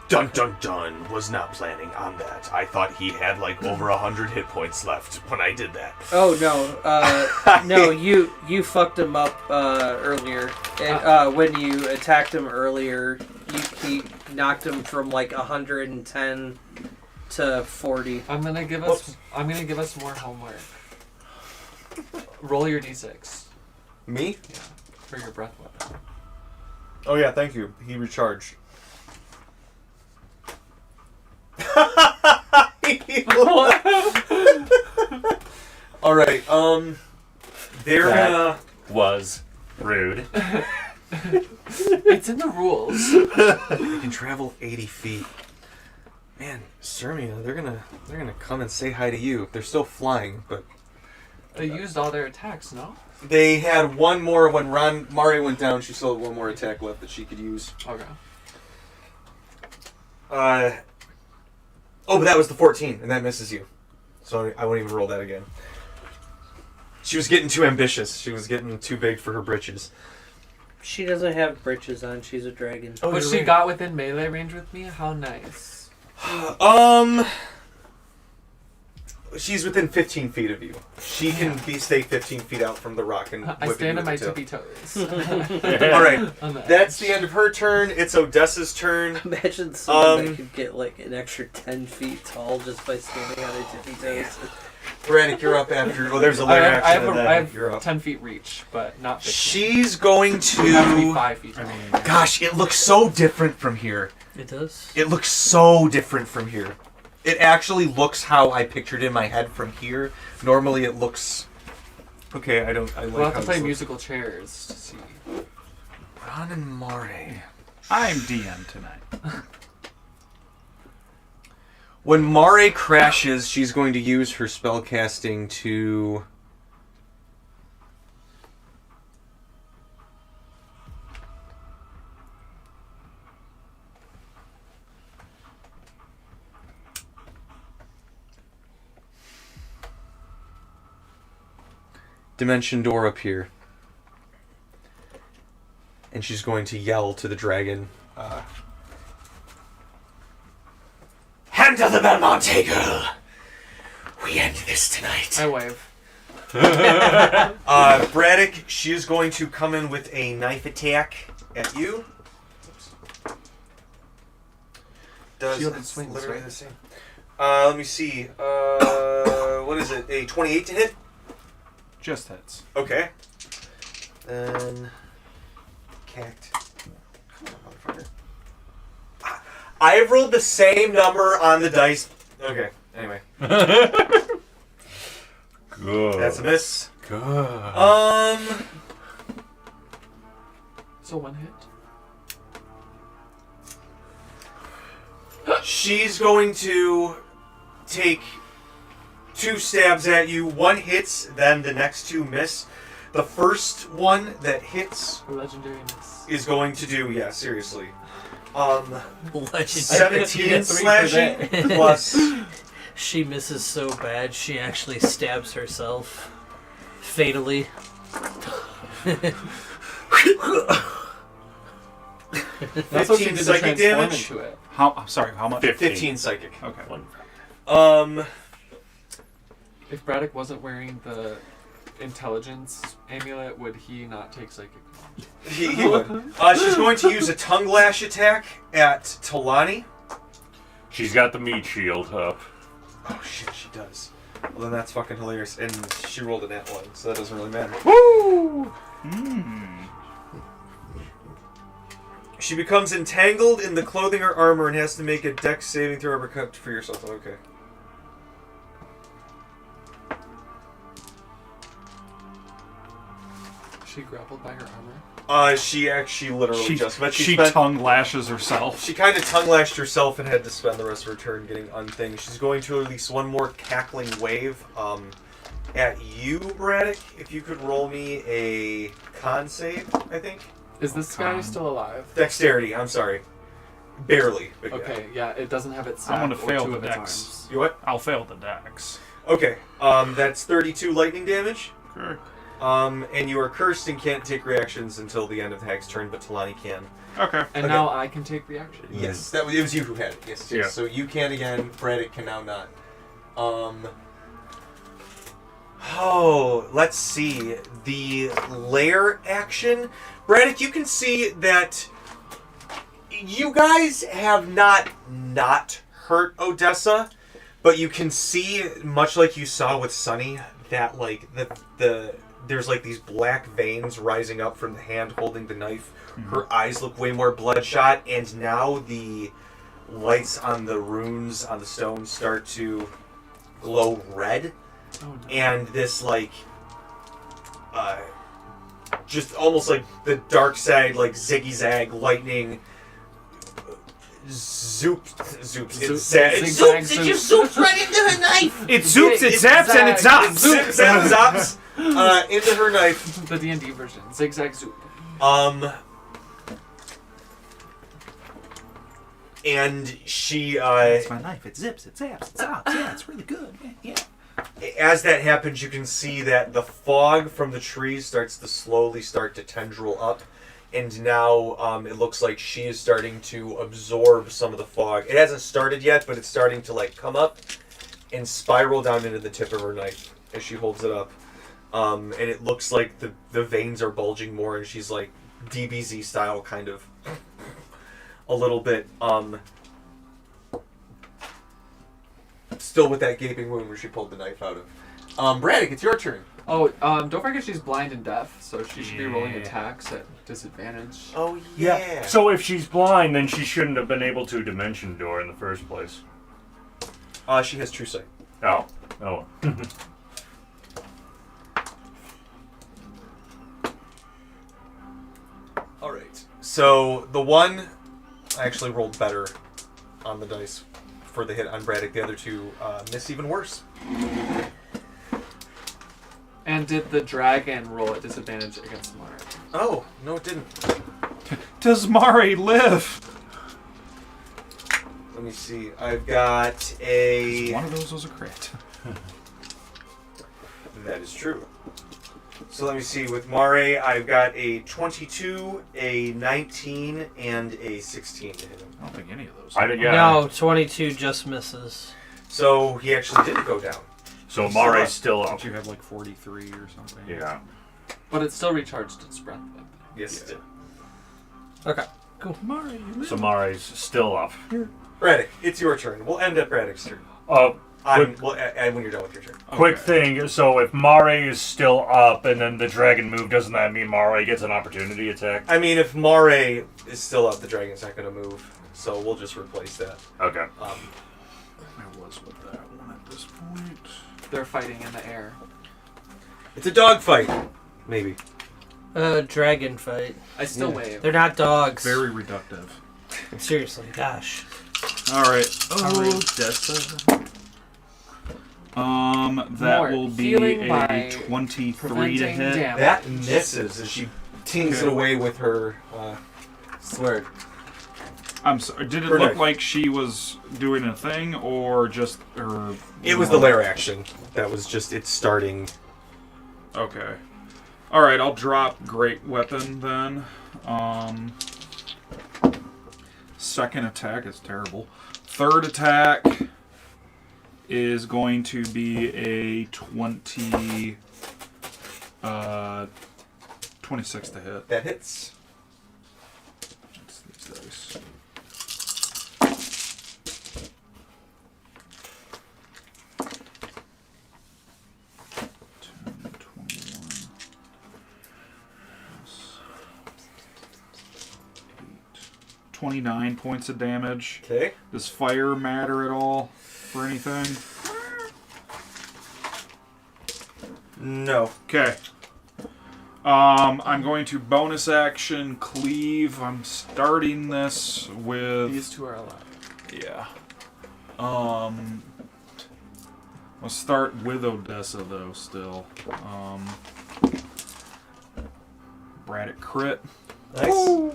Dun dun dun. Was not planning on that. I thought he had like over 100 hit points left when I did that. Oh no, no, you fucked him up earlier. And, when you attacked him earlier, he knocked him from like 110 to 40. I'm gonna give us more homework. Roll your d6. Me? Yeah. For your breath weapon. Oh yeah, thank you. He recharged. All right. There. That was rude. It's in the rules. You can travel 80 feet. Man, Sermia, they're gonna come and say hi to you. They're still flying, but They used all their attacks, no? they had one more when Mari went down. She still had one more attack left that she could use. Okay. Oh, but that was the 14, and that misses you. So I won't even roll that again. She was getting too ambitious. She was getting too big for her britches. She doesn't have breeches on. She's a dragon. Oh, But you're she right. got within melee range with me? How nice. She's within 15 feet of you. She can stay 15 feet out from the rock and I whip stand you on my with the tippy tail. toes. All right, On the that's edge. the end of her turn. It's Odessa's turn. Imagine someone that Um, could get like an extra 10 feet tall just by standing on their tippy toes. Braddock, you're up after. Oh, there's a I layer have, action. and then I have you're up. 10 feet reach, but not 15. She's going It has to be to. 5 feet tall. Gosh, it looks so different from here. It does? It looks so different from here. It actually looks how I pictured in my head from here. Normally it looks Okay, I like We'll have how to play this looks. musical chairs to see. Ron and Mare. I'm DM tonight. When Mare crashes, she's going to use her spellcasting to... Dimension door up here. And she's going to yell to the dragon. Hand of the Belmonte girl! We end this tonight. I wave. Braddock, she is going to come in with a knife attack at you. Shield and It's swings, literally right? the same. Let me see. What is it? A 28 to hit? Just hits. Okay. Then... Cacked. Come on, motherfucker. I have rolled the same number on the dice. Okay, anyway. Good. That's a miss. Good. So one hit. She's going to take 2 stabs at you. One hits, then the next 2 miss. The first one that hits A legendary miss. is going to do, yeah, seriously. Legendary. 17 slashing plus... She misses so bad, she actually stabs herself. Fatally. That's what she 15 did to psychic transform damage. into it. I'm sorry, how much? 15 psychic. Okay. If Braddock wasn't wearing the intelligence amulet, would he not take psychic damage? He would. She's going to use a tongue lash attack at Talani. She's got the meat shield up. Oh shit, she does. Well, then that's fucking hilarious. And she rolled a nat 1, so that doesn't really matter. Woo! She becomes entangled in the clothing or armor and has to make a dex saving throw or cut for yourself. Okay. She grappled by her armor. She actually literally just... But she spent, tongue lashes herself. She kind of tongue-lashed herself and had to spend the rest of her turn getting unthinged. She's going to release one more cackling wave at you, Braddock. If you could roll me a con save, I think. Is this guy still alive? Dexterity, I'm sorry. Barely. But Okay, yeah, it doesn't have its I'm staff gonna or fail 2 the of its dex. arms. You what? I'll fail the dex. Okay, that's 32 lightning damage. Sure. And you are cursed and can't take reactions until the end of the hag's turn, but Talani can. Okay. And Okay. now I can take reaction. Yes, it was you who had it. Yes, Yeah. So you can again. Braddock can now not. Oh, let's see. The lair action. Braddock, you can see that you guys have not hurt Odessa, but you can see, much like you saw with Sonny, that like the there's like these black veins rising up from the hand holding the knife. Her eyes look way more bloodshot, and now the lights on the runes on the stone start to glow red. Oh, no. And this like just almost like the dark side, like ziggy-zag lightning zoops Zigzag Zoops right into her knife! It zoops, it zaps, and it zops. zops into her knife. The D&D version. Zigzag zoop. And she It's my knife. It zips, it zaps, it zops. Yeah, it's really good. Yeah. as that happens, you can see that the fog from the trees starts to slowly start to tendril up, and now it looks like she is starting to absorb some of the fog. It hasn't started yet, but it's starting to like come up and spiral down into the tip of her knife as she holds it up. And it looks like the veins are bulging more, and she's like DBZ style, kind of a little bit still with that gaping wound where she pulled the knife out of. Braddock, it's your turn. Oh, don't forget she's blind and deaf, so she should be rolling attacks at disadvantage. Oh yeah. So if she's blind, then she shouldn't have been able to dimension door in the first place. She has true sight. Oh. Oh. So the one I actually rolled better on the dice for the hit on Braddock. The other two miss even worse. And did the dragon roll at disadvantage against Mara? Oh, no it didn't. Does Mari live? Let me see. I've got a... One of those was a crit. That is true. So let me see. With Mare, I've got a 22, a 19, and a 16 to hit him. I don't think any of those. No, 22 just misses. So he actually did go down. So Mare's still up. Don't you have like 43 or something? Yeah. But it still recharged its breath weapon. Yes, it did. Okay. Cool. Mari, you live. So Mare's still up. Braddock, it's your turn. We'll end at Braddock's turn. We'll end when you're done with your turn. Quick thing, so if Mare is still up and then the dragon moved, doesn't that mean Mare gets an opportunity attack? I mean, if Mare is still up, the dragon's not going to move. So we'll just replace that. Okay. I was with that one at this point. They're fighting in the air. It's a dog fight. Maybe. Dragon fight. I still wave. They're not dogs. Very reductive. Seriously, gosh. All right. Odessa. That More will be healing a by 23 to preventing hit. damage. That misses as she tings it away with her sword. I'm sorry. Did it Her look knife. like she was doing a thing, or just her? It was the lair action. That was just it starting. Okay. All right. I'll drop great weapon then. Second attack is terrible. Third attack is going to be a 26 to hit. That hits. That's these dice. 10, 21, 29 points of damage. Okay. Does fire matter at all for anything? No. Okay. I'm going to bonus action cleave. I'm starting this with... These two are alive. Yeah. I'll start with Odessa though still. Braddock crit. Nice. Woo!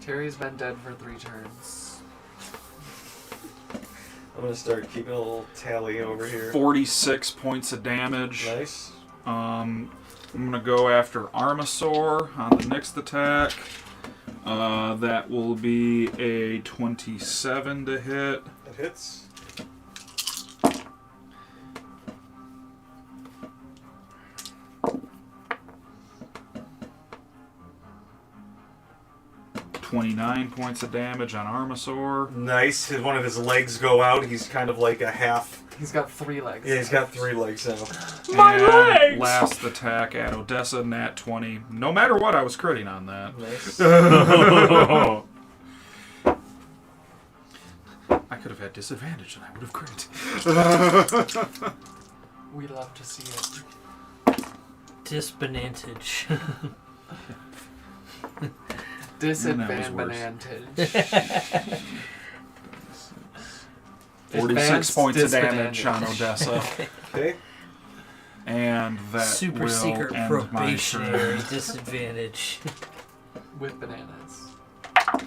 Terry's been dead for 3 turns. I'm gonna start keeping a little tally over here. 46 points of damage. Nice. I'm gonna go after Armasaur on the next attack. That will be a 27 to hit. That hits. $29 points of damage on Armasaur. Nice. One of his legs go out. He's kind of like a half. He's got 3 legs. Yeah, he's got 3 legs now. And last attack at Odessa, nat 20. No matter what, I was critting on that. Nice. I could have had disadvantage and I would have crit. We love to see it. Disbanantage. Disadvantage. 46 points of damage on Odessa. Okay. And that Super will secret end my probationary turn. disadvantage. With bananas.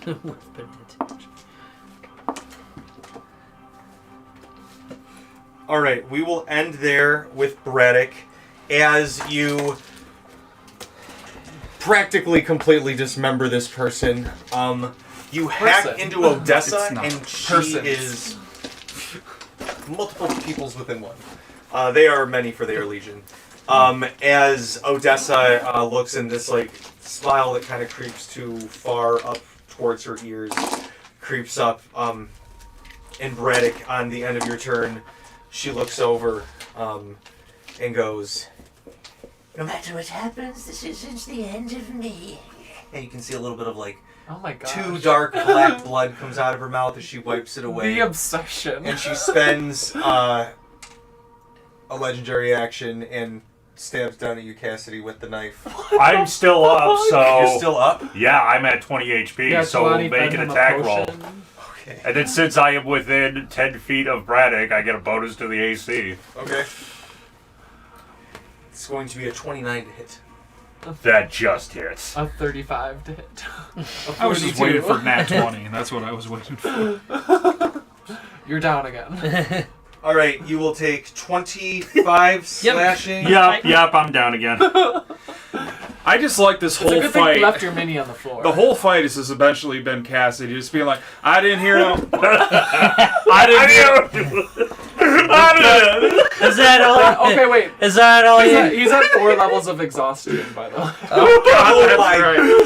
With banantage. All right, we will end there with Braddock as you practically completely dismember this person. You hack Person. into Odessa, It's not and she persons. is multiple peoples within one. They are many for their legion. As Odessa looks in this like smile that kind of creeps too far up towards her ears, creeps up, and Braddock, on the end of your turn, she looks over and goes, "No matter what happens, this isn't the end of me." And you can see a little bit of like Oh my god. 2 dark black blood comes out of her mouth as she wipes it away. The obsession. And she spends a legendary action and stabs down at you, Cassidy, with the knife. I'm still up, so You're still up? yeah, I'm at 20 HP, Yeah, so we'll Kalani make fed an him a attack roll. potion. Okay. And then since I am within 10 feet of Braddock, I get a bonus to the AC. Okay. It's going to be a 29 to hit. That just hits. A 35 to hit. I was just waiting for nat 20, and that's what I was waiting for. You're down again. All right, you will take 25 slashing. Yep, I'm down again. I just like this It's a whole good thing you fight. left your mini on the floor. The whole fight has just eventually been Cassidy just being like, I didn't hear no. Is that all? Okay, wait. Is that all you? He's at 4 levels of exhaustion, by the way. Oh my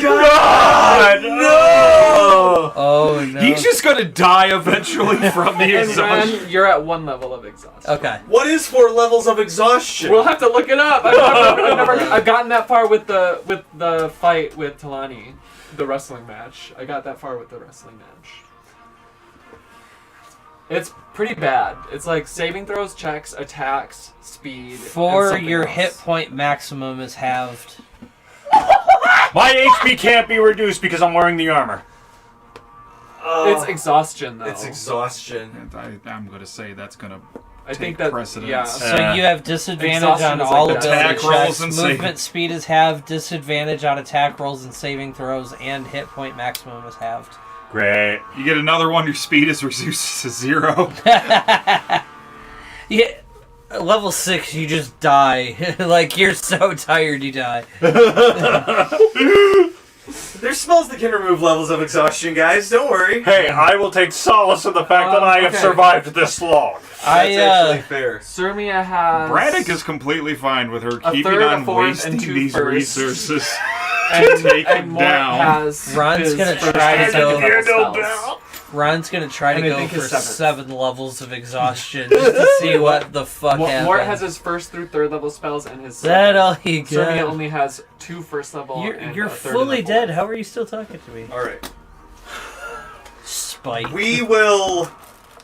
god! No! Oh no. He's just gonna die eventually from the And exhaustion. Ren, you're at 1 level of exhaustion. Okay. What is 4 levels of exhaustion? We'll have to look it up. I've gotten that far with the fight with Talani, the wrestling match. I got that far with the wrestling match. It's pretty bad. It's like saving throws, checks, attacks, speed. and something Your else. hit point maximum is halved. My HP can't be reduced because I'm wearing the armor. It's exhaustion though. It's exhaustion. And I'm gonna say that's gonna I think take that precedence. yeah. So you have disadvantage Exhaustion on is all like the ability attack rolls checks. and Movement saving. speed is halved. Disadvantage on attack rolls and saving throws, and hit point maximum is halved. Great. You get another one, your speed is reduced to 0. Yeah, level 6, you just die. Like you're so tired, you die. There's spells that can remove levels of exhaustion, guys. Don't worry. Hey, I will take solace in the fact that I have okay. survived this long. That's actually fair. Surmia has Braddock is completely fine with her A keeping third, a on fourth, and wasting 2 these firsts. resources and, to take and him Mort down. has Ron's his gonna first try to and go- second level Handle spells. Ron's gonna try to And I go think for his seventh. 7 levels of exhaustion just to see what the fuck happens. Mort has his 1st through 3rd level spells and his Is that all you Surmia got? only has 2 first level. and You're a third fully and a dead. fourth. How are you still talking to me? All right. Spite. We will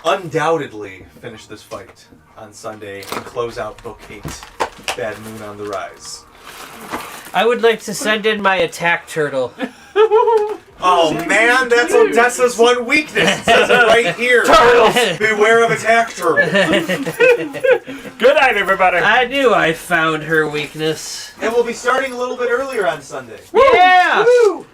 undoubtedly finish this fight on Sunday and close out Book 8, Bad Moon on the Rise. I would like to send in my attack turtle. Oh man, that's Odessa's one weakness. It says it right here. Turtles! Beware of attack turtle. Good night, everybody. I knew I found her weakness. And we'll be starting a little bit earlier on Sunday. Yeah! Woo!